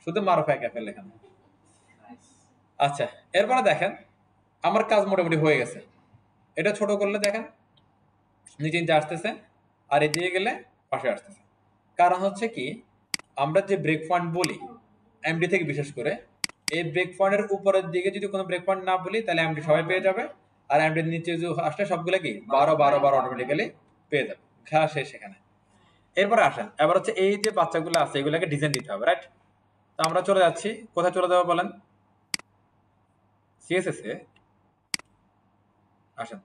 শুধু মারুফ একা ফেল এখানে। আচ্ছা, এরপরে দেখেন আমার কাজ মোটামুটি হয়ে গেছে। এটা ছোট করলে দেখেন নিচে নিচে আসতেছে, আর এদিকে গেলে পাশে আসতেছে। কারণ হচ্ছে কি, আমরা যে ব্রেক পয়েন্ট বলি এমডি থেকে, বিশেষ করে এই ব্রেক পয়েন্টের উপরের দিকে যদি কোনো ব্রেক পয়েন্ট না বলি, তাহলে এমডি সবাই পেয়ে যাবে। আর এমডির নিচে যে আসলে সবগুলো কি 12 অটোমেটিক্যালি পেয়ে যাবে। খেলা শেষ সেখানে। এরপরে আসেন, এবার হচ্ছে এই যে বাচ্চাগুলো আছে এগুলোকে ডিজাইন দিতে হবে, রাইট? তো আমরা চলে যাচ্ছি, কোথায় চলে যাবো বলেন? সিএসএস এ আসেন।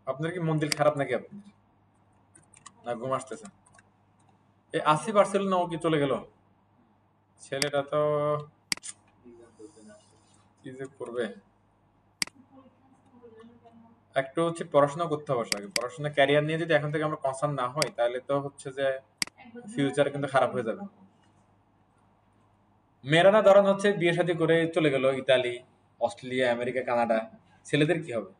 আপনার কি মন দিল খারাপ নাকি আপনার, না ঘুম আসতেছে? এই 80% না, ও কি চলে গেল? ছেলেটা তো কি যে করবে। একটু হচ্ছে পড়াশোনা করতে হবে আগে, পড়াশোনা ক্যারিয়ার নিয়ে যদি এখন থেকে আমরা কনসার্ন না হই, তাহলে তো হচ্ছে যে ফিউচার কিন্তু খারাপ হয়ে যাবে। মেয়েরা না ধরেন হচ্ছে বিয়ে শাদী করে চলে গেল ইতালি, অস্ট্রেলিয়া, আমেরিকা, কানাডা, ছেলেদের কি হবে?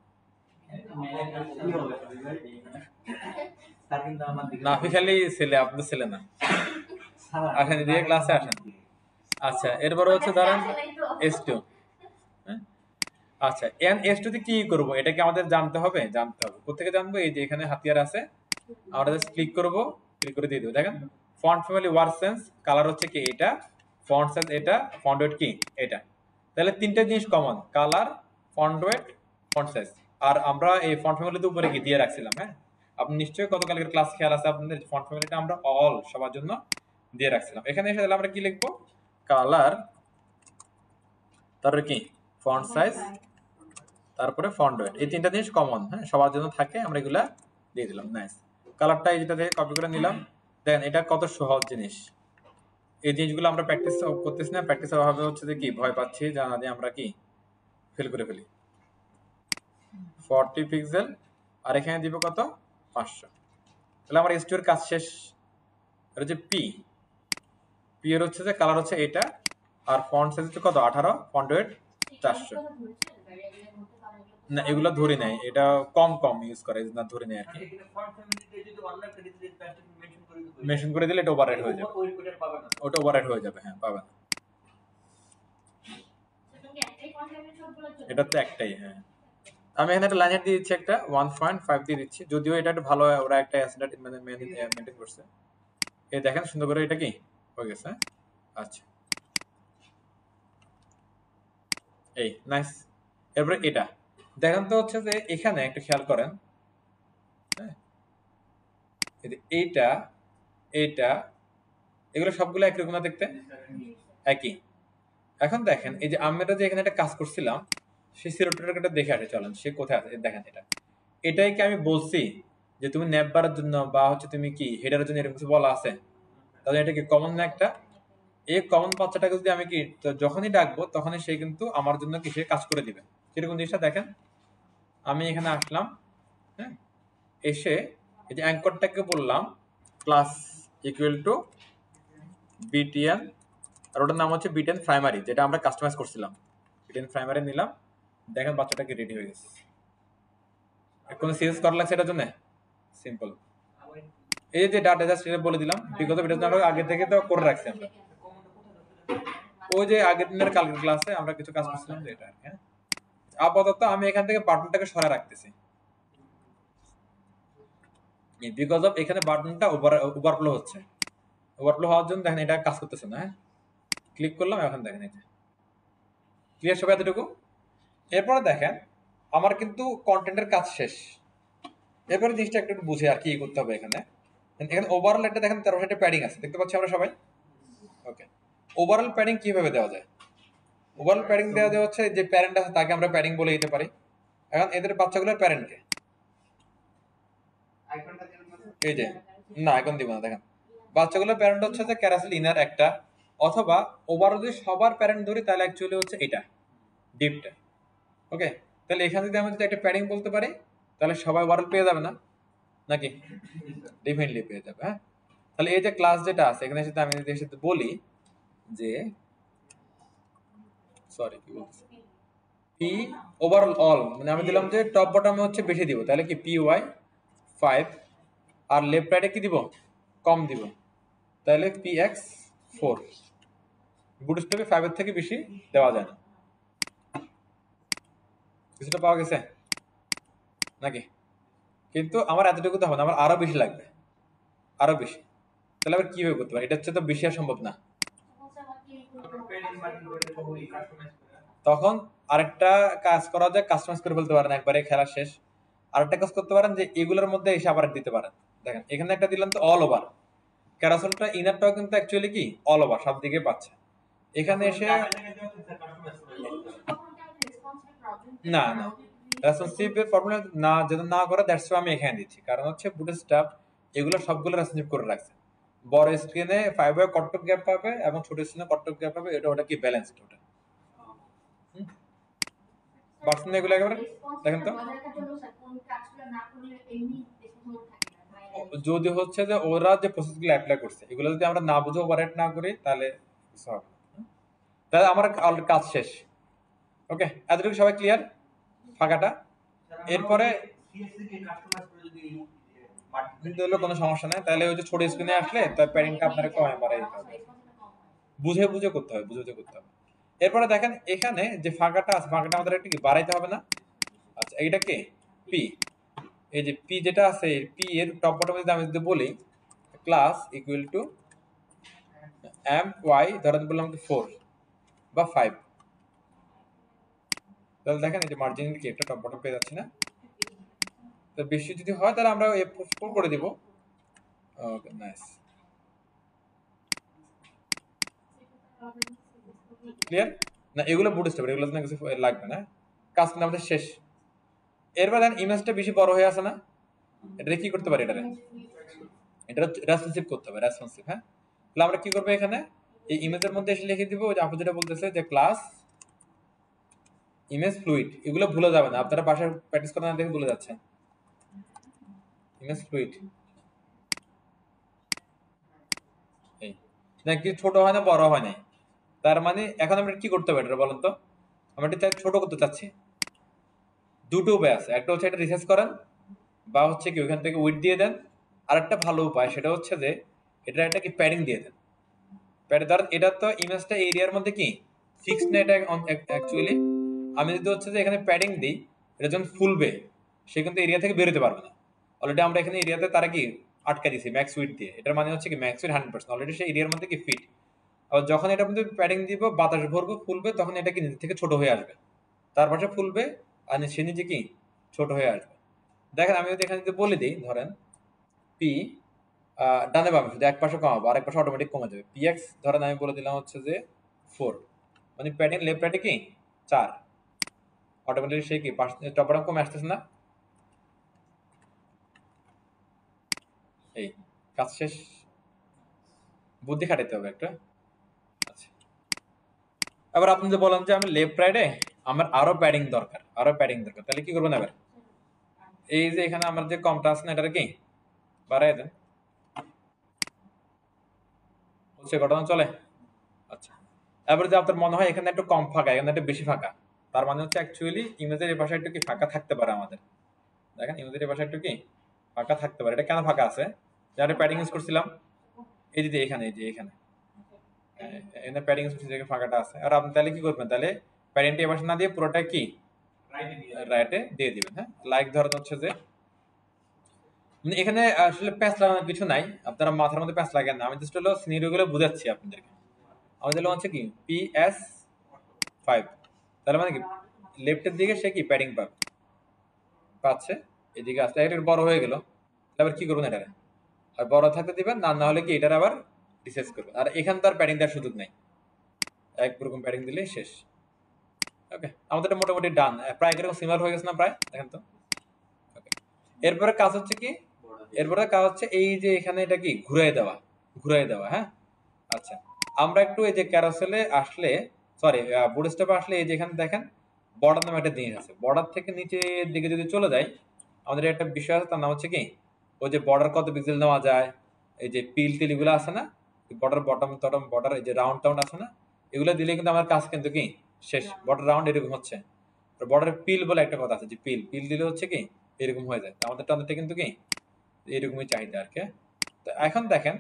নাফি খালি ছেলে, আপনার ছেলে না। আসেন দিয়ে ক্লাসে আসেন। আচ্ছা, এরপরে হচ্ছে ধরেন S2। আচ্ছা এন এস টু তে কি করব এটা কি আমাদের জানতে হবে? জানতে হবে। কোত্থেকে জানবো? এই যে এখানে হাতিয়ার আছে, আমরা জাস্ট ক্লিক করব, ক্লিক করে দিয়ে দেবো। দেখেন ফন্ট ফ্যামিলি ওয়ার্কসেন্স, কালার হচ্ছে কি এটা, ফন্ট সাইজ এটা, ফন্ট ওয়েট কি এটা। তাহলে তিনটা জিনিস কমন, colour, font weight, font size. আর আমরা এই ফন্ট ফ্যামিলিতে উপরে কি দিয়ে রাখছিলাম। হ্যাঁ, আপনি নিশ্চয়ই গতকালকের ক্লাস খেয়াল আছে আপনাদের, ফন্ট ফ্যামিলিটা আমরা অল সবার জন্য দিয়ে রাখছিলাম। এখানে এসে তাহলে আমরা কি লিখবো, কালার, তারপরে কি ফন্ট সাইজ, তারপরে ফন্ট ওয়েট। এই তিনটা জিনিস কমন, হ্যাঁ সবার জন্য থাকে, আমরা এগুলা দিয়ে দিলাম। নাইস। কালারটা যেটা থেকে কপি করে নিলাম। দেখেন এটা কত সহজ জিনিস। এই জিনিসগুলো আমরা প্র্যাকটিস করতেছি না, প্র্যাকটিসের অভাবে হচ্ছে যে কি ভয় পাচ্ছি, জানা দিয়ে আমরা কি ফিল করে ফেলি। 40 পিক্সেল, আর এখানে দিব কত, 500। তাহলে আমার এস2 এর কাজ শেষ। এটা হচ্ছে পি, পি এর হচ্ছে যে কালার হচ্ছে এটা, আর ফন্ট সাইজ হচ্ছে কত, 18, ফন্ট ওয়েট 400। না এগুলো ধরে নেয়, এটা কম কম ইউজ করে না, ধরে নেয় আর কি। মেনশন করে দিলে এটা ওভাররাইট হয়ে যাবে, ওটা ওভাররাইট হয়ে যাবে। হ্যাঁ পাবে না, এটা তো একটাই। হ্যাঁ আমি এখানে একটা লাইনার দিয়ে দিচ্ছি, একটা 1.5 দিয়ে দিচ্ছি, যদিও এটা একটা ভালো, ওরা একটা অ্যাসেন্ডেন্ট মানে মেইনটেইন করছে। এই দেখেন সুন্দর করে এটা কি হয়ে গেছে। আচ্ছা এই নাইস। এরপরে এটা দেখেন তো হচ্ছে যে এখানে একটু খেয়াল করেন, হ্যাঁ এইটা এইটা এগুলো সবগুলো একরকম না দেখতে, একই। এখন দেখেন এই যে আমরা যে এখানে একটা কাজ করছিলাম, সেই সিরোটাটা দেখে আসে, চলেন সে কোথায় আছে। দেখেন এটাই কি আমি বলছি যে তুমি নেপবারের জন্য বা হচ্ছে তুমি কি হেডারের জন্য এরকম কিছু বলা আছে, তাহলে এটা কি কমন না একটা। এই কমন বাচ্চাটাকে যদি আমি কি যখনই ডাকবো তখনই সে কিন্তু আমার জন্য কি সে কাজ করে দিবে। কিরকম জিনিসটা দেখেন, আমি এখানে আসলাম, হ্যাঁ এসে এই যে অ্যাঙ্করটাকে বললাম প্লাস ইকুয়াল টু বিটিএন, আর ওটার নাম হচ্ছে বিটেন প্রাইমারি, যেটা আমরা কাস্টমাইজ করছিলাম। বিটেন প্রাইমারি নিলাম, দেখেন বাচ্চাটাকে রেডি হয়ে গেছে। কোনো সিরিয়াস করা লাগছে এটার জন্য, সিম্পল। এই যে ডাটা জাস্ট এটা বলে দিলাম, বিকজ অফ এটা আমরা আগে থেকে তো করে রাখছি আমরা, ওই যে আগের দিনের কালকের ক্লাসে আমরা কিছু কাজ করছিলাম যে এটা। হ্যাঁ আপাতত আমি এখান থেকে বাটনটাকে সরায় রাখতেছি, বিকজ অফ এখানে বাটনটা ওভারফ্লো হচ্ছে। ওভারফ্লো হওয়ার জন্য দেখেন এটা কাজ করতেছে না। হ্যাঁ ক্লিক করলাম, এখন দেখেন এটা ক্লিয়ার সবাই এতটুকু। এরপরে দেখেন আমার কিন্তু কন্টেন্টের কাজ শেষ। এরপরে জিনিসটা একটু বুঝে আর কি করতে হবে। এখানে এখানে ওভারঅল একটা দেখেন 13টা প্যাডিং আছে, দেখতে পাচ্ছি আমরা সবাই। ওকে, ওভারঅল প্যাডিং কিভাবে দেওয়া যায়? ওভারঅল প্যাডিং দেওয়া হচ্ছে যে প্যারেন্ট আছে তাকে আমরা প্যাডিং বলে দিতে পারি। এখন এদের বাচ্চাগুলোর প্যারেন্টকে এই যে না এখন দিব না, দেখেন বাচ্চাগুলোর প্যারেন্ট হচ্ছে যে ক্যারাসেল ইনার একটা, অথবা ওভারঅল যদি সবার প্যারেন্ট ধরি তাহলে অ্যাকচুয়ালি হচ্ছে এটা ডিপটা। ওকে, তাহলে এখানে যদি আমরা যদি একটা প্যাডিং বলতে পারি তাহলে সবাই ওভারঅল পেয়ে যাবে না নাকি? ডিফারেন্টলি পেয়ে যাবে। হ্যাঁ তাহলে এই যে ক্লাস যেটা আছে এখানে সাথে আমি যদি সাথে বলি যে সরি কি বলছি, পি ওভারঅল অল, মানে আমি দিলাম যে টপ বটমে হচ্ছে বেশি দিব, তাহলে কি পি ওয়াই 5, আর লেফট রাইটে কি দিব, কম দিব, তাহলে পি এক্স 4। বুটস্ট্র্যাপে 5 এর থেকে বেশি দেওয়া যায় না। কিছুটা পাওয়া গেছে নাকি? কিন্তু আমার এতটুকু তো হবে না, আমার আরো বেশি লাগবে, আরো বেশি। তাহলে আবার কিভাবে করতে পারি? এটা হচ্ছে তো বেশি আর সম্ভব না। তখন আরেকটা কাজ করা যায়, কাস্টমাইজ করে ফেলতে পারেন একবারে খেলা শেষ। আরেকটা কাজ করতে পারেন যে এগুলোর মধ্যে এসে আবার দিতে পারেন। দেখেন এখানে একটা দিলাম তো অল ওভার, ক্যারাসেলটা ইনারটাও কিন্তু অ্যাকচুয়ালি কি অল ওভার, সব দিকে পাচ্ছে। এখানে এসে না না রেসপন্সিভ ফর্মুলা না যেটা না করে দ্যাটস আমি এখানে দিচ্ছি, কারণ হচ্ছে বুটস্ট্র্যাপ এগুলো সবগুলো রেসপন্সিভ করে রাখছে। বড় স্ক্রিনে 5 এর কটক গ্যাপ পাবে এবং ছোট স্ক্রিনে কটক গ্যাপ পাবে, এটা ওটা কি ব্যালেন্সড ওটা। বাক্সনে এগুলো একেবারে দেখেন তো, যদি হচ্ছে যে ওরা যে প্রসেসগুলো অ্যাপ্লাই করছে এগুলো যদি আমরা না বুঝে ওভাররাইট না করি তাহলে কিছু হবে না। তাহলে আমার কাজ শেষ। ওকে, এতটুকু সবাই ক্লিয়ার ফাঁকাটা? এরপরে দিলে কোনো সমস্যা নাই, তাহলে ওই যে ছোট স্ক্রিনে আসলে তার প্যাডিংটা আপনার কমে বাড়াই দিতে হবে। বুঝে বুঝে করতে হবে, বুঝে বুঝে করতে হবে। এরপরে দেখেন এখানে যে ফাঁকাটা আছে, ফাঁকাটা আমাদের একটু কি বাড়াইতে হবে না? আচ্ছা, এইটা কে পি, এই যে পি যেটা আছে পি এর টপ বটম যদি আমি যদি বলি class equal to M Y, ধরেন বললাম কি 4 বা 5, তাহলে দেখেন এই যে মার্জিন কি একটা টপ বটম পেয়ে যাচ্ছে না? তো বেশি যদি হয় তাহলে আমরা F4 করে দিব। ওকে, নাইস, ক্লিয়ার না? এগুলো বুটস্ট্র্যাপ, এগুলো না কিছু লাগবে না, কাজ কিন্তু আমাদের শেষ। এরপর দেখেন ইমেজটা বেশি বড় হয়ে আসে না? এটা কি করতে পারি? এটা রেসপন্সিভ করতে হবে, রেসপন্সিভ। হ্যাঁ, তাহলে আমরা কি করবো এখানে এই ইমেজের মধ্যে এসে লিখে দিব যে আপু যেটা বলতেছে যে ক্লাস ইমেজ ফ্লুইড, এগুলো ভুলে যাবে না, আপনারা বাসায় প্র্যাকটিস করেন না দেখে ভুলে যাচ্ছেন। ইমেজ ফ্লুইড এই না, কি ছোট হয় না বড় হয় না, তার মানে এখন আমরা কি করতে পারি এটা বলেন তো? আমরা এটা ছোট করতে চাচ্ছি, দুটো উপায় আছে, একটা হচ্ছে এটা রিসার্চ করেন বা হচ্ছে কি ওইখান থেকে উইড দিয়ে দেন, আর একটা ভালো উপায় সেটা হচ্ছে যে এটা একটা কি প্যাডিং দিয়ে দেন। প্যাড ধরেন এটা তো ইমেজটা এরিয়ার মধ্যে কি ফিক্সড না, এটা অ্যাকচুয়ালি আমি যদি হচ্ছে যে এখানে প্যাডিং দিই, এটা যখন ফুলবে সে কিন্তু এরিয়া থেকে বেরোতে পারবে না। অলরেডি আমরা এখানে এরিয়াতে তারা কি আটকা দিছি ম্যাক্স উইড দিয়ে, এটার মানে হচ্ছে কি ম্যাক্স উইড 100%, অলরেডি সেই এরিয়ার মধ্যে কি ফিট। আবার যখন এটা মধ্যে প্যাডিং দিব, বাতাস ভরবো, ফুলবে, তখন এটা কি নিজে থেকে ছোট হয়ে আসবে, তার পাশে ফুলবে আর সে নিজে কি ছোট হয়ে আসবে। দেখেন আমি যদি এখানে যদি বলে দিই ধরেন পি ডানে বামে শুধু এক পাশে কমাবো আর এক পাশে অটোমেটিক কমে যাবে, পি এক্স ধরেন আমি বলে দিলাম হচ্ছে যে 4, মানে প্যাডিং লেফট রাইটে কি 4, অটোমেটিক সে কি টপ বটম কমে আসতেছে না? এই কাজ শেষ, বুদ্ধি খাটাইতে হবে একটা। আচ্ছা, এবার আপনি যে বলেন যে আমি লেফট রাইটে আমার আরো প্যাডিং দরকার, আরো প্যাডিং দরকার, তাহলে কি করবেন? এবার এই যে এখানে আমার যে কমটা আছে না এটা কি বাড়াই দেন, হচ্ছে ঘটনা চলে। আচ্ছা, এবার যদি আপনার মনে হয় এখানে একটু কম ফাঁকা, এখানে একটু বেশি ফাঁকা, তার মানে হচ্ছে অ্যাকচুয়ালি ইমেজের এই পাশে একটু কি ফাঁকা থাকতে পারে আমাদের। দেখেন ইমেজের এই পাশে একটু কি ফাঁকা থাকতে পারে, এটা কেন ফাঁকা আছে? যারা প্যাডিং ইউজ করছিলাম এই যে এখানে, এই যে এখানে এখানে প্যাডিং ইউজ করছি, ফাঁকাটা আছে। আর আপনি তাহলে কি করবেন? তাহলে প্যাডিংটা এই পাশে না দিয়ে পুরোটা কি রাইটে দিয়ে দিবেন। হ্যাঁ, লাইক ধরেন হচ্ছে যে মানে এখানে আসলে প্যাচ লাগানোর কিছু নাই, আপনারা মাথার মধ্যে প্যাচ লাগান না, আমি জাস্ট হলো সিনারিও গুলো বুঝাচ্ছি আপনাদেরকে। আমাদের হচ্ছে কি PS5, তার মানে কি লেফটের দিকে সে কি প্যাডিং পাবে, পাচ্ছে, এদিকে আসতে এটা বড় হয়ে গেল, তারপর কি করবেন? এটা আর বড় থাকতে দিবেন, না না হলে কি এটার আবার রিসার্চ করবেন। আর এখান তো আর প্যাডিং দেওয়ার সুযোগ নেই, একরকম প্যাডিং দিলেই শেষ। ওকে, আমাদের এটা মোটামুটি ডান, প্রায় এরকম সিমিলার হয়ে গেছে না প্রায়, দেখেন তো। ওকে, এরপরে কাজ হচ্ছে কি, এরপরে কাজ হচ্ছে এই যে এখানে এটা কি ঘুরাই দেওয়া, ঘুরাই দেওয়া। হ্যাঁ, আচ্ছা, আমরা একটু এই যে ক্যারাসেলে আসলে, সরি বুটস্ট্র্যাপে আসলে এই যে এখানে দেখেন বর্ডার নামে একটা জিনিস আছে, বর্ডার থেকে নিচের দিকে যদি চলে যাই আমাদের একটা বিষয় আছে, তার নাম হচ্ছে কি ওই যে বর্ডার কত পিক্সেল নেওয়া যায়, এই যে পিল টিল এগুলো আছে না, বর্ডার বটম টটম বর্ডার, এই যে রাউন্ড টাউন্ড আছে না, এগুলো দিলে কিন্তু আমার কাজ কিন্তু কি শেষ, বর্ডার রাউন্ড এরকম হচ্ছে। বর্ডার পিল বলে একটা কথা আছে, যে পিল পিল দিলে হচ্ছে কি এরকম হয়ে যায়, আমাদের টানতে কিন্তু কি এরকমই চাহিদা আর কি। তো এখন দেখেন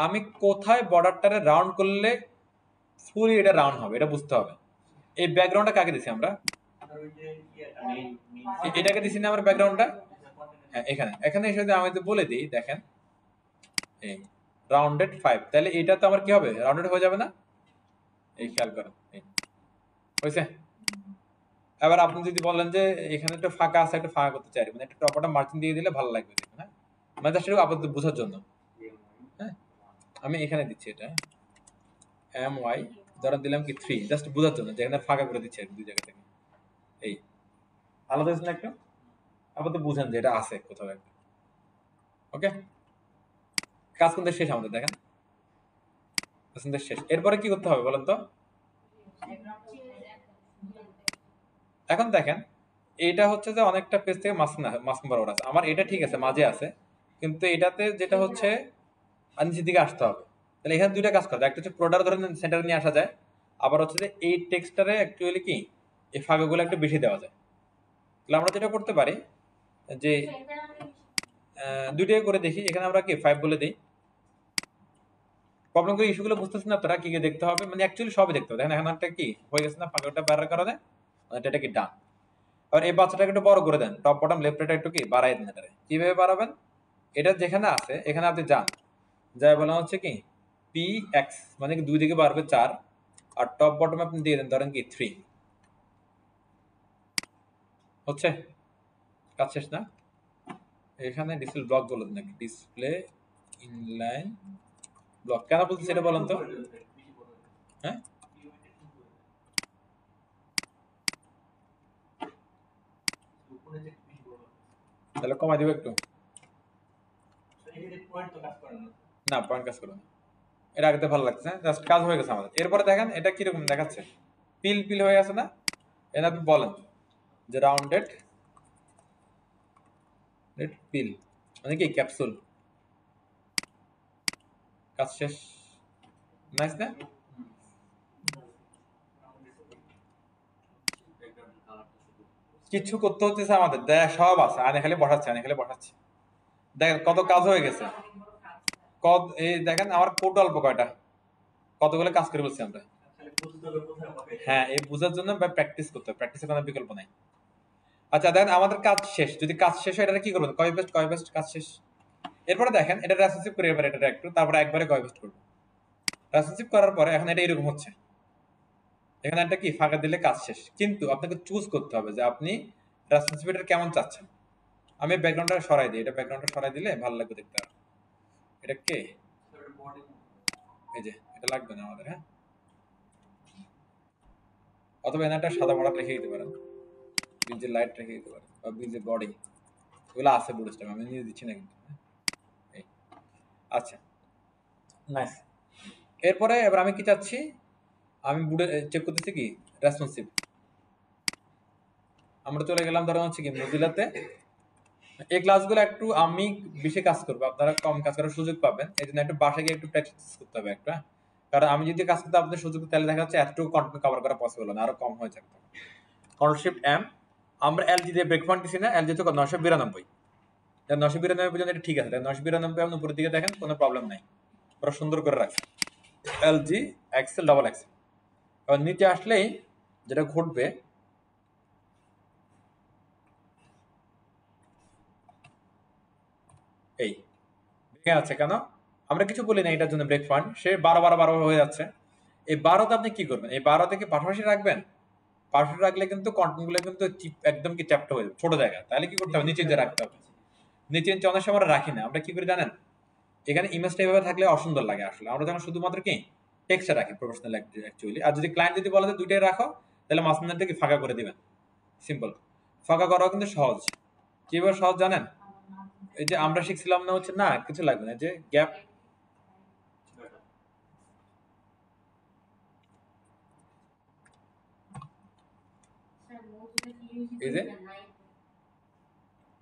আমি কোথায় বর্ডারটারে রাউন্ড করলে ফুল এটা রাউন্ড হবে এটা বুঝতে হবে। এই ব্যাকগ্রাউন্ডটা কাকে দিছি আমরা? এটাকে দিছি না আমরা ব্যাকগ্রাউন্ডটা? হ্যাঁ, এখানে এখানে এসে যদি আমি যদি বলে দিই দেখেন এই রাউন্ডেড 5, তাহলে এটা তো আমার কি হবে? রাউন্ডেড হয়ে যাবে না? এই খেয়াল করুন, এই হয়েছে। এবার আপনি যদি বলেন যে এখানে একটা ফাঁকা আছে, একটা ফাঁকা করতে চাই, মানে একটা টপটা মার্জিন দিয়ে দিলে ভালো লাগবে দেখুন। হ্যাঁ, মানে জাস্ট একটু আপাতত বোঝার জন্য। হ্যাঁ, আমি এখানে দিচ্ছি এটা এম ওয়াই, ধরেন দিলাম কি 3, জাস্ট বোঝার জন্য যে এখানে ফাঁকা করে দিচ্ছি আর কি দুই জায়গা থেকে। এই আলাদা হয়েছে না একটু, আপাতত বুঝেন যে এটা আছে কোথাও একটা। ওকে, কাজ কিন্তু শেষ আমাদের, দেখেন কাজ কিন্তু শেষ। এরপরে কি করতে হবে বলেন তো? এখন দেখেন এটা হচ্ছে যে অনেকটা পেজ থেকে মাঝখান বরাবর আছে, আমার এটা ঠিক আছে মাঝে আছে, কিন্তু এটাতে যেটা হচ্ছে নিচের দিকে আসতে হবে। তাহলে এখানে দুইটা কাজ করা যায়, একটা হচ্ছে প্রোডাক্ট ধরে সেন্টারে নিয়ে আসা যায়, আবার হচ্ছে যে এই টেক্সটারে অ্যাকচুয়ালি কি এই ফাঁকাগুলো একটু বেশি দেওয়া যায়। তাহলে আমরা যেটা করতে পারি যে দুইটাই করে দেখি, এখানে আমরা কি 5 বলে দিই, প্রবলেম করে ইস্যুগুলো বুঝতেছেন আপনারা, কি কি দেখতে হবে, মানে অ্যাকচুয়ালি সবই দেখতে হবে। দেখেন এখন একটা কি হয়ে গেছে না, ফাঁকাটা বাড়ার কারণে এটা কি ডান। আর এই বাচ্চাটাকে একটু বড় করে দেন, টপ বটম লেফট রাইট একটু কি বাড়াই দেন। এটা কিভাবে বাড়াবেন, এটা যেখানে আছে এখানে আপনি যান, যাই বলা হচ্ছে কি পি এক্স, মানে কি দুই দিকে বাড়বে 4, আর টপ বটম আপনি দিয়ে দেন ধরেন কি 3, হচ্ছে কাজ শেষ না। এখানে ডিসপ্লে ব্লক বলুন নাকি, ডিসপ্লে ইনলাইন ব্লক কেন বলছি সেটা বলেন তো। হ্যাঁ তাহলে কমাই দিব একটু, না পয়েন্ট কাজ করবে না। এটা আগে ভালো লাগছে, জাস্ট কাজ হয়ে গেছে আমাদের। এরপরে দেখেন এটা কিরকম দেখাচ্ছে, পিল পিল হয়ে আছে না। এটা আপনি বলেন যে রাউন্ডেড পিল, মানে কি ক্যাপসুল। কাজ শেষ, নাইস না। কিছু করতে হচ্ছে আমাদের, দেখ সব আছে, আনে খালি বসাচ্ছে, আনে খালি বসাচ্ছে। দেখেন কত কাজ হয়ে গেছে, কত এই দেখেন আমার কোড অল্প কয়টা, কতগুলো কাজ করে বলছি আমরা। হ্যাঁ এই বুঝার জন্য প্র্যাকটিস করতে হবে, প্র্যাকটিসের কোনো বিকল্প নাই। আচ্ছা দেখেন আমাদের কাজ শেষ, যদি কাজ শেষ হয় এটা কি করবেন, কয় পেস্ট কাজ শেষ। এরপরে দেখেন এটা রেসপন্সিভ করে এবার এটা একটু, তারপরে একবারে কয় পেস্ট করবো। রেসপন্সিভ করার পরে এখন এটা এরকম হচ্ছে, এখানে একটা কি ফাঁকা দিলে কাজ শেষ। কিন্তু আপনাকে চুজ করতে হবে যে আপনি রেসপন্সিভিটি কেমন চাচ্ছেন। আমি ব্যাকগ্রাউন্ডটা সরাই দিই, এটা ব্যাকগ্রাউন্ডটা সরাই দিলে ভালো লাগবে দেখতে। এটা কে, এই যে এটা লাগবে না আমাদের। হ্যাঁ অথবা এনারটা সাদা বর্ডার রেখে দিতে পারেন, বিজে লাইট রেখে দিতে পারেন, বা বিজে বডি, এগুলো আছে বুড়ো স্টাইল, আমি নিয়ে দিচ্ছি না কিন্তু। এই আচ্ছা নাইস। এরপরে এবার আমি কি চাচ্ছি, আমি বুড়ে চেক করতেছি কি রেসপন্সিভ। আমরা চলে গেলাম ধরো হচ্ছে কি মজিলাতে। এই ক্লাসগুলো একটু আমি বেশি কাজ করবো, আপনারা কম কাজ করার সুযোগ পাবেন, এই জন্য একটু বাসায় গিয়ে একটু প্র্যাকটিস করতে হবে একটা। কারণ আমি যদি কাজ করতে আপনাদের সুযোগ, তাহলে দেখা যাচ্ছে এতটুকু কন্টেন্ট কভার করা পসিবল না, আরো কম হয়ে যাবে। কন্ট্রোল শিফট এম, আমরা এলজি দিয়ে ব্রেক পয়েন্ট দিছি না, এলজি তো 992, 992 পর্যন্ত এটা ঠিক আছে। 992 আপনি উপরের দিকে দেখেন কোনো প্রবলেম নাই, ওরা সুন্দর করে রাখছে এলজি এক্সেল ডাবল এক্সেল। এবার নিচে আসলেই যেটা ঘটবে, এই ভেঙে আছে কেন, আমরা কিছু বলি না এটার জন্য ব্রেক পয়েন্ট, সে 12 হয়ে যাচ্ছে। এই 12তে আপনি কি করবেন, এই 12 থেকে পাশাপাশি রাখবেন। পাশাপাশি রাখলে কিন্তু কন্টেন্ট গুলো কিন্তু একদম কি চ্যাপ্টার হয়ে যাবে ছোট জায়গা, তাহলে কি করতে হবে নিচে যে রাখতে হবে। নিচে অনেক সময় আমরা রাখি না, আমরা কি করি জানেন, এখানে ইমেজটা এভাবে থাকলে অসুন্দর লাগে আসলে, আমরা যখন শুধুমাত্র কি টেক্সটটা রাখি প্রফেশনাল অ্যাকচুয়ালি। আর যদি ক্লায়েন্ট যদি বলে যে দুইটাই রাখো, তাহলে মাঝখানটা কি ফাঁকা করে দিবেন, সিম্পল। ফাঁকা করাও কিন্তু সহজ, কিভাবে সহজ জানেন, এই যে আমরা শিখছিলাম না হচ্ছে না কিছু লাগবে না, যে গ্যাপ, এই যে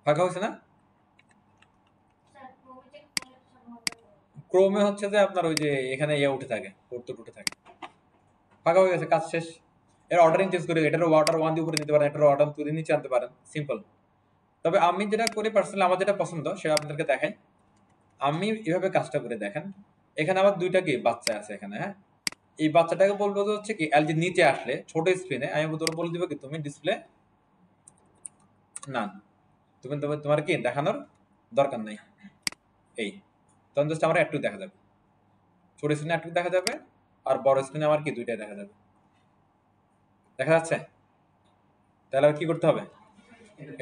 ফাঁকা হয়েছে না। ক্রোমে হচ্ছে যে আপনার ওই যে এখানে ইয়ে উঠে থাকে, পোর্ট উঠে থাকে, ফাঁকা হয়ে গেছে, কাজ শেষ। এর অর্ডারিং চেঞ্জ করে, এটার অর্ডার 1 দিয়ে উপরে নিতে পারেন, এটার অর্ডার 2 দিয়ে নিচে আনতে পারেন, সিম্পল। তবে আমি যেটা করি পার্সোনালি, আমার যেটা পছন্দ সেটা আপনাদেরকে দেখাই। আমি এভাবে কাজটা করে দেখেন, এখানে আমার দুইটা কি বাচ্চা আছে এখানে। হ্যাঁ এই বাচ্চাটাকে বলবো যে হচ্ছে কি এলজি নিচে আসলে ছোট স্ক্রিনে আমি তোর বলে দিব কি তুমি ডিসপ্লে না, তুমি তোমার কি দেখানোর দরকার নাই। এই তখন জাস্ট আমার একটু দেখা যাবে, ছোট স্ক্রিনে একটু দেখা যাবে, আর বড় স্ক্রিনে আমার কি দুইটাই দেখা যাবে, দেখা যাচ্ছে। তাহলে আর কি করতে হবে,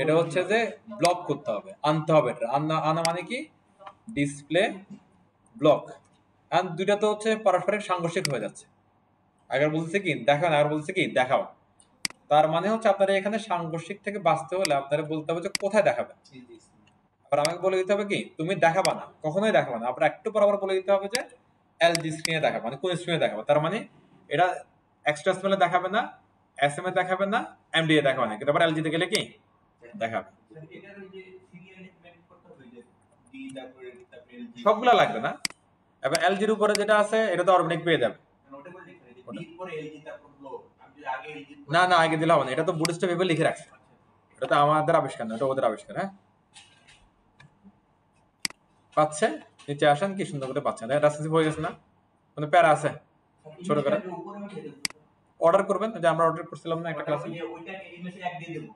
এটা হচ্ছে যে ব্লক করতে হবে, আনতে হবে। এটা আনা মানে কি ডিসপ্লে ব্লক। আর দুইটা তো হচ্ছে পারস্পরিক সাংঘর্ষিক হয়ে যাচ্ছে। আগের বলছে কি দেখাও, আগের বলছে কি দেখাও, তার মানে হচ্ছে আপনারা এখানে সাংঘর্ষিক থেকে বাঁচতে হলে আপনারা বলতে হবে যে কোথায় দেখাবে। আর আমাকে বলে দিতে হবে কি তুমি দেখাবা না, কখনোই দেখাবা না। আপনার একটু পর আবার বলে দিতে হবে যে এলজি স্ক্রিনে দেখাবে, মানে কোন স্ক্রিনে দেখাবে। তার মানে এটা এক্সট্রা স্মেলে দেখাবে না, এসএম এ দেখাবে না, এমডিএ দেখাবে না, কিন্তু আবার এলজি তে গেলে কি দেখাবে। সবগুলা লাগবে না, এবার এলজির উপরে যেটা আছে এটা তো অটোমেটিক পেয়ে যাবে। না না আগে দিলে হবে না, এটা তো বুটস্ট্র্যাপ এভাবে লিখে রাখছে, এটা তো আমাদের আবিষ্কার না, এটা ওদের আবিষ্কার। হ্যাঁ পাচ্ছে, নিচে আসেন কি সুন্দর করে পাচ্ছেন, রেসপন্সিভ হয়ে গেছে না। মানে প্যারা আছে ছোট করে অর্ডার করবেন, যে আমরা অর্ডার করছিলাম না একটা ক্লাসে,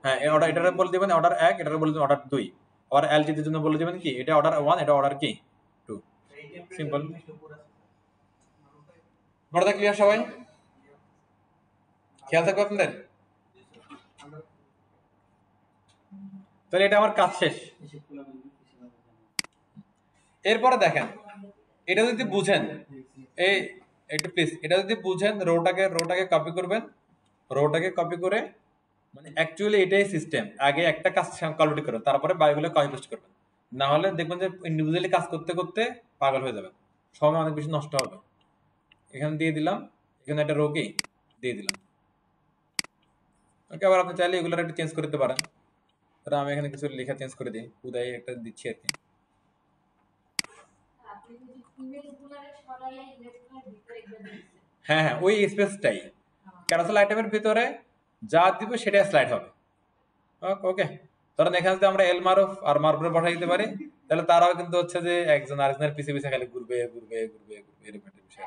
হ্যাঁ অর্ডার এটারে বলে দিবেন অর্ডার 1, এটারে বলে দিবেন অর্ডার 2, আবার এলজি এর জন্য বলে দিবেন কি এটা অর্ডার 1, এটা অর্ডার কি 2। সিম্পল। পড়া ক্লিয়ার সবাই? খেয়াল থাকবে আপনাদের? তাহলে এটা আমার কাজ শেষ। এরপরে দেখেন এটা যদি বুঝেন, এই একটু প্লিজ এটা যদি বুঝেন, রোটাকে কপি করবেন, রোটাকে কপি করে মানে অ্যাকচুয়ালি এটাই সিস্টেম, আগে একটা কাজ কমপ্লিট করবেন তারপরে বাকিগুলো কপি পেস্ট করবেন, না হলে দেখবেন যে ইন্ডিভিজুয়ালি কাজ করতে করতে পাগল হয়ে যাবে, সময় অনেক বেশি নষ্ট হবে। এখানে দিয়ে দিলাম, এখানে একটা রোকে দিয়ে দিলাম। ওকে, আবার আপনি চাইলে এগুলোর একটু চেঞ্জ করতে পারেন, তাহলে আমি এখানে কিছু লেখা চেঞ্জ করে দিই, উদয় একটা দিচ্ছি আর কি। হ্যাঁ হ্যাঁ, ওই স্পেসটাই ক্যারোসেল আইটেমের ভিতরে যা দিব সেটাই স্লাইড হবে। ওকে, ধরেন এখানে যদি আমরা এল মারুফ আর মারুফে পাঠিয়ে দিতে পারি, তাহলে তারাও কিন্তু হচ্ছে যে একজন আরেকজনের পিছে পিছে খালি ঘুরবে ঘুরবে ঘুরবে ঘুরবে, এরকম একটা বিষয়।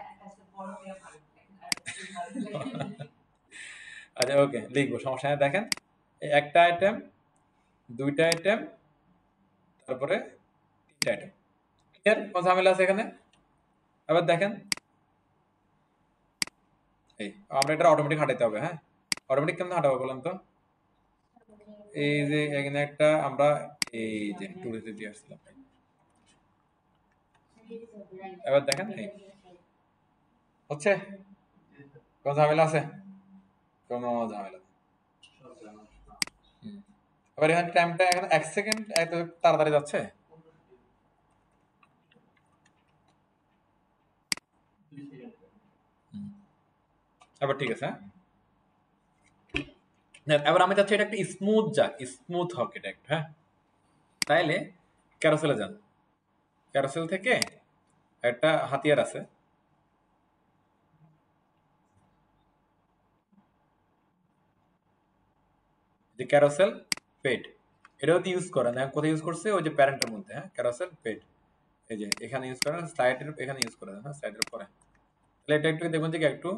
আচ্ছা ওকে, লিখবো, সমস্যা নেই। দেখেন একটা আইটেম, দুইটা আইটেম, তারপরে তিনটা আইটেম। ক্লিয়ার? কোন ঝামেলা আছে এখানে? এবার দেখেন এই আমরা এটা অটোমেটিক হাঁটাইতে হবে। হ্যাঁ, অটোমেটিক কেমন হাঁটাবো বলেন তো? এই যে এখানে একটা আমরা এই যে টুরিস্টে দিয়ে আসছিলাম, এবার দেখেন এই হচ্ছে, কোন ঝামেলা আছে? কোনো ঝামেলা নেই। এবার এখানে টাইমটা এখানে 1 সেকেন্ড এত তাড়াতাড়ি যাচ্ছে। এবার ঠিক আছে। হ্যাঁ, এবার আমি চাচ্ছি এটা একটা স্মুথ যাক, স্মুথ হোক এটা একটা। হ্যাঁ, তাইলে ক্যারোসেলে যান, ক্যারোসেল থেকে একটা হাতিয়ার আছে, যে ক্যারোসেল পেড, এটা যদি ইউজ করেন, কোথায় ইউজ করছে? ওই যে প্যারেন্টের মধ্যে। হ্যাঁ, ক্যারোসেল পেড, এই যে এখানে ইউজ করেন, স্লাইডের এখানে ইউজ করেন। হ্যাঁ, স্লাইডের পরে তাহলে এটা একটু দেখবেন যে একটু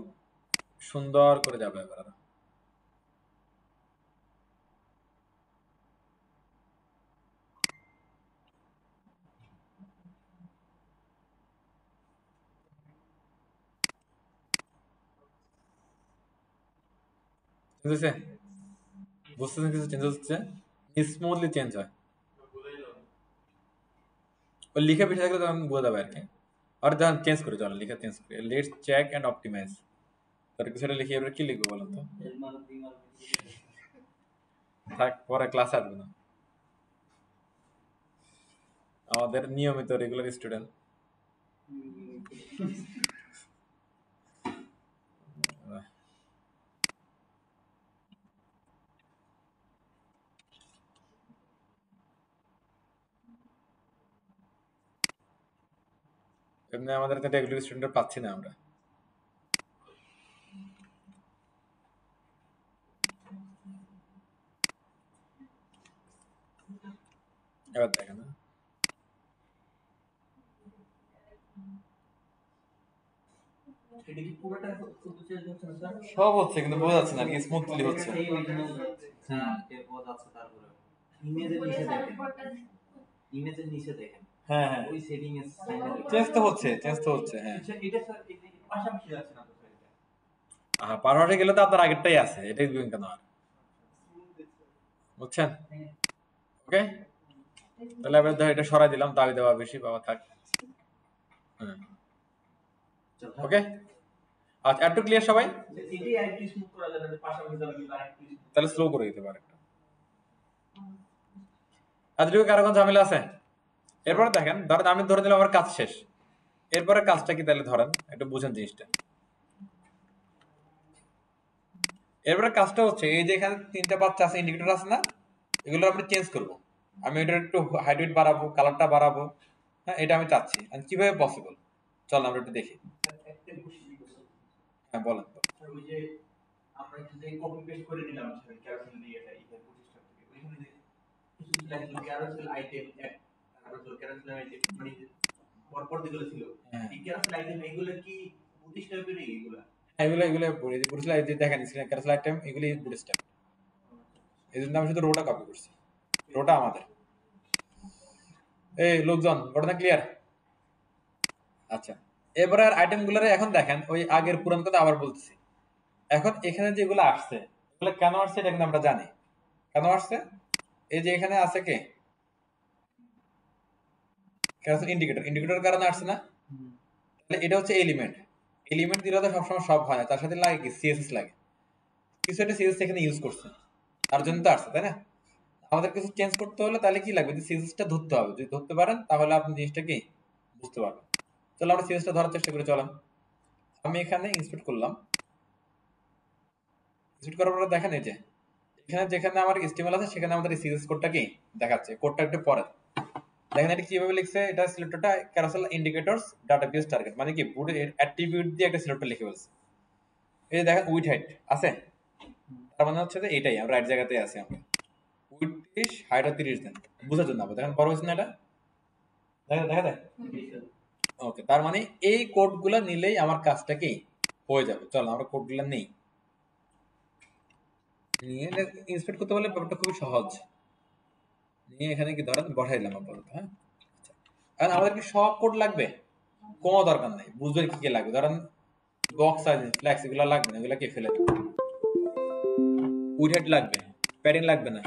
সুন্দর করে যাবে এবার আরো। বুঝেছে? বুঝতেছেন কিছু চেঞ্জ হচ্ছে? স্মুথলি চেঞ্জ হয়, ওই লিখে পিছিয়ে থাকলে তখন বোঝা যাবে আর কি। আর যখন চেঞ্জ করে, চলো লিখে চেঞ্জ করি, লেটস চেক এন্ড অপটিমাইজ, তার কিছুটা লিখে এবার কি লিখবো বলেন তো? থাক, পরে ক্লাস আসবে না, আমাদের নিয়মিত রেগুলার স্টুডেন্ট। এমনি আমাদের তো রেগুলার স্টুডেন্ট পাচ্ছি না আমরা। এবার দেখেন সব হচ্ছে কিন্তু বোঝা যাচ্ছে না, কি স্মুথলি হচ্ছে। হ্যাঁ হ্যাঁ, ওই সেটিং এর চেঞ্জ তো হচ্ছে, চেঞ্জ তো হচ্ছে। হ্যাঁ, এটা স্যার পাশাপাশি যাচ্ছে না তো স্যার, এটা পারমানেন্টে গেলে তো আপনার আগেরটাই আছে, এটাই দিবেন কেন আর? বুঝছেন? ওকে, তাহলে এবার ধর এটা সরাই দিলাম, দাবি দেওয়া বেশি বাবা থাক। হ্যাঁ, ওকে, আচ্ছা একটু ক্লিয়ার সবাই? তাহলে স্লো করে দিতে পারে একটা। এতটুকু কারো কোনো ঝামেলা আছে? এরপরে দেখেন, ধরেন আমি ধরে দিলাম আমার কাজ শেষ, এরপরে কাজটা কি তাহলে ধরেন একটু বুঝেন জিনিসটা। এরপরে কাজটা হচ্ছে এই যে এখানে তিনটা বাচ্চা আছে, ইন্ডিকেটর আছে না, এগুলো আমরা চেঞ্জ করব। আমি এটা একটু হাইট ওয়েট বাড়াবো, কালারটা বাড়াবো। হ্যাঁ, এটা আমি চাচ্ছি, আর কিভাবে পসিবল চল আমরা একটু দেখি। হ্যাঁ বলেন। ওই যে আমরা যদি কপি পেস্ট করে নিলাম ক্যারোসেল দিয়ে, এটা এটা 25 টাকা থেকে ওইখানে যে কিছু লাগলো ক্যারোসেল আইটেম, ক্যারোসেল আইটেম মানে পরপর যেগুলো ছিল, এই ক্যারোসেল আইটেম এগুলো কি এগুলো এগুলো বুটস্ট্র্যাপ এই যে দেখেন স্ক্রিনে ক্যারোসেল আইটেম এগুলি বুটস্ট্র্যাপ। এই জন্য আমি শুধু রোটা কপি করছি, রোটা আমাদের। এই লোকজন ঘটনা ক্লিয়ার? আচ্ছা, এবারে আর আইটেম গুলারে এখন দেখেন ওই আগের পুরান কথা আবার বলতেছি। এখন এখানে যেগুলো আসছে এগুলো কেন আসছে এটা কিন্তু আমরা জানি কেন আসছে। এই যে এখানে আছে কে ইন্ডিকেটর, ইন্ডিকেটর কারণে আসছে না? তাহলে এটা হচ্ছে এলিমেন্ট, এলিমেন্ট দিলে তো সবসময় সব হয় না, তার সাথে লাগে কি সিএসএস লাগে, কিছু একটা সিএসএস এখানে ইউজ করছে তার জন্য তো আসছে, তাই না? আমাদের কিছু চেঞ্জ করতে হলে তাহলে কি লাগবে, যে সিএসএসটা ধরতে হবে, যদি ধরতে পারেন তাহলে আপনি জিনিসটা কি বুঝতে পারবেন। চলো আমরা সিএসএসটা ধরার চেষ্টা করি। চলেন আমি এখানে ইনস্পেক্ট করলাম, ইনস্পেক্ট করার পরে দেখেন এই যে এখানে যেখানে আমার এসটিএমএল আছে সেখানে আমাদের সিএসএস কোডটা কি দেখাচ্ছে, কোডটা একটু পরে দেখেন এটা কিভাবে লিখছে। এটা সিলেক্টরটা ক্যারোসেল ইন্ডিকেটরস ডাটাবেস টার্গেট, মানে কি পুরো অ্যাট্রিবিউট দিয়ে একটা সিলেক্টর লিখে ফেলছে। এই যে দেখেন উইথ হাইট আছে, তার মানে হচ্ছে যে এটাই আমরা রাইট জায়গাতেই আছি। আমরা উইথ 30 হাইট 30 দেন বুঝার জন্য আবার দেখেন বড় হয়েছে না এটা, দেখা দেখা যায়। ওকে, তার মানে এই কোডগুলো নিলেই আমার কাজটা কি হয়ে যাবে। চলো আমরা কোডগুলো নেই, নিয়ে ইন্সপেক্ট করতে বলে ব্যাপারটা খুবই সহজ। নিয়ে এখানে কি ধরেন বসাই দিলাম আপাতত, হ্যাঁ। আর আমাদের কি সব কোড লাগবে? কোনো দরকার নাই, বুঝবেন কি কি লাগবে। ধরেন বক্স সাইজ ফ্ল্যাক্স এগুলো লাগবে না, এগুলো কে ফেলে দেবে। উইড লাগবে, প্যাডিং লাগবে না,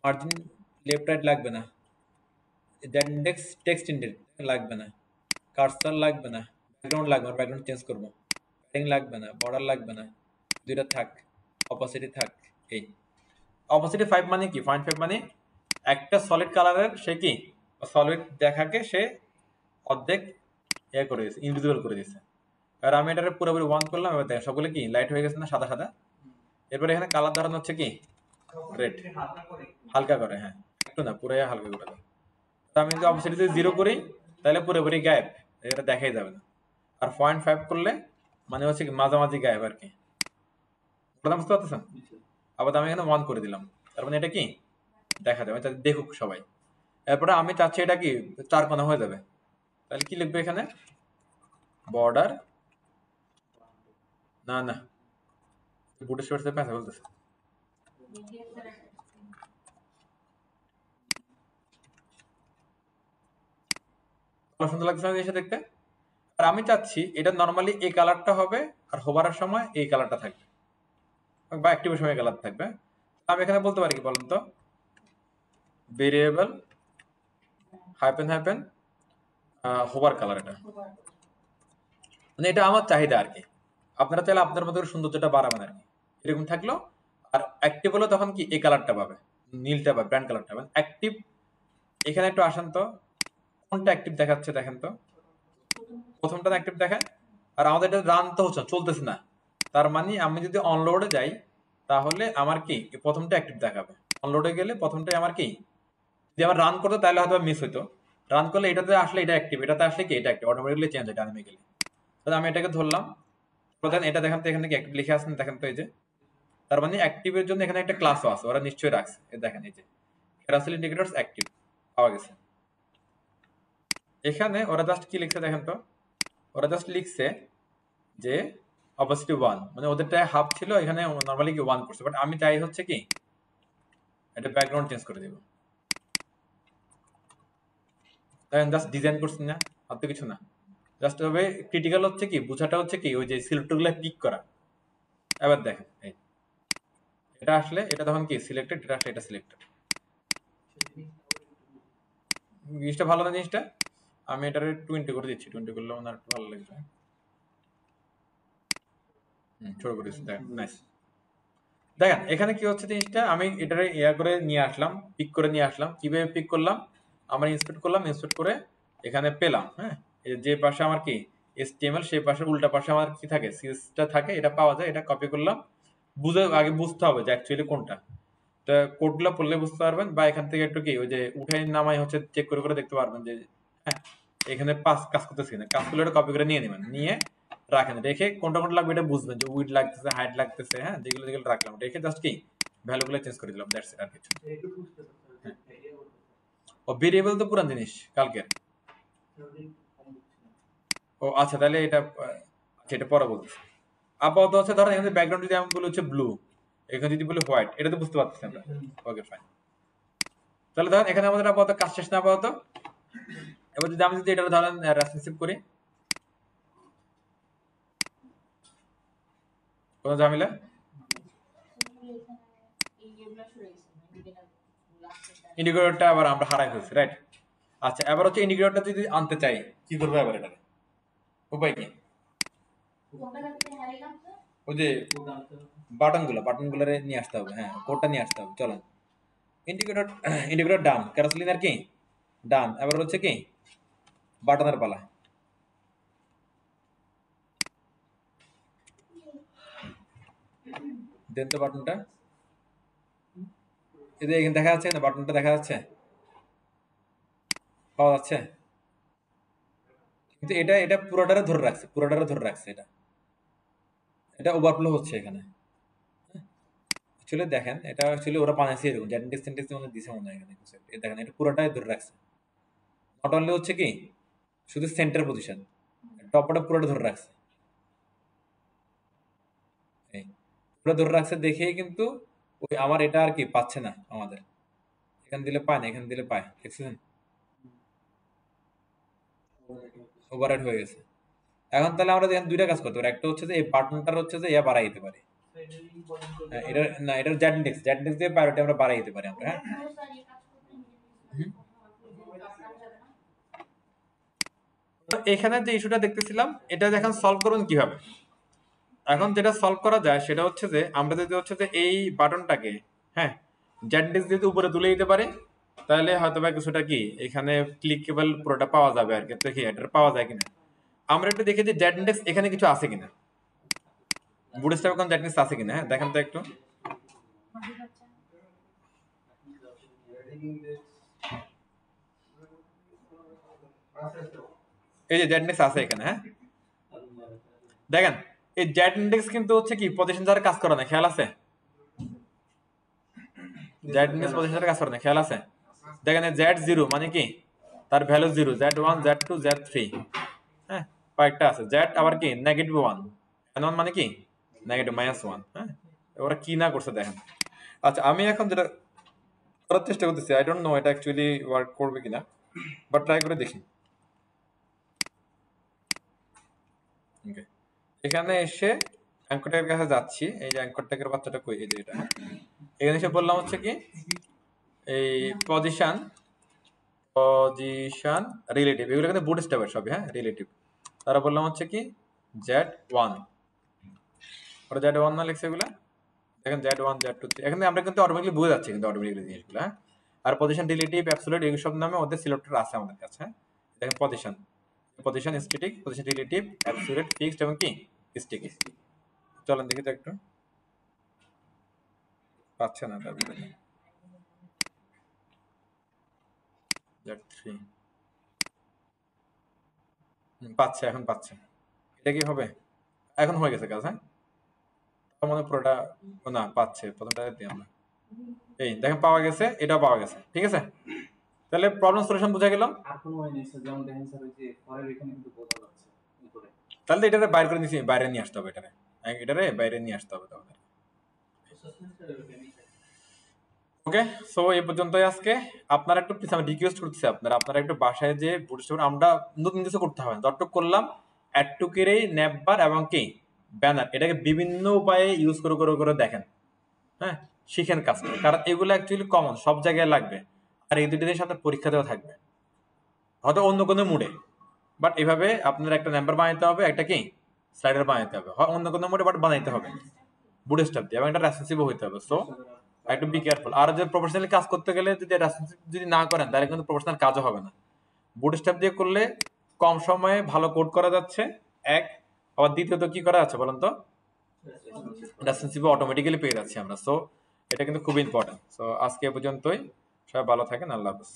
মার্জিন লেফট রাইট লাগবে না, ইন্ডেক্স টেক্সট ইন্ডেক্স লাগবে না, কার্সার লাগবে না, ব্যাকগ্রাউন্ড লাগবে না, ব্যাকগ্রাউন্ড চেঞ্জ করবো, প্যাডিং লাগবে না, বর্ডার লাগবে না, দুইটা থাক, অপাসিটি থাক। এই অপাসিটি 5 মানে কি, 0.5 মানে একটা সলিড কালারের সে কি সলিড দেখাকে সে অর্ধেক ইয়ে করে দিয়েছে, ইনভিজিবল করে দিয়েছে। আর আমি এটাকে পুরোপুরি ওয়ান করলাম, এবার দেখেন সবগুলো কি লাইট হয়ে গেছে না, সাদা সাদা। এরপরে এখানে কালার ধরানো হচ্ছে কি রেড, হালকা করে, হ্যাঁ একটু না পুরো হালকা করে দেয়। তো আমি যদি অপোজিটে 0 করি তাহলে পুরোপুরি গায়েব, এটা দেখাই যাবে না। আর 0.5 করলে মানে হচ্ছে কি মাঝামাঝি গায়েব আর কি, কথা বুঝতে পারতেছেন? আবার আমি এখানে 1 করে দিলাম, তার মানে এটা কি দেখা যাবে, দেখুক সবাই। এরপরে আমি চাচ্ছি এটা কি 4 কোণা হয়ে যাবে, তাহলে কি লিখবে এখানে, বর্ডার, না না বুটের শর্টসে পেঁচা বলতেছে, সুন্দর লাগছে না জিনিসটা দেখতে। আর আমি চাচ্ছি এটা নরমালি এই কালারটা হবে, আর হোভারের সময় এই কালারটা থাকবে, বা অ্যাক্টিভের সময় কালার থাকবে। আমি এখানে বলতে পারি কি বলেন তো, variable hyphen hyphen hover colour, এটা মানে এটা আমার চাহিদা আর কি। আপনারা চাইলে আপনার মতো সৌন্দর্যটা বাড়াবেন আর কি, এরকম থাকলো। আর অ্যাক্টিভ হলো তখন কি এই কালারটা পাবে, নীলটা পাবে, ব্র্যান্ড কালারটা পাবে অ্যাক্টিভ। এখানে একটু আসেন তো, কোনটা অ্যাক্টিভ দেখাচ্ছে দেখেন তো, প্রথমটা অ্যাক্টিভ দেখায়। আর আমাদের এটা রান তো হচ্ছে চলতেছে না, তার মানে আমি যদি অনলোডে যাই তাহলে আমার কি প্রথমটা অ্যাক্টিভ দেখাবে, অনলোডে গেলে প্রথমটাই আমার কি, যদি আমার রান করতো তাহলে হয়তো মিস হইতো। রান করলে এটাতে আসলে এটা অ্যাক্টিভ, এটাতে আসলে কি এটা অ্যাক্টিভ, অটোমেটিক্যালি চেঞ্জ হয় ডাইনামিক্যালি। তাহলে আমি এটাকে ধরলাম, প্রধান এটা দেখেন তো এখানে কি অ্যাক্টিভ লিখে আসেন দেখেন তো, এই যে তার মানে অ্যাক্টিভের জন্য এখানে একটা ক্লাসও আছে, ওরা নিশ্চয়ই রাখছে। এই দেখেন এই যে ক্যারাসেল ইন্ডিকেটরস অ্যাক্টিভ পাওয়া গেছে। এখানে ওরা জাস্ট কি লিখছে দেখেন তো, ওরা জাস্ট লিখছে যে অপোজিটিভ 1, মানে ওদেরটা হাফ ছিল, এখানে নরমালি কি 1 করছে। বাট আমি চাই হচ্ছে কি এটা ব্যাকগ্রাউন্ড চেঞ্জ করে দিব, দেখেন জাস্ট ডিজাইন করছি না, আর তো কিছু না। জাস্ট হবে ক্রিটিক্যাল হচ্ছে কি বুঝাটা হচ্ছে কি ওই যে সিলেক্টরগুলো পিক করা। এবার দেখেন এই এটা আসলে এটা তখন কি সিলেক্টেড, এটা আসলে এটা সিলেক্টেড। জিনিসটা ভালো না জিনিসটা, আমি এটার 20 করে দিচ্ছি, 20 করলে আমার একটু ভালো লাগবে। ছোট করে দিচ্ছি, দেখেন নাইস। দেখেন এখানে কি হচ্ছে জিনিসটা, আমি এটারে ইয়া করে নিয়ে আসলাম, পিক করে নিয়ে আসলাম। কিভাবে পিক করলাম, আমরা ইন্সপেক্ট করলাম, ইন্সপেক্ট করে এখানে পেলাম, হ্যাঁ যে পাশে আমার কি HTML সেই পাশের উল্টা পাশে আমার কি থাকে সিএসটা থাকে, এটা পাওয়া যায়, এটা কপি করলাম। বুঝে আগে বুঝতে হবে যে অ্যাকচুয়ালি কোনটা, তো কোডগুলো পড়লে বুঝতে পারবেন, বা এখান থেকে একটু কি ওই যে উঠাই নামাই হচ্ছে চেক করে করে দেখতে পারবেন যে হ্যাঁ এখানে পাস কাজ করতেছি না, কাজ করলে এটা কপি করে নিয়ে নেবেন, নিয়ে রাখেন, রেখে কোনটা কোনটা লাগবে এটা বুঝবেন, যে উইড লাগতেছে হাইট লাগতেছে, হ্যাঁ যেগুলো যেগুলো রাখলাম রেখে জাস্ট কি ভ্যালুগুলো চেঞ্জ করে দিলাম, দ্যাটস ইট আর কিছু। হ্যাঁ। ও ভেরিয়েবল তো পুরান জিনিস কালকের। ও আচ্ছা তাহলে এটা সেটা পরে বলছি। আপাতত হচ্ছে ধরেন এখানে ব্যাকগ্রাউন্ড যদি আমি বলি হচ্ছে ব্লু, এখানে যদি বলি হোয়াইট, এটা তো বুঝতে পারতেছি আমরা। Okay fine. তাহলে ধরেন এখানে আমাদের আপাতত কাজ শেষ না আপাতত। এবার যদি আমি যদি এটা ধরেন রেসপন্সিভ করি, কোনো ঝামেলা? ইন্ডিকেটরটা আবার আমরা হারাই ফেলছি, রাইট? আচ্ছা, এবার হচ্ছে ইন্ডিকেটরটা যদি আনতে চাই কি করবো এবার এটা? উপায় কি? ওই যে বাটনগুলো নিয়ে আসতে হবে, হ্যাঁ কোডটা নিয়ে আসতে হবে। চলেন ইন্ডিকেটর ডান, ক্যারোসিলিনের কি ডান, এবার হচ্ছে কি বাটনের পালা। দেন তো বাটনটা, এই যে এখানে দেখা যাচ্ছে না, বাটনটা দেখা যাচ্ছে, পাওয়া যাচ্ছে, কিন্তু এটা এটা পুরোটারে ধরে রাখছে, এটা ওভারফ্লো হচ্ছে এখানে। অ্যাকচুয়ালি দেখেন এটা অ্যাকচুয়ালি ওরা বানাইছে এরকম জেনেটিক্স সেন্টেক্স মনে দিছে মনে হয় এখানে কিছু একটা। দেখেন এটা পুরোটাই ধরে রাখছে, নট অনলি হচ্ছে কি শুধু সেন্টার পজিশন, টপটা পুরোটা ধরে রাখছে। এই পুরো ধরে রাখছে দেখেই কিন্তু ওই আমার এটা আর কি পাচ্ছে না, আমাদের এখানে দিলে পায় না, এখানে দিলে পায়, দেখছেন ওভাররাইড হয়ে গেছে। এখন তাহলে আমরা দেখেন দুইটা কাজ করতে পারি, একটা হচ্ছে যে এই বাটনটার হচ্ছে যে ইয়া বাড়াই দিতে পারি, হ্যাঁ এটা না, এটার জেড ইন্ডেক্স দিয়ে প্রায়োরিটি আমরা বাড়াই দিতে পারি আমরা, হ্যাঁ। তো এখানে যে ইস্যুটা দেখতেছিলাম এটা এখন সলভ করুন কিভাবে। এখন যেটা সলভ করা যায় সেটা হচ্ছে যে আমরা যদি হচ্ছে যে এই বাটনটাকে, হ্যাঁ জেড ইন্ডেক্স দিয়ে উপরে তুলে দিতে পারি, তাহলে হয়তো বা কিছুটা কি এখানে ক্লিকেবল পুরোটা পাওয়া যাবে আর কি। দেখি এটা পাওয়া যায় কিনা, আমরা একটু দেখি যে জেড ইন্ডেক্স এখানে কিছু আছে কিনা, বুটস্ট্র্যাপে কোন জেড ইন্ডেক্স আছে কিনা, হ্যাঁ দেখেন তো একটু। এই যে জেড ইন্ডেক্স আছে এখানে, হ্যাঁ দেখেন এই জেড ইন্ডেক্স কিন্তু হচ্ছে কি পজিশন দ্বারা কাজ করে না, খেয়াল আছে? জেড ইন্ডেক্স পজিশন দ্বারা কাজ করে না, খেয়াল আছে? দেখেন জেড জিরো মানে কি তার value zero, Z one Z two Z three, হ্যাঁ কয়েকটা আছে, জেড আবার কি নেগেটিভ ওয়ান, এন ওয়ান মানে কি নেগেটিভ মাইনাস ওয়ান, হ্যাঁ ওরা কি না করছে দেখেন। আচ্ছা আমি এখন যেটা করার চেষ্টা করতেছি, আই ডোন্ট নো এটা অ্যাকচুয়ালি ওয়ার্ক করবে কিনা, বাট ট্রাই করে দেখি। ওকে, এখানে এসে অ্যাঙ্কর কাছে যাচ্ছি, এই যে অ্যাঙ্কর ট্যাগের বাচ্চাটা কই, এই যে এটা, এখানে এসে বললাম হচ্ছে কি এই পজিশন রিলেটিভ, এগুলো কিন্তু বুটস্ট্র্যাপের সবই, হ্যাঁ রিলেটিভ। তারা বললাম হচ্ছে কি জেড ওয়ান, ওরা জেড ওয়ান না লিখছে এগুলা, দেখেন জেড ওয়ান জেড টু, এখানে আমরা কিন্তু অটোমেটিকলি বুঝে যাচ্ছি কিন্তু অটোমেটিকলি জিনিসগুলো, হ্যাঁ। আর পজিশন রিলেটিভ অ্যাবসলিউট এগুলো সব নামে ওদের সিলেক্টর আছে আমাদের কাছে, হ্যাঁ দেখেন position static, position relative, absolute, fixed এবং কি স্ট্যাটিক। চলেন দেখি তো একটু, পাচ্ছে না তারপরে Z3 পাচ্ছে, এখন পাচ্ছে, এটা কি হবে? এখন হয়ে গেছে কাজ, হ্যাঁ তার মানে পুরোটা না পাচ্ছে, প্রথমটা দিই আমরা, এই দেখেন পাওয়া গেছে, এটাও পাওয়া গেছে, ঠিক আছে। তাহলে প্রবলেম সলিউশন বোঝা গেল। তাহলে এটারে বাইরে করে নিছি, বাইরে নিয়ে আসতে হবে, এটারে বাইরে নিয়ে আসতে হবে তাহলে। ওকে, সো এই পর্যন্তই আজকে। আপনারা একটু প্লিজ আমি রিকোয়েস্ট করতেছি, আপনারা একটু বাসায় যে বুটস্ট্র্যাপ আমরা নতুন কিছু করতে হবে, যতটুক করলাম অ্যাড টু কেরে ন্যাপবার এবং কি ব্যানার, এটাকে বিভিন্ন উপায়ে ইউজ করে করে করে দেখেন, হ্যাঁ শিখেন কাজটা, কারণ এগুলো অ্যাকচুয়ালি কমন সব জায়গায় লাগবে, আর এই দুটো জিনিস আপনার পরীক্ষাতেও থাকবে, হয়তো অন্য কোনো মুডে, বাট এভাবে আপনার একটা নাম্বার বানাইতে হবে, একটা কি স্লাইডার বানাইতে হবে, হয় অন্য কোনো মুডে বাট বানাইতে হবে বুটস্ট্র্যাপ দিয়ে, এবং এটা রেসপন্সিভ হইতে হবে। সো একটু বি কেয়ারফুল। আর যদি প্রফেশনালি কাজ করতে গেলে যদি রেসপন্সিভ যদি না করেন তাহলে কিন্তু প্রফেশনাল কাজও হবে না। বুটস্ট্র্যাপ দিয়ে করলে কম সময়ে ভালো কোড করা যাচ্ছে, এক, আবার দ্বিতীয়ত কি করা যাচ্ছে বলেন তো, রেসপন্সিভ অটোমেটিক্যালি পেয়ে যাচ্ছি আমরা। সো এটা কিন্তু খুব ইম্পর্টেন্ট। সো আজকে এ পর্যন্তই, সবাই ভালো থাকেন, আল্লাহ হাফেজ।